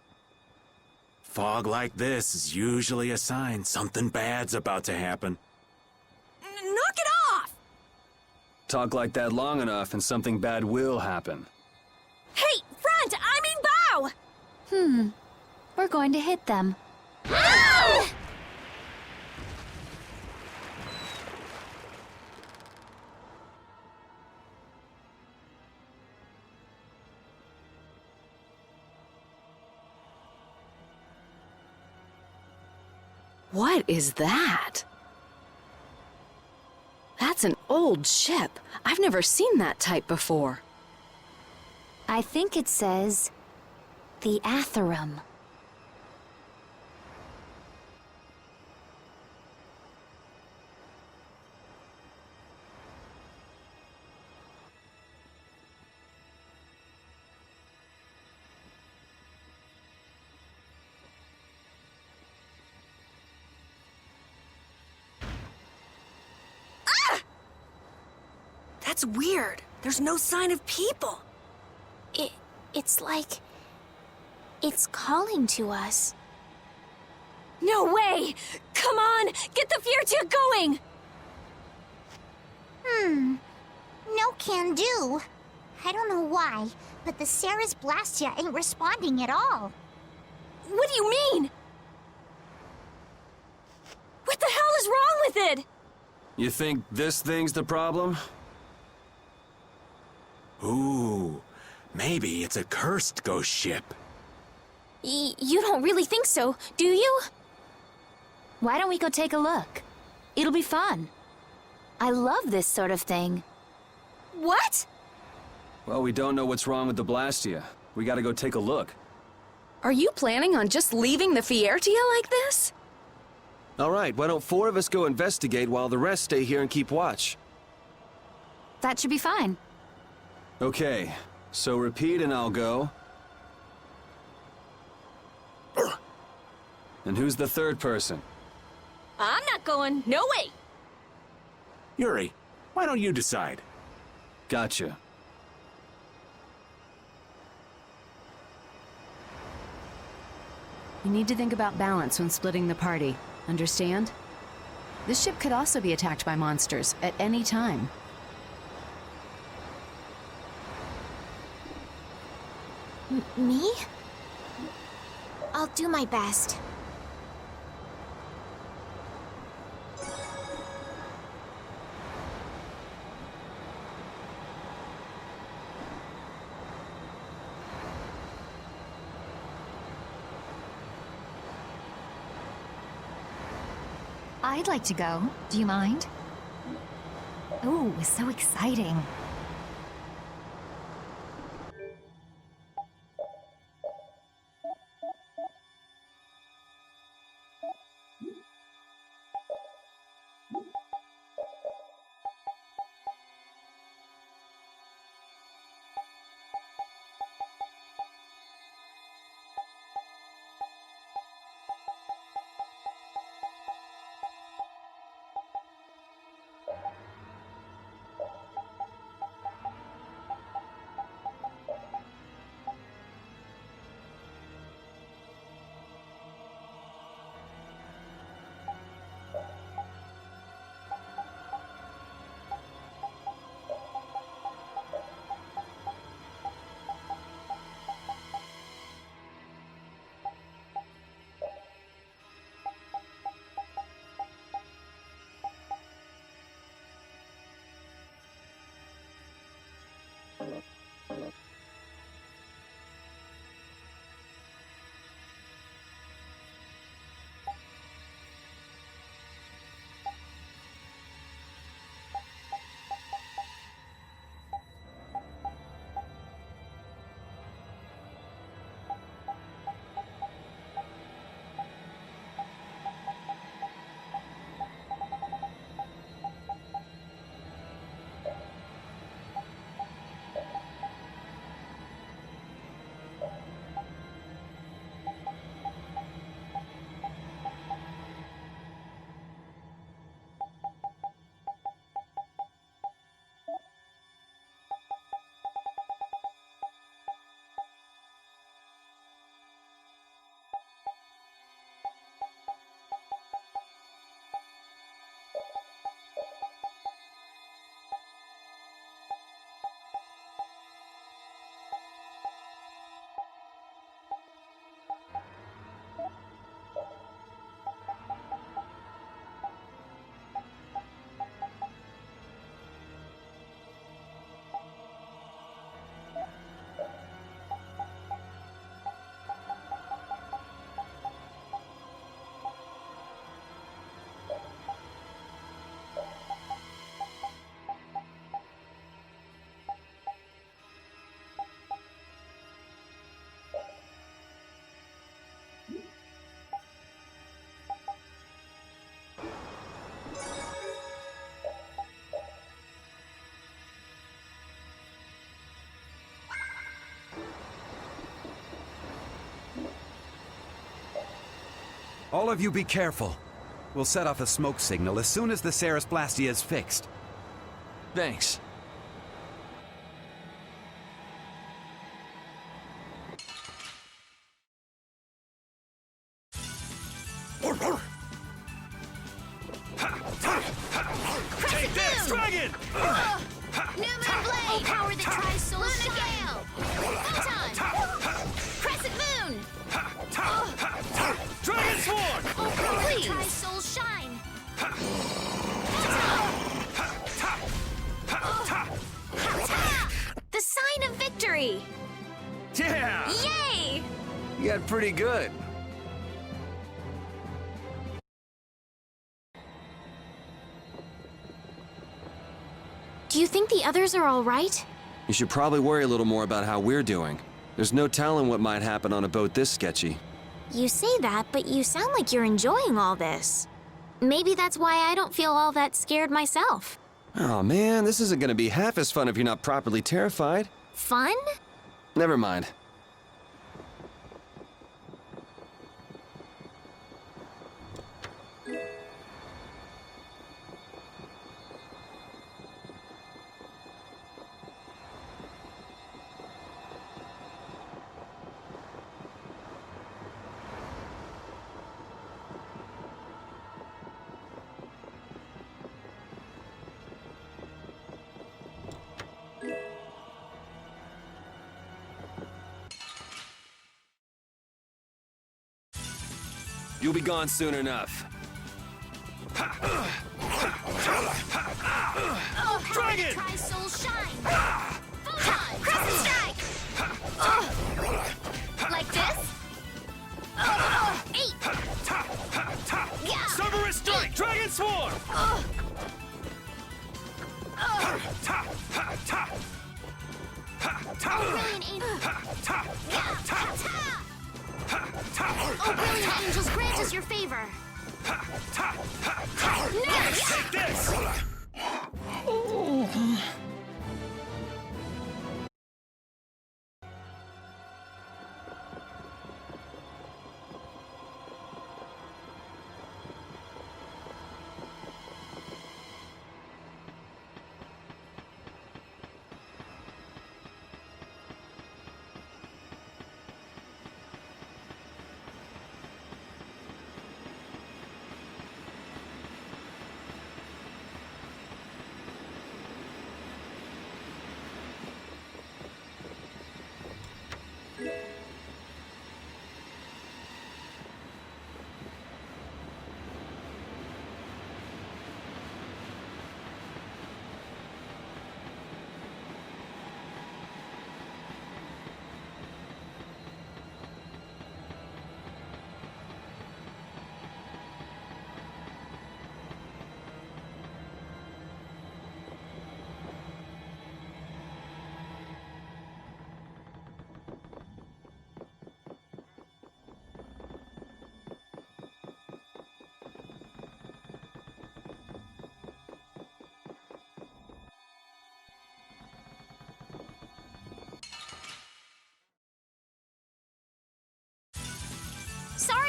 Fog like this is usually a sign something bad's about to happen. Knock it off! Talk like that long enough and something bad will happen. Hey, front! I mean bow! We're going to hit them. Ah! What is that? That's an old ship. I've never seen that type before. I think it says the Atherum. That's weird. There's no sign of people. It's like... it's calling to us. No way! Come on! Get the Fiertia going! No can do. I don't know why, but the Ceres Blastia ain't responding at all. What do you mean? What the hell is wrong with it? You think this thing's the problem? Ooh, maybe it's a cursed ghost ship. You don't really think so, do you? Why don't we go take a look? It'll be fun. I love this sort of thing. What? Well, we don't know what's wrong with the Blastia. We gotta go take a look. Are you planning on just leaving the Fiertia like this? All right, why don't 4 of us go investigate while the rest stay here and keep watch? That should be fine. Okay, so repeat and I'll go. And who's the third person? I'm not going. No way! Yuri, why don't you decide? Gotcha. You need to think about balance when splitting the party. Understand? This ship could also be attacked by monsters at any time. Me? I'll do my best. I'd like to go. Do you mind? Ooh, so exciting. All of you be careful. We'll set off a smoke signal as soon as the Ceres Blastia is fixed. Thanks. Take this, dragon! New Moon Blade! Power that tries soul Gale! Photon! Crescent Moon! Dragon Sword! Power that tries soul shine! The sign of victory! Yeah! Yay! You got pretty good. Do you think the others are all right? You should probably worry a little more about how we're doing. There's no telling what might happen on a boat this sketchy. You say that, but you sound like you're enjoying all this. Maybe that's why I don't feel all that scared myself. Oh man, this isn't gonna be half as fun if you're not properly terrified. Fun? Never mind. You'll be gone soon enough. Oh, dragon! Try soul shine! Photon! Crescent strike! Like this? 8! Yeah! Cerberus strike! Dragon Sword! Brilliant angel! Oh, brilliant angels, grant us your favor! Take this!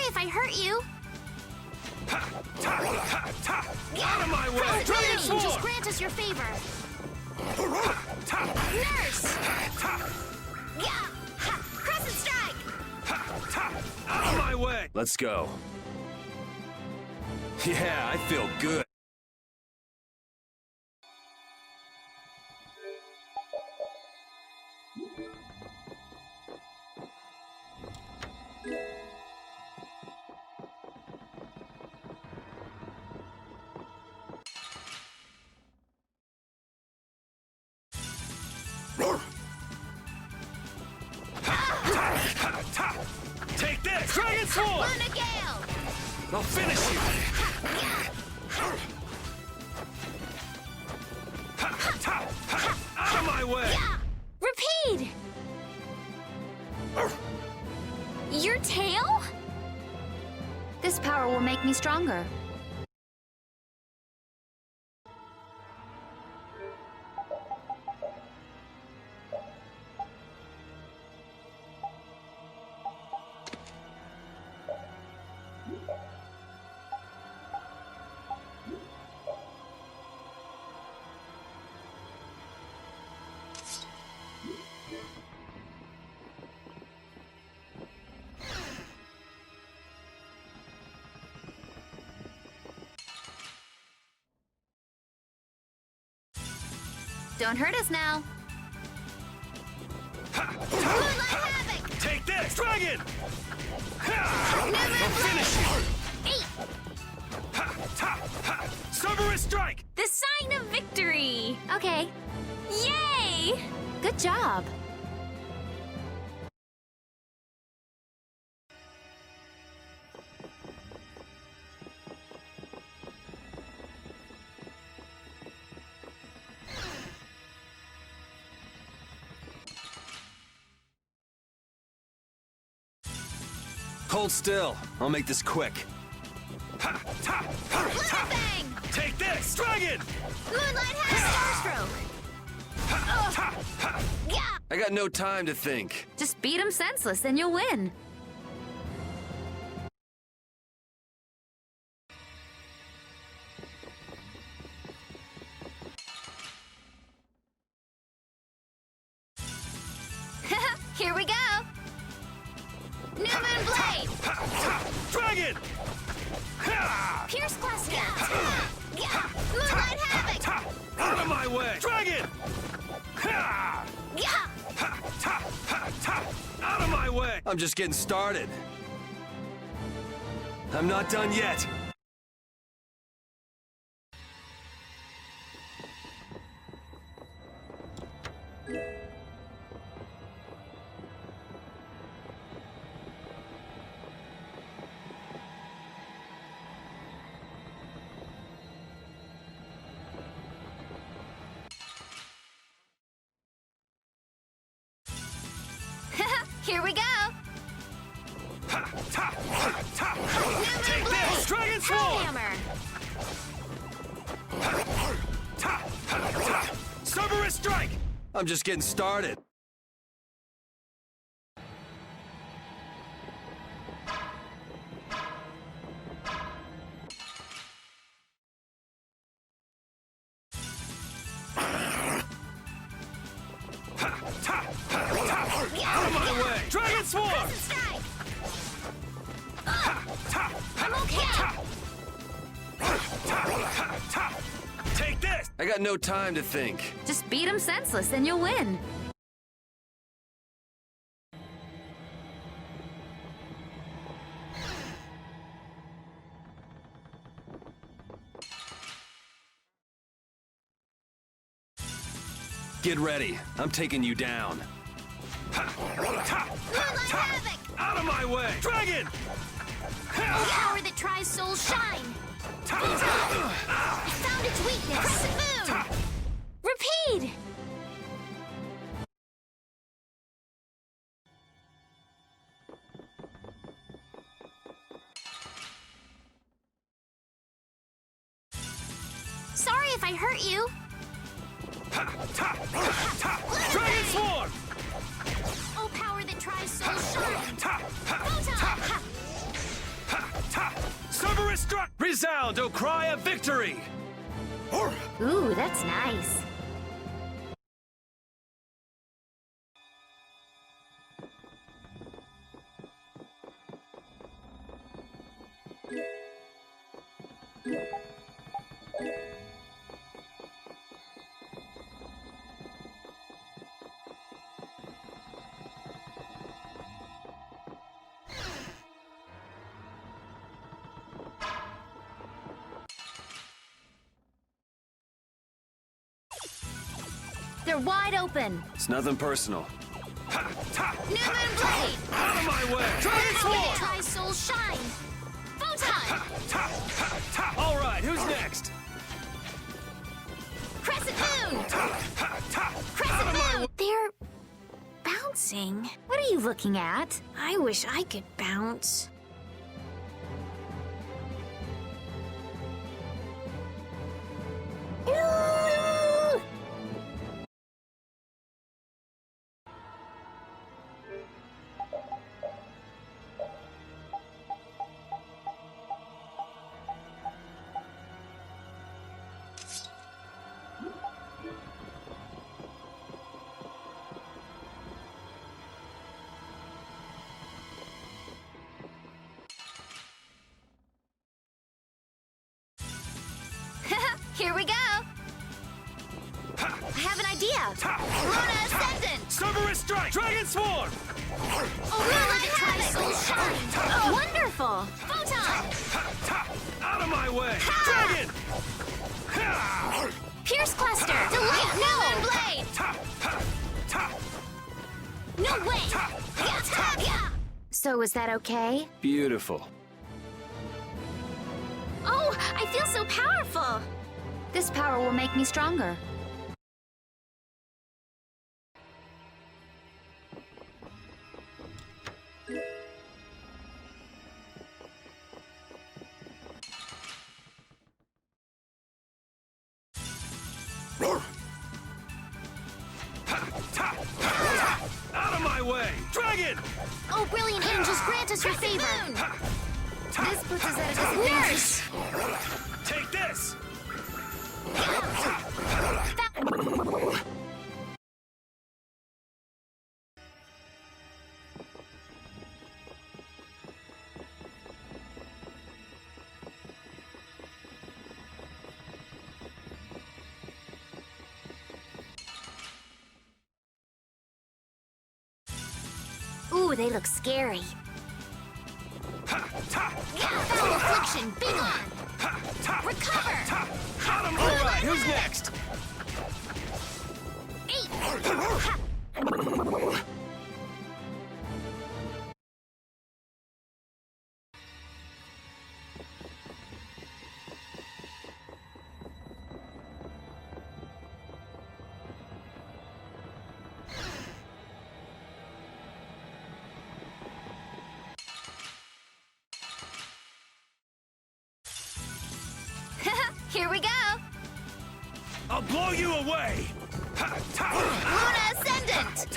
if I hurt you. Out of my way! Dragon Sword! Just grant us your favor. Nurse! Crescent Strike! Out of my way! Let's go. Yeah, I feel good. Take this! Dragon Sword! Luna Gale! I'll finish you! Out of my way! Repeat! Your tail? This power will make me stronger. Don't hurt us now. Take this! Dragon! I'll finish you! Cerberus Strike! The sign of victory! Okay. Yay! Good job. Hold still. I'll make this quick. Bang! Take this! Dragon! Moonlight has Starstroke! I got no time to think. Just beat him senseless, then you'll win. Here we go! New Moon Blade! Dragon! Pierce Class Moonlight Havoc! Out of my way! Dragon! Out of my way! I'm just getting started. I'm not done yet. Here we go! Take this! Dragon Sword! Hammer! Cerberus Strike! I'm just getting started. Out of my way! Dragon Sword! Strike! I'm okay! Take this! I got no time to think. Just beat him senseless, then you'll win. Get ready. I'm taking you down. Out of my way! Dragon! Power that tries souls shine! Found its weakness! Crescent Moon! Repeat! Sorry if I hurt you. Dragon Sword! Oh, power that tries souls shine! Photon! Resound, O cry of victory! Ooh, that's nice. They're wide open. It's nothing personal. New Moon Blade! Out of my way! Dragon Swarm! Tri-Soul Shine! Photon! All right, who's next? Crescent Moon! Crescent Moon! They're bouncing. What are you looking at? I wish I could bounce. Here we go! I have an idea! Luna Ascendant! Cerberus Strike! Dragon Swarm! Luna Tri-Soul Shine! Wonderful! Photon! Out of my way! Dragon! Pierce Cluster! Delete New Moon Blade! No way! So is that okay? Beautiful. Oh, I feel so powerful! This power will make me stronger. Out of my way! Dragon! Oh, brilliant angels, grant us your favor! This puts us at a disadvantage. Take this! Ooh, they look scary. Foul affliction, big on! Recover! All right, who's next? Here we go! I'll blow you away! Luna Ascendant!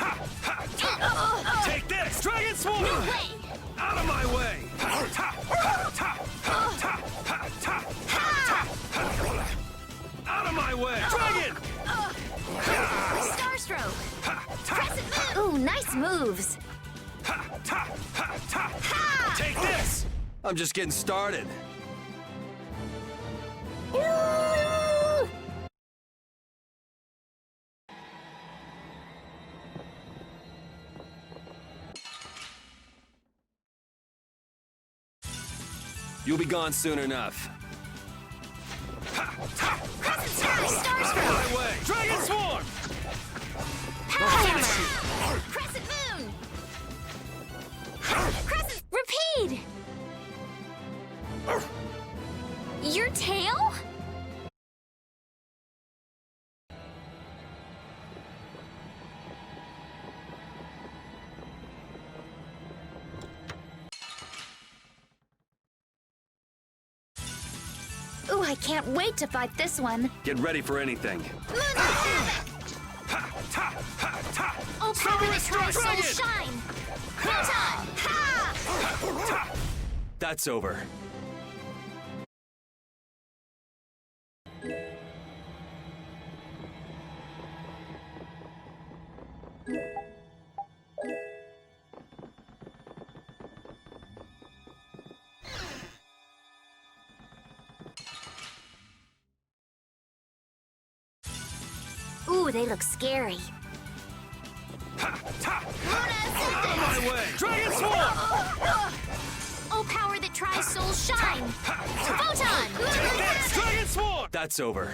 Take this! Dragon Swarm! No way! Out of my way! Out of my way! Dragon! Starstroke! Crescent Moon! Ooh, nice moves! Take this! I'm just getting started. You'll be gone soon enough. Crescent Sky! Starstroke! My way! Dragon Swarm! Hammer! Crescent Moon! Crescent... Repeat! Your tail? Ooh, I can't wait to fight this one. Get ready for anything. Oh, permanent Tri-Soul Shine! Photon! Ha! That's over. they look scary. Out of my way! Dragon Swarm! Oh, power that tries souls shine! Photon! Take this! Dragon Swarm! That's over.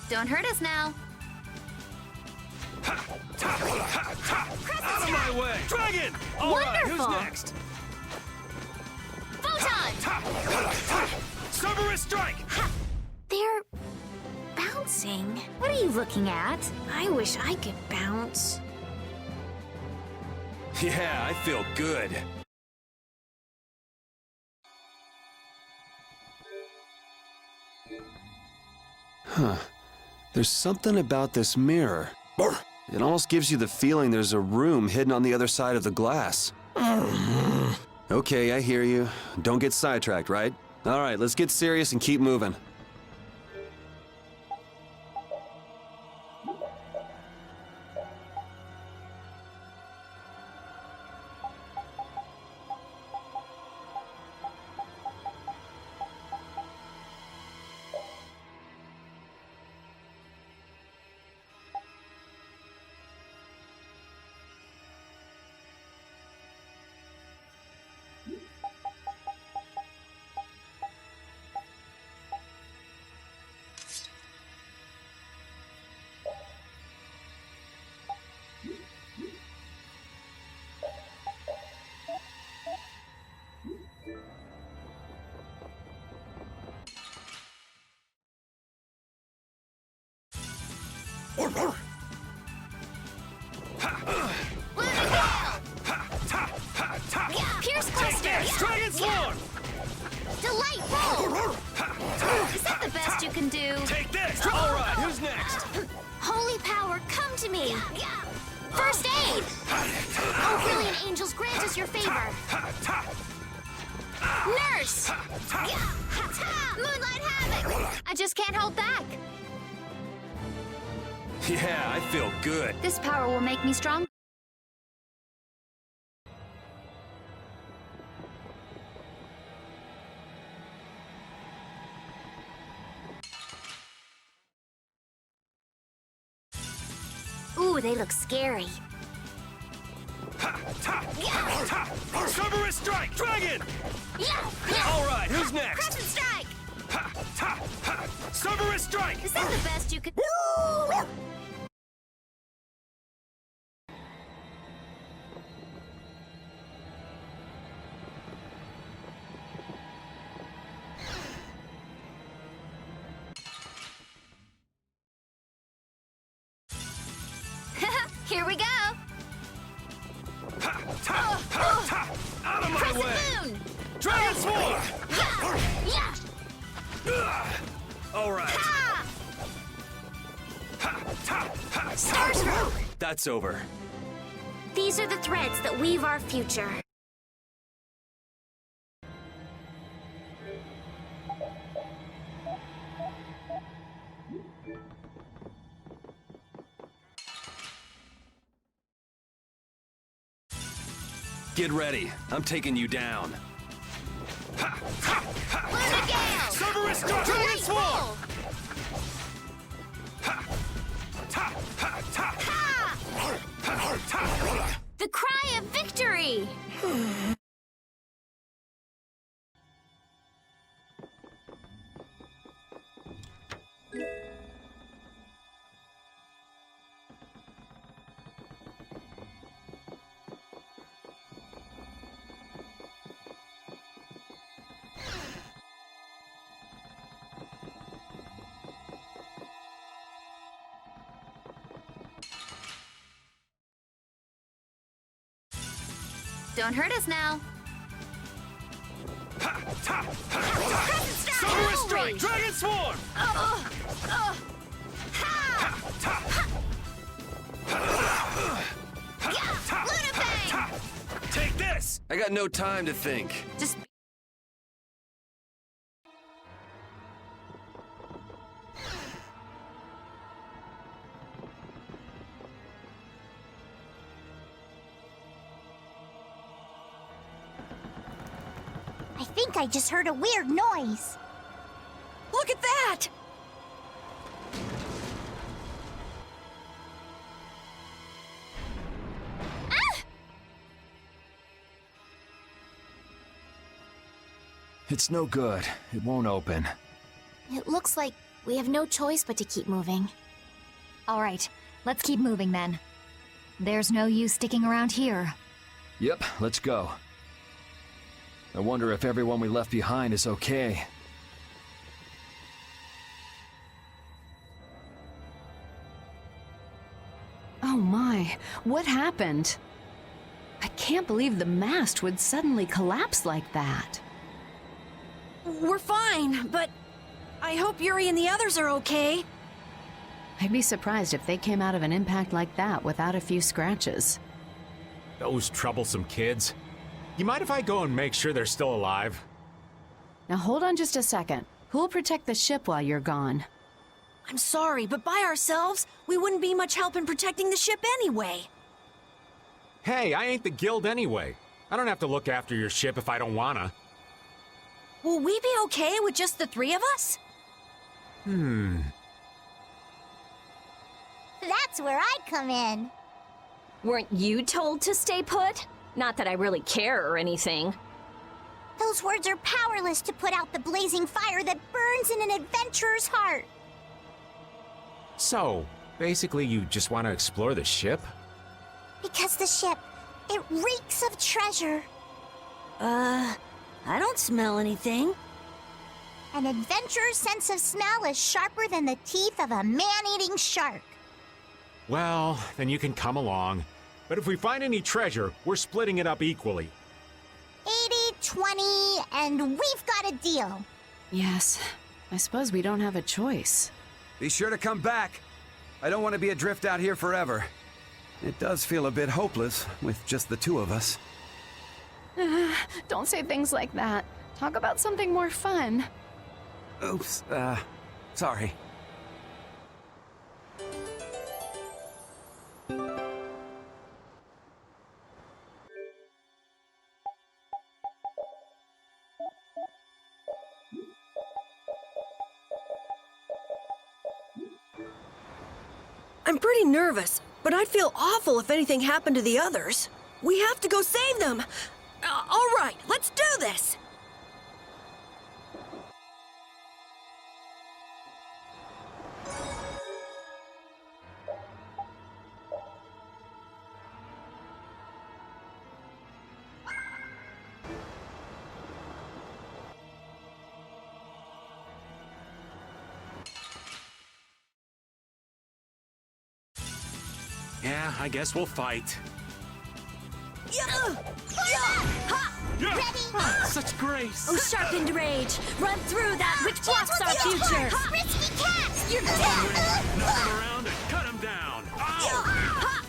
Don't hurt us now. Out of my way! Dragon! All right, Wonderful. who's next? Photon! Cerberus Strike! They're bouncing. What are you looking at? I wish I could bounce. Yeah, I feel good. Huh. There's something about this mirror. It almost gives you the feeling there's a room hidden on the other side of the glass. Okay, I hear you. Don't get sidetracked, right? All right, let's get serious and keep moving. Pierce Cluster! Dragon Swarm! Delightful! Is that the best you can do? Take this! All right, who's next? Holy power, come to me! First aid! Oh, brilliant angels, grant us your favor! Nurse! Moonlight Havoc! I just can't hold back. Yeah, I feel good. This power will make me strong. Ooh, they look scary. Cerberus Strike! Dragon! All right, who's next? Crescent Strike! Cerberus Strike! Is that the best you could... Here we go! Out of my Crescent way! Moon! Dragon Swarm! All right. Starstroke! That's over. These are the threads that weave our future. Get ready. I'm taking you down. Lunar Gale! Cerberus Strike! Dragon Swarm! The cry of victory! Don't hurt us now. Cerberus Strike! Dragon Swarm! Take this! I got no time to think. Just... I think I just heard a weird noise. Look at that! It's no good. It won't open. It looks like we have no choice but to keep moving. All right, let's keep moving then. There's no use sticking around here. Yep, let's go. I wonder if everyone we left behind is okay. Oh my, what happened? I can't believe the mast would suddenly collapse like that. We're fine, but I hope Yuri and the others are okay. I'd be surprised if they came out of an impact like that without a few scratches. Those troublesome kids. You mind if I go and make sure they're still alive? Now hold on just a second. Who'll protect the ship while you're gone? I'm sorry, but by ourselves, we wouldn't be much help in protecting the ship anyway. Hey, I ain't the guild anyway. I don't have to look after your ship if I don't wanna. Will we be okay with just the three of us? That's where I come in. Weren't you told to stay put? Not that I really care or anything. Those words are powerless to put out the blazing fire that burns in an adventurer's heart. So, basically you just want to explore the ship? Because the ship, it reeks of treasure. I don't smell anything. An adventurer's sense of smell is sharper than the teeth of a man-eating shark. Well, then you can come along. But if we find any treasure, we're splitting it up equally. 80-20, and we've got a deal. Yes, I suppose we don't have a choice. Be sure to come back. I don't want to be adrift out here forever. It does feel a bit hopeless with just the two of us. Don't say things like that. Talk about something more fun. Oops, sorry. I'm pretty nervous, but I'd feel awful if anything happened to the others. We have to go save them. All right, let's do this. Yeah, I guess we'll fight. Such grace! Oh, sharpened rage! Run through that which blocks our future! Risky cats! You're dead! Knock him around and cut him down! Ow!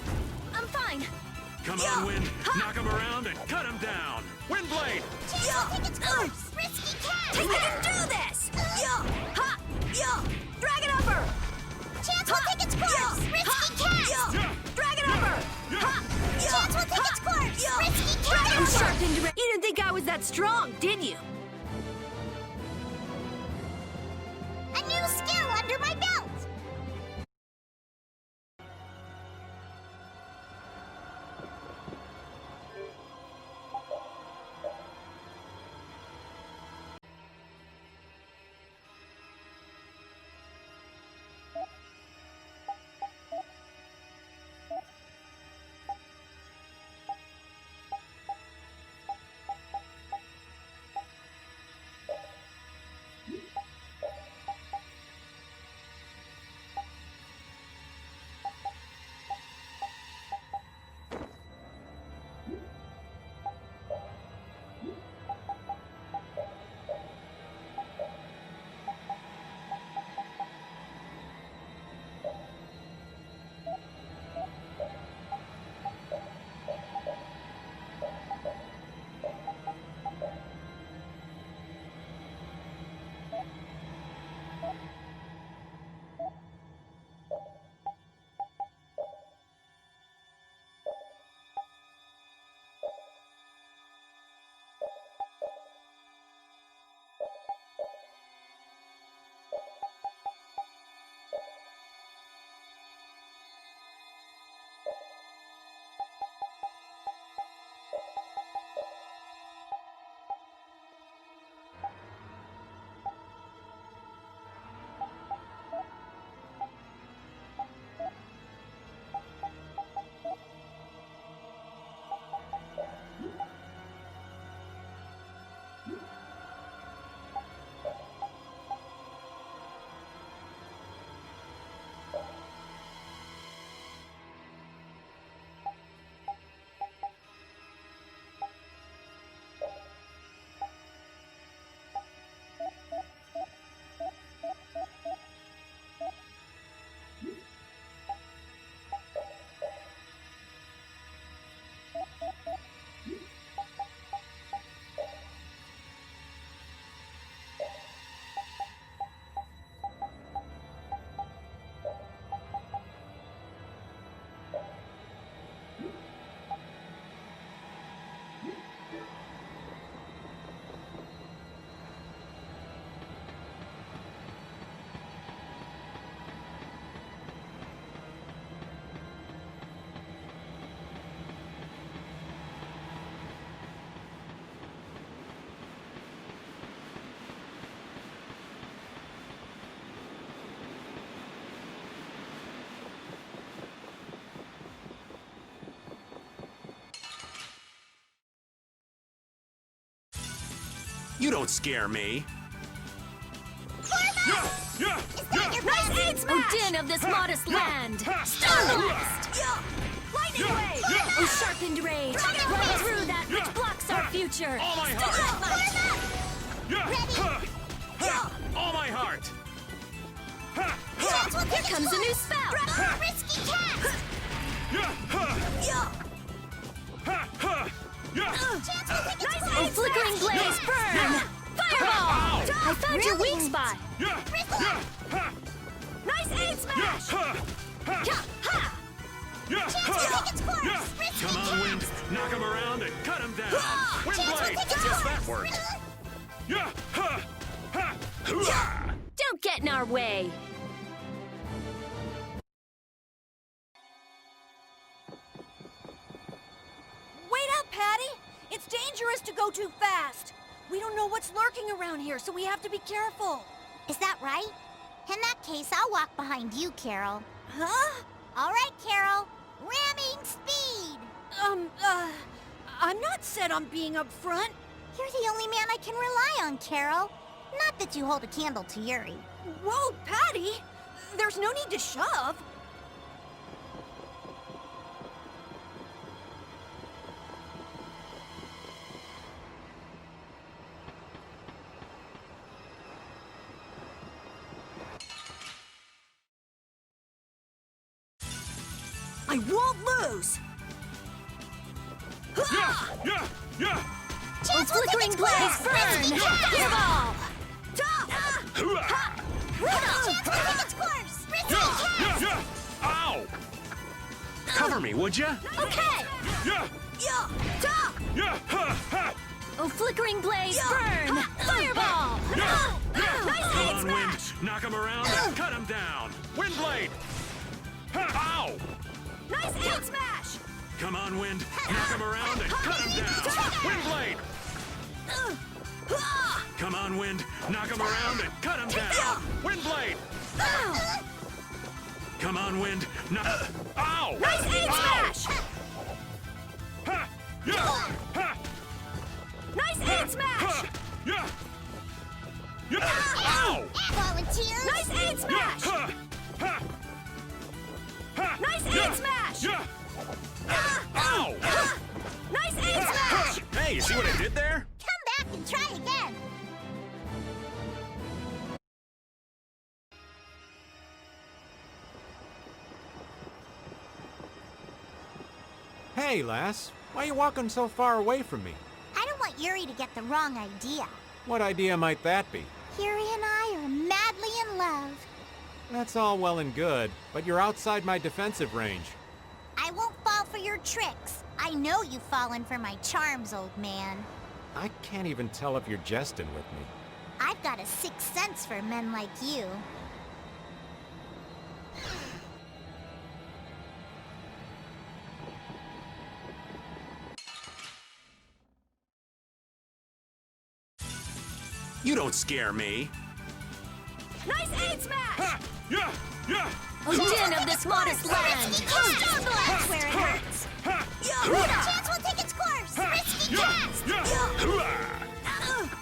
I'm fine! Come on, Wind! Knock him around and cut him down! Windblade! Take its course! Risky cats! We can do this! Drag it over! Chance will take its course! Risky cats! Drag it over! Chance will take its course! Risky I'm cats! sharpened rage. You didn't think I was that strong, did you? A new skill under my belt! You don't scare me. Nice aid smash! Odin of this modest land! Starblast! Lightning wave! Oh, sharpened rage! Right through that which blocks our future! All my heart! All my heart! Here comes a new spell! Risky cast! Oh, flickering blaze, burn! Fireball! I found your weak spot! Nice aid smash! Come on, Wind. Knock him around and cut him down. Wind blade! Yes, that worked. Don't get in our way! Wait up, Patty! It's dangerous to go too fast. We don't know what's lurking around here, so we have to be careful. Is that right? In that case, I'll walk behind you, Carol. Huh? All right, Carol. Ramming speed! I'm not set on being up front. You're the only man I can rely on, Carol. Not that you hold a candle to Yuri. Whoa, Patty! There's no need to shove. I won't lose! Oh, flickering blaze, burn! Fireball! Ow! Cover me, would ya? Okay! Oh, flickering blaze, burn! Fireball! Nice Come aid on, smash! Wind. Knock him around and cut him down. Wind blade! Ow! Nice aid smash! Come on, Wind. Knock him around and cut him down. Wind blade! Come on, Wind. Knock him around and cut him down. Wind blade! Come on, Wind. Ow! Nice aid smash! Nice aid smash! Ow! Volunteers! Nice aid smash! Nice aid smash! Ow! Nice aid smash! Hey, you see what I did there? Come back and try again! Hey, lass. Why are you walking so far away from me? I don't want Yuri to get the wrong idea. What idea might that be? Yuri and I are madly in love. That's all well and good, but you're outside my defensive range. I won't fall for your tricks. I know you've fallen for my charms, old man. I can't even tell if you're jesting with me. I've got a sixth sense for men like you. You don't scare me. Nice aid smash! Yeah! Odin of this modest land! That's where it hurts. Chance will take its course. Risky cast.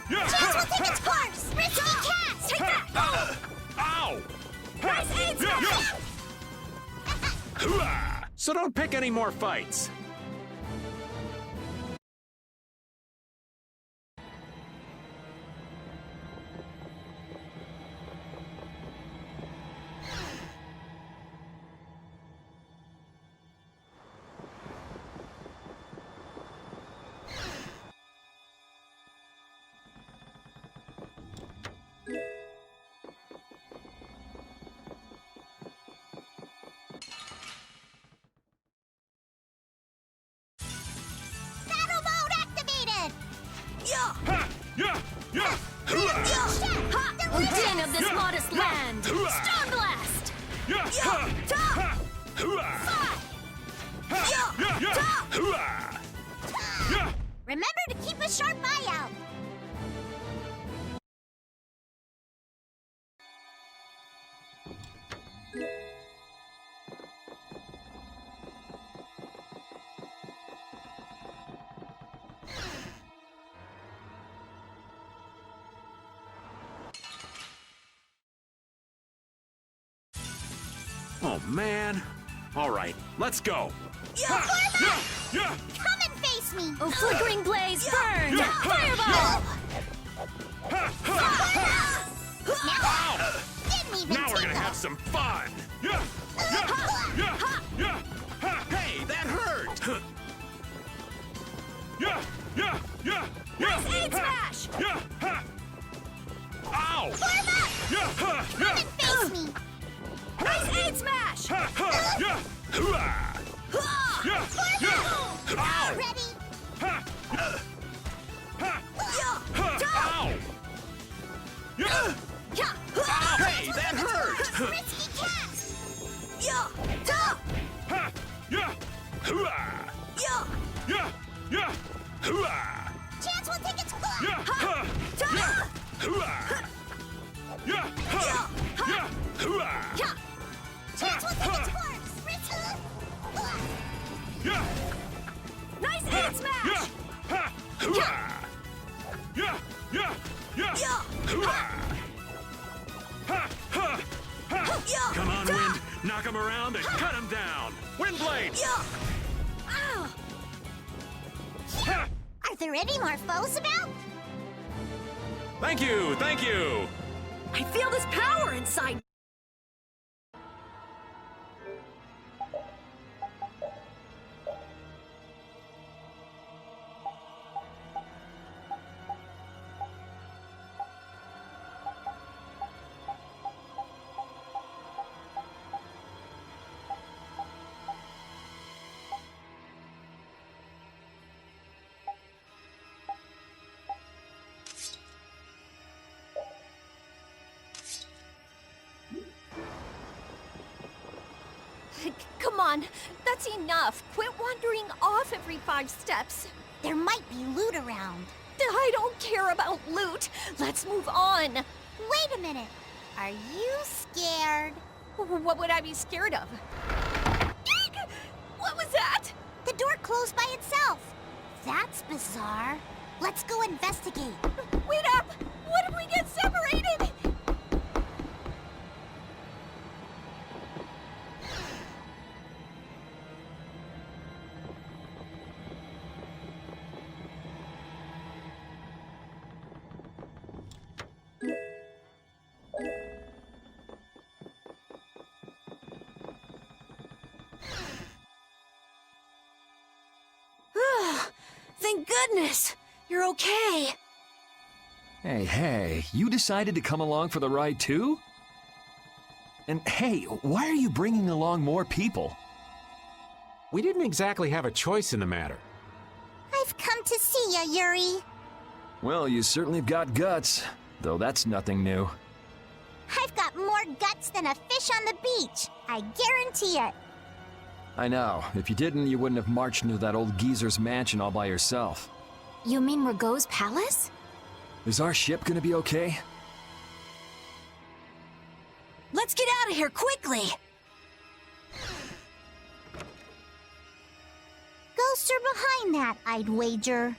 Chance will take its course. Risky cast. Take that! Ow! Nice aid smash! So don't pick any more fights. Battle mode activated. Odin of this modest land! Stormblast! Remember to keep a sharp eye out. Oh, man. All right, let's go. Come and face me! Oh, flickering blaze, burn! Fireball! Didn't even Now we're gonna tingle. have some fun. Hey, that hurt. Nice aid smash! Ow! Come and face me! Nice aid smash! Ow! Ready? Ow! Hey, that hurt. Risky cast! Chance will take its course! Chance will take its course! Risky! Nice aid smash! Come on, Wind. Knock him around and cut him down. Wind Blade! Are there any more foes about? Thank you, thank you. I feel this power inside. Come on, that's enough. Quit wandering off every 5 steps. There might be loot around. I don't care about loot. Let's move on. Wait a minute. Are you scared? What would I be scared of? What was that? The door closed by itself. That's bizarre. Let's go investigate. Wait up! What if we get separated? Thank goodness! You're okay! Hey, you decided to come along for the ride too? And hey, why are you bringing along more people? We didn't exactly have a choice in the matter. I've come to see ya, Yuri. Well, you certainly have got guts, though that's nothing new. I've got more guts than a fish on the beach. I guarantee it. I know. If you didn't, you wouldn't have marched into that old geezer's mansion all by yourself. You mean Rago's palace? Is our ship gonna be okay? Let's get out of here quickly! Ghosts are behind that, I'd wager.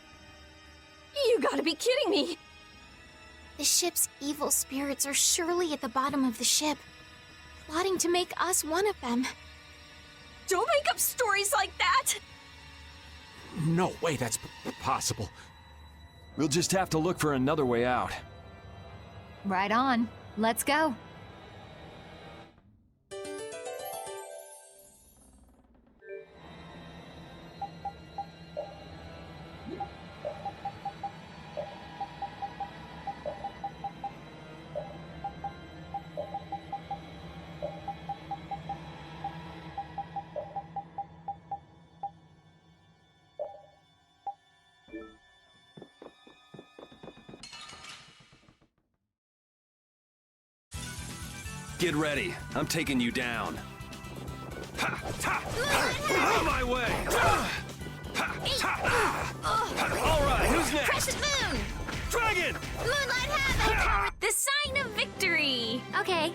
You gotta be kidding me! The ship's evil spirits are surely at the bottom of the ship, plotting to make us one of them. Don't make up stories like that! No way that's possible. We'll just have to look for another way out. Right on. Let's go. Get ready. I'm taking you down. Ha! Ha! Ha! On my way! All right, who's next? Crescent Moon! Dragon! Moonlight Havoc! The sign of victory! Okay.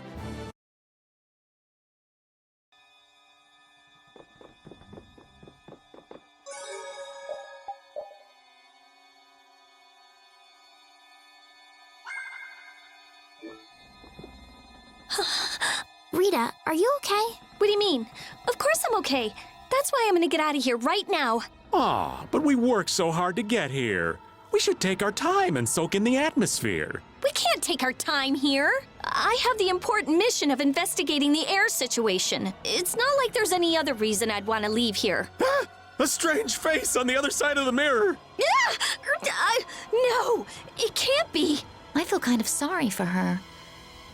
Rita, are you okay? What do you mean? Of course I'm okay. That's why I'm gonna get out of here right now. Aw, but we worked so hard to get here. We should take our time and soak in the atmosphere. We can't take our time here. I have the important mission of investigating the air situation. It's not like there's any other reason I'd want to leave here. A strange face on the other side of the mirror. No, it can't be. I feel kind of sorry for her.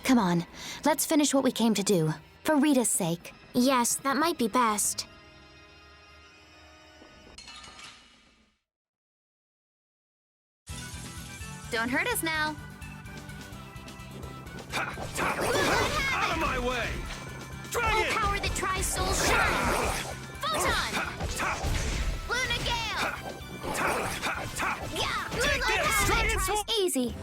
Come on, let's finish what we came to do. For Rita's sake. Yes, that might be best. Don't hurt us now. Out of my way! Dragon! Oh, power that tries soul shine! Photon! Luna Gale! Yeah! Take this! Dragon Sword! Easy.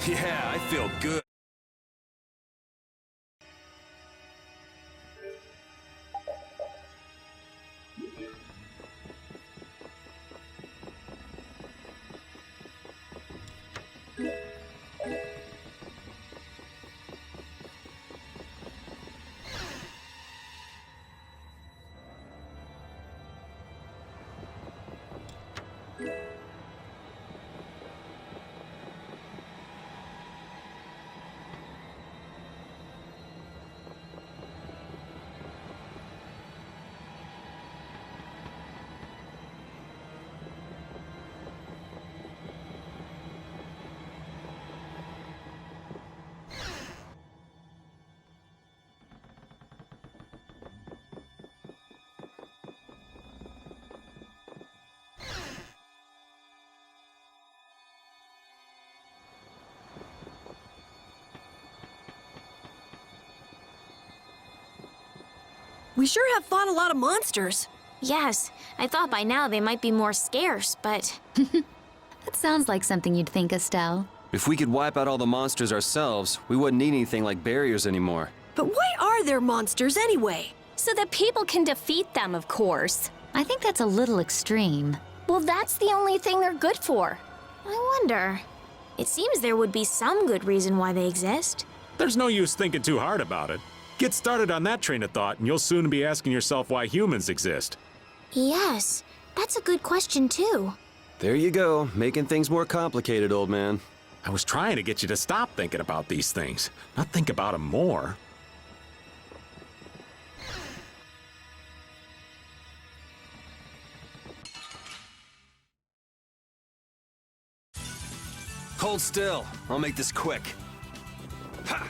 Yeah, I feel good. We sure have fought a lot of monsters. Yes, I thought by now they might be more scarce, but... That sounds like something you'd think, Estelle. If we could wipe out all the monsters ourselves, we wouldn't need anything like barriers anymore. But why are there monsters anyway? So that people can defeat them, of course. I think that's a little extreme. Well, that's the only thing they're good for. I wonder. It seems there would be some good reason why they exist. There's no use thinking too hard about it. Get started on that train of thought, and you'll soon be asking yourself why humans exist. Yes, that's a good question, too. There you go, making things more complicated, old man. I was trying to get you to stop thinking about these things, not think about them more. Hold still. I'll make this quick. That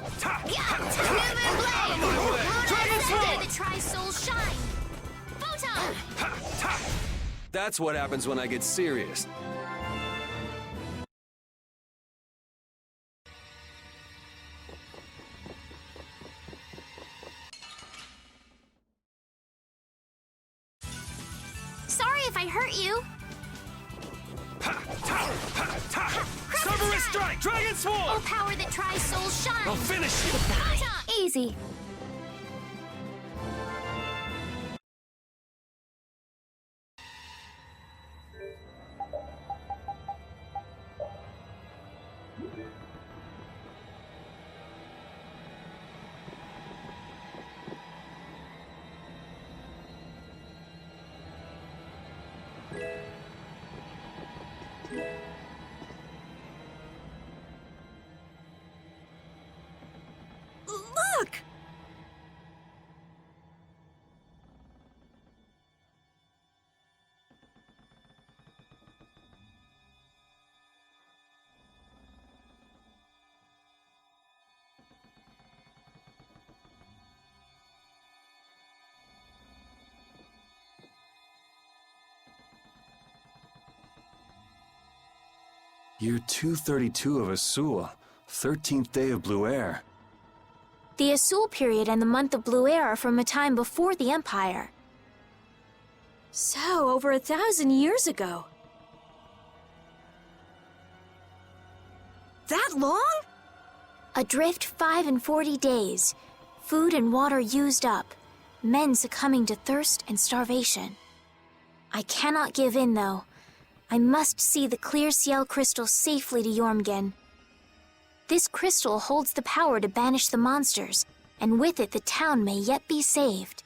tries soul shine! Photon! That's what happens when I get serious. Sorry if I hurt you. Cerberus strike! Dragon sword! Oh, power that tries soul shine! I'll finish you! Photon! Easy. Look! Year 232 of Asul, 13th day of Blue Air. The Asul period and the month of Blue Air are from a time before the Empire. So, over 1,000 years ago. That long? Adrift 5 and 40 days. Food and water used up. Men succumbing to thirst and starvation. I cannot give in, though. I must see the clear Ciel crystal safely to Jormungand. This crystal holds the power to banish the monsters, and with it the town may yet be saved.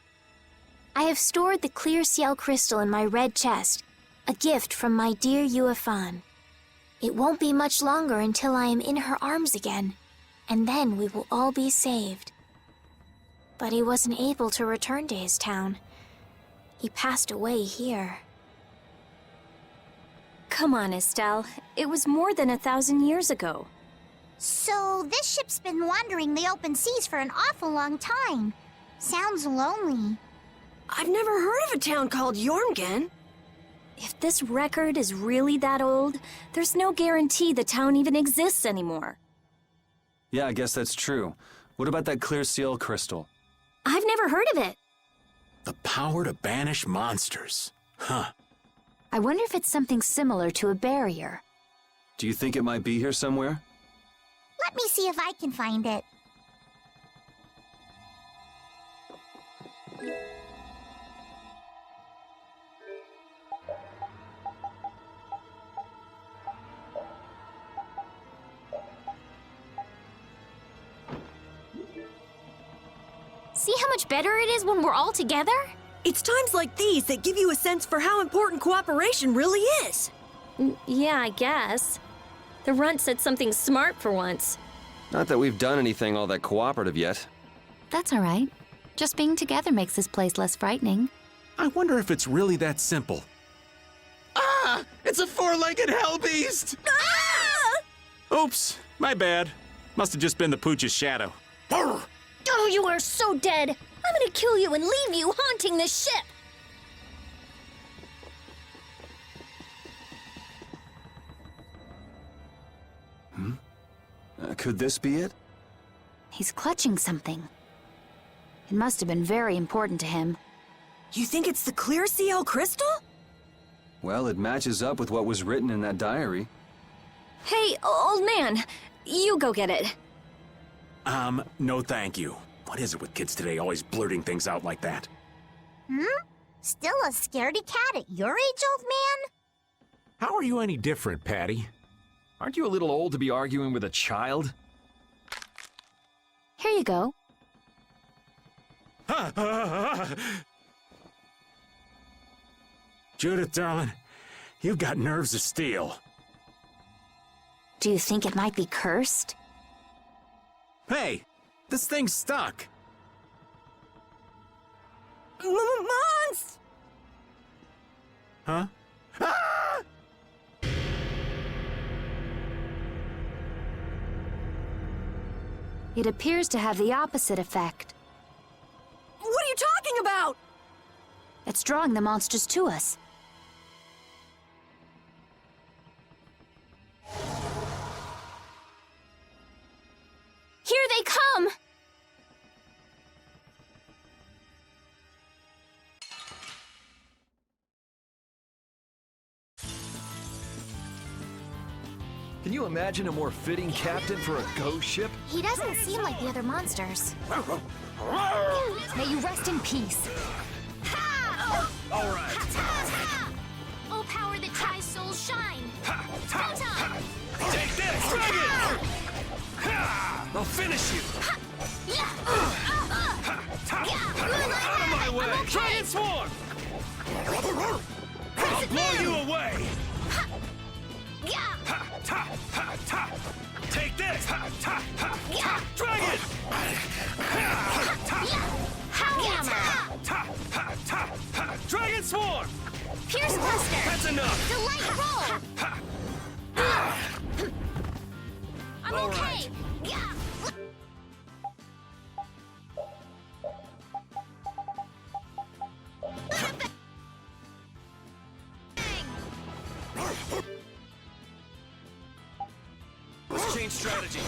I have stored the clear ciel crystal in my red chest, a gift from my dear Yuefan. It won't be much longer until I am in her arms again, and then we will all be saved. But he wasn't able to return to his town. He passed away here. Come on, Estelle. It was more than 1,000 years ago. So this ship's been wandering the open seas for an awful long time. Sounds lonely. I've never heard of a town called Jormungand. If this record is really that old, there's no guarantee the town even exists anymore. Yeah, I guess that's true. What about that clear seal crystal? I've never heard of it. The power to banish monsters. Huh. I wonder if it's something similar to a barrier. Do you think it might be here somewhere? Let me see if I can find it. See how much better it is when we're all together? It's times like these that give you a sense for how important cooperation really is. Yeah, I guess. The runt said something smart for once. Not that we've done anything all that cooperative yet. That's all right. Just being together makes this place less frightening. I wonder if it's really that simple. Ah! It's a four-legged hell beast! Ah! Oops, my bad. Must have just been the pooch's shadow. Oh, you are so dead! I'm gonna kill you and leave you haunting this ship! Could this be it? He's clutching something. It must have been very important to him. You think it's the clear ciel crystal? Well, it matches up with what was written in that diary. Hey, old man, you go get it. No thank you. What is it with kids today always blurting things out like that? Still a scaredy cat at your age, old man? How are you any different, Patty? Aren't you a little old to be arguing with a child? Here you go. Judith, darling, you've got nerves of steel. Do you think it might be cursed? Hey, this thing's stuck. Mons! Huh? Ah! It appears to have the opposite effect. What are you talking about? It's drawing the monsters to us. Here they come! Can you imagine a more fitting captain for a ghost ship? He doesn't seem like the other monsters. May you rest in peace. All right. Oh, power that tries souls shine! Photon! Take this! Dragon! I'll finish you! Out of my way! Dragon Swarm! I'll blow you away! Take this! Dragon! Dragon Swarm! Pierce Buster! That's enough! Delight roll! I'm All okay! right. Let's change strategy.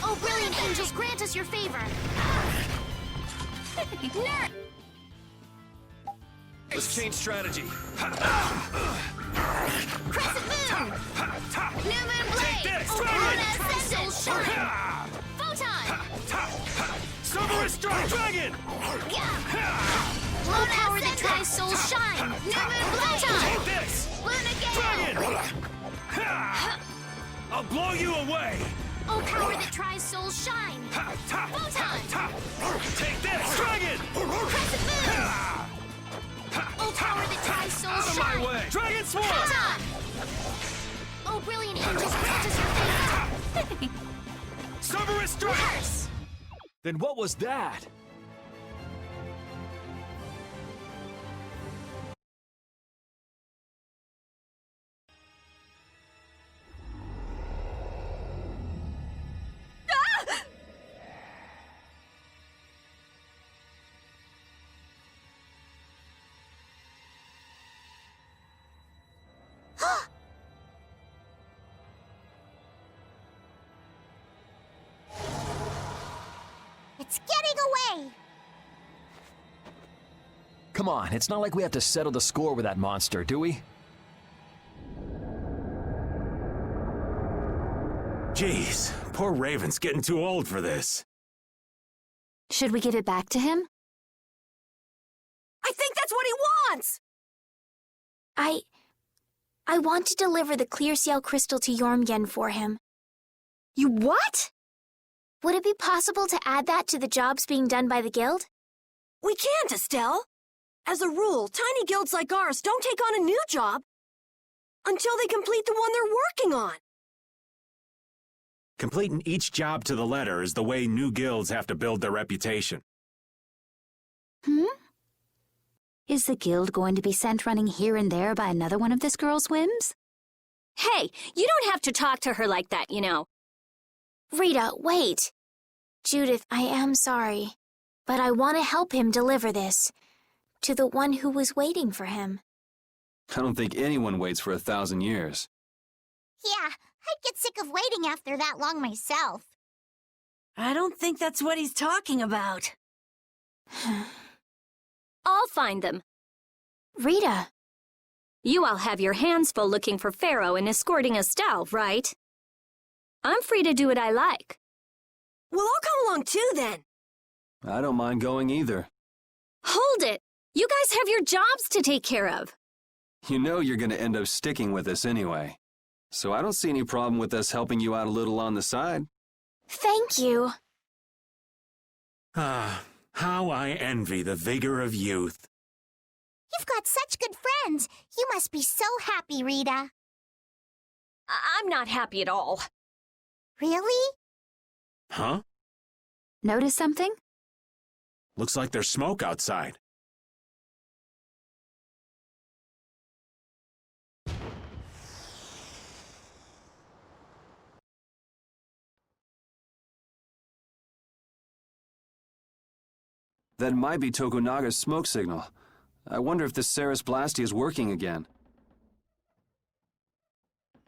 Oh, brilliant angels, grant us your favor! Nerd! Let's change strategy. Crescent Moon! New Moon Blade! Take this, Oh, Dragon! Ascendant! Soul Shine! Photon! Silver Strike Dragon! Low power that tries soul shine! New Moon Blade! Take this! Luna Gale! Dragon! I'll blow you away! Oh, power that tries souls shine! Photon! Take this, dragon! Crescent moon! Oh, power that tries souls shine! My way! Dragon swarm! Photon! Oh, brilliant angels, grant us your favor! Cerberus strike! Reverse! Then what was that? It's getting away! Come on, it's not like we have to settle the score with that monster, do we? Jeez, poor Raven's getting too old for this. Should we give it back to him? I think that's what he wants! I want to deliver the clear seal crystal to Jormgen for him. You what? Would it be possible to add that to the jobs being done by the guild? We can't, Estelle. As a rule, tiny guilds like ours don't take on a new job until they complete the one they're working on. Completing each job to the letter is the way new guilds have to build their reputation. Is the guild going to be sent running here and there by another one of this girl's whims? Hey, you don't have to talk to her like that, you know. Rita, wait. Judith, I am sorry, but I want to help him deliver this to the one who was waiting for him. I don't think anyone waits for 1,000 years. Yeah, I'd get sick of waiting after that long myself. I don't think that's what he's talking about. I'll find them. Rita. You all have your hands full looking for Pharaoh and escorting Estelle, right? I'm free to do what I like. Well, I'll come along too, then. I don't mind going either. Hold it! You guys have your jobs to take care of. You know you're going to end up sticking with us anyway. So I don't see any problem with us helping you out a little on the side. Thank you. Ah, how I envy the vigor of youth. You've got such good friends. You must be so happy, Rita. I'm not happy at all. Really? Huh? Notice something? Looks like there's smoke outside. That might be Tokunaga's smoke signal. I wonder if the Ceres Blasty is working again.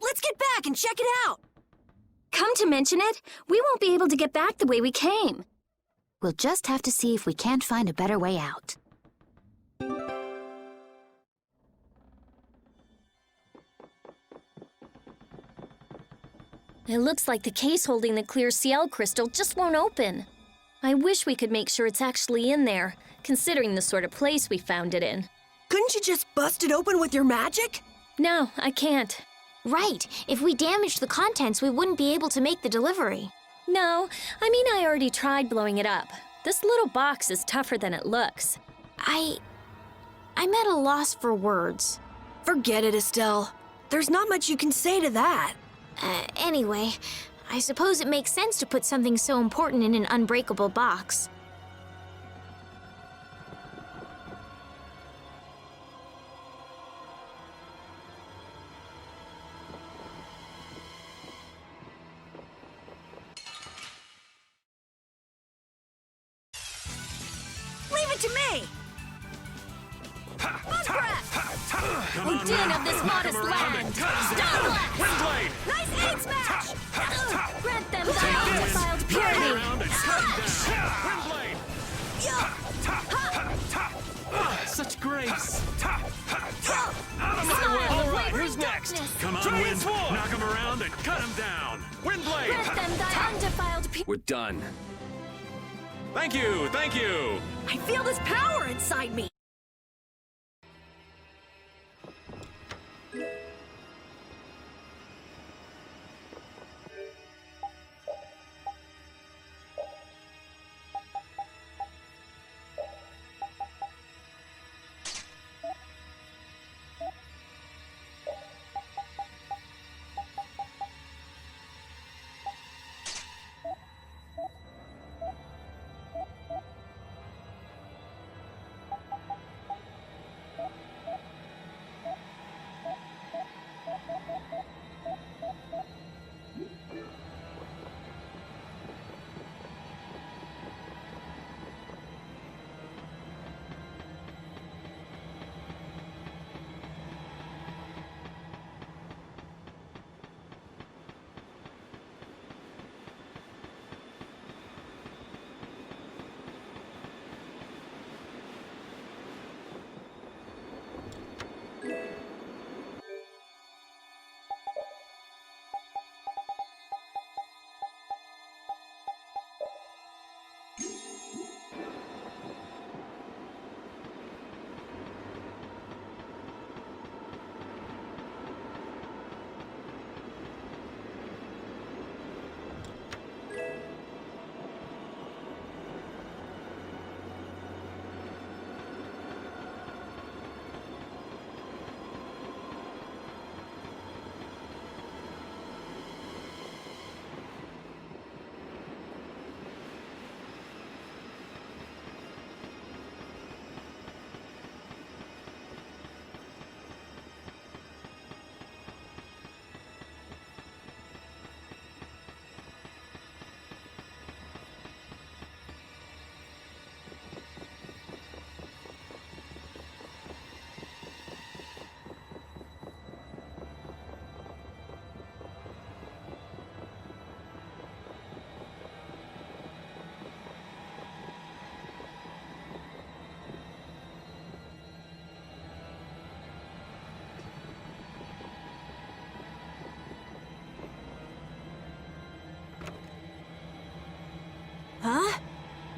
Let's get back and check it out! Come to mention it, we won't be able to get back the way we came. We'll just have to see if we can't find a better way out. It looks like the case holding the clear CL crystal just won't open. I wish we could make sure it's actually in there, considering the sort of place we found it in. Couldn't you just bust it open with your magic? No, I can't. Right. If we damaged the contents, we wouldn't be able to make the delivery. No, I mean I already tried blowing it up. This little box is tougher than it looks. I'm at a loss for words. Forget it, Estelle. There's not much you can say to that. Anyway, I suppose it makes sense to put something so important in an unbreakable box. Leave it to me! Oh, din of this modest land! Star Blast! Windblade! Nice aid smash! Grant them thy undefiled purity! Such grace! All right, who's next? Come on, Dragon Wind! Swarm! Knock him around and cut him down! Windblade! Grant them thy undefiled purity! We're done. Thank you, thank you! I feel this power inside me!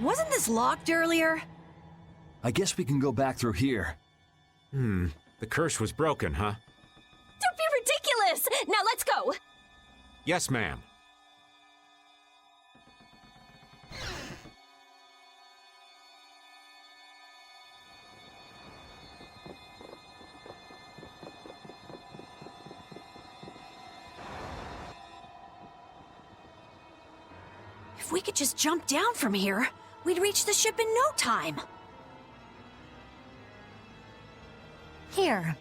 Wasn't this locked earlier? I guess we can go back through here. The curse was broken, huh? Don't be ridiculous! Now let's go! Yes, ma'am. If we could just jump down from here, we'd reach the ship in no time. Here.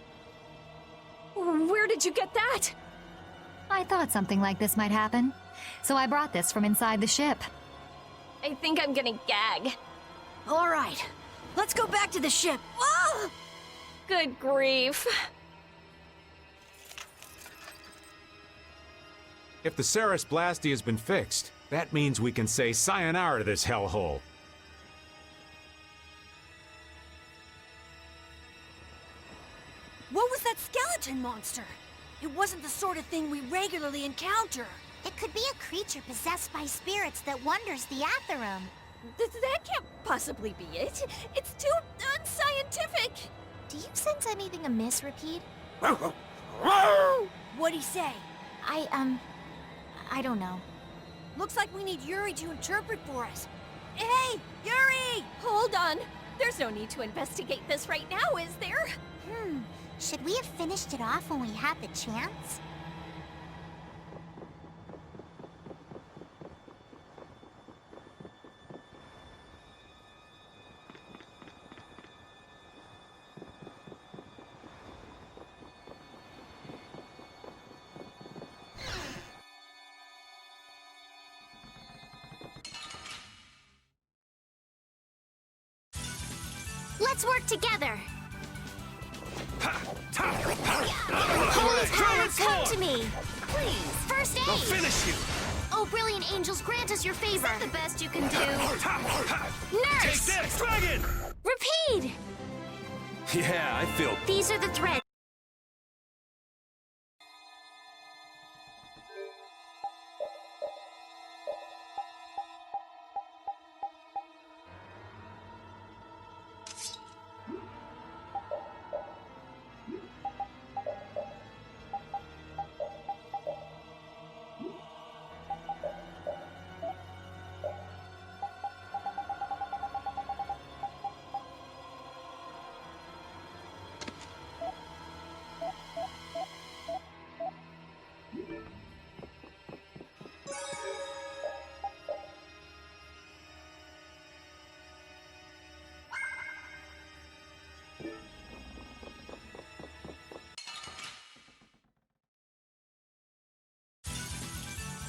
Where did you get that? I thought something like this might happen, so I brought this from inside the ship. I think I'm gonna gag. All right, let's go back to the ship. Ah! Good grief. If the Ceres Blasty has been fixed, that means we can say sayonara to this hellhole. What was that skeleton monster? It wasn't the sort of thing we regularly encounter. It could be a creature possessed by spirits that wanders the Atherum. That can't possibly be it. It's too unscientific. Do you sense anything amiss, Repeat? What'd he say? I don't know. Looks like we need Yuri to interpret for us. Hey, Yuri! Hold on. There's no need to investigate this right now, is there? Should we have finished it off when we had the chance? Let's work together. Holy powers, come to me! Please, first aid! I'll finish you! Oh, brilliant angels, grant us your favor. Is that the best you can do? Nurse! Take this, dragon! Repeat! Yeah, I feel... These are the threads.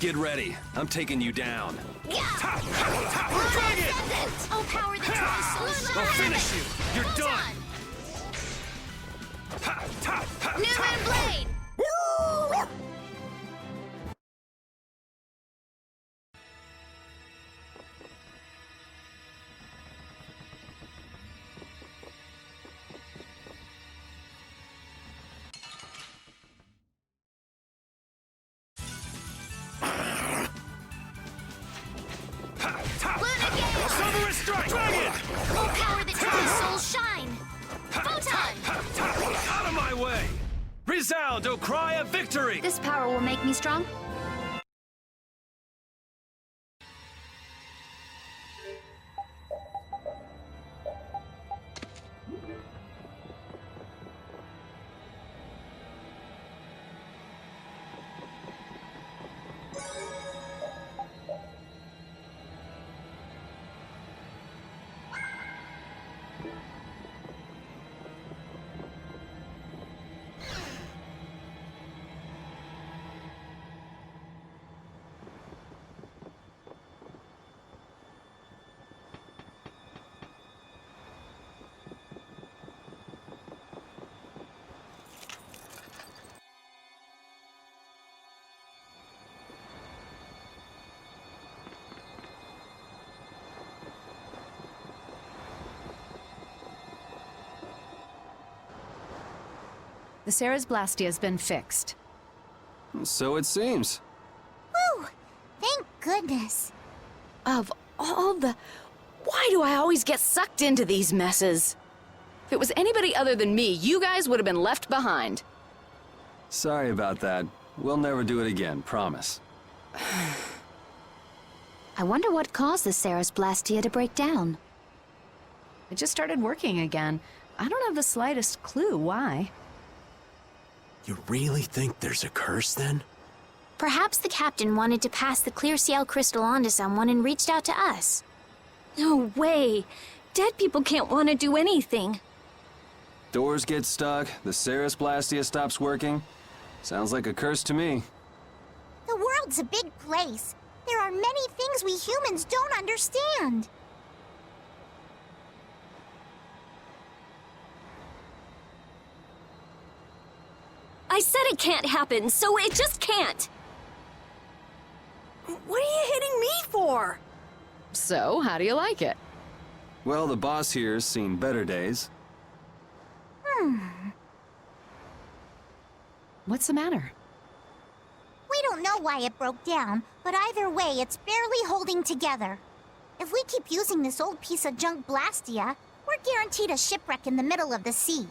Get ready. I'm taking you down. Oh, power the choice! I'll finish you! You're done! New Moon Blade! Dragon! Oh, power that turns souls shine! Photon! Out of my way! Resound, O cry of victory! This power will make me strong. The Ceres Blastia has been fixed. So it seems. Woo! Thank goodness. Of all the... Why do I always get sucked into these messes? If it was anybody other than me, you guys would have been left behind. Sorry about that. We'll never do it again, promise. I wonder what caused the Ceres Blastia to break down. It just started working again. I don't have the slightest clue why. You really think there's a curse then? Perhaps the captain wanted to pass the clear Ciel crystal on to someone and reached out to us. No way. Dead people can't want to do anything. Doors get stuck, the Ceres Blastia stops working. Sounds like a curse to me. The world's a big place. There are many things we humans don't understand. I said it can't happen, so it just can't. What are you hitting me for? So, how do you like it? Well, the boss here's seen better days. What's the matter? We don't know why it broke down, but either way, it's barely holding together. If we keep using this old piece of junk Blastia, we're guaranteed a shipwreck in the middle of the sea.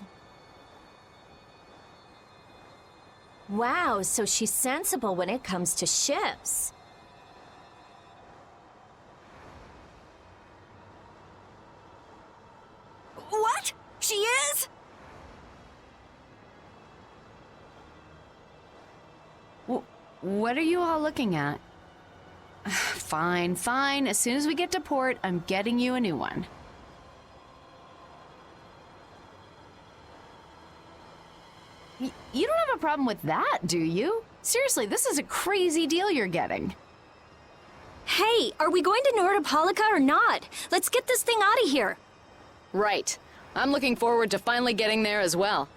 Wow, so she's sensible when it comes to ships. What? She is? What are you all looking at? Fine, fine. As soon as we get to port, I'm getting you a new one. You don't have a problem with that, do you? Seriously, this is a crazy deal you're getting. Hey, are we going to Nordopolica or not? Let's get this thing out of here. Right. I'm looking forward to finally getting there as well.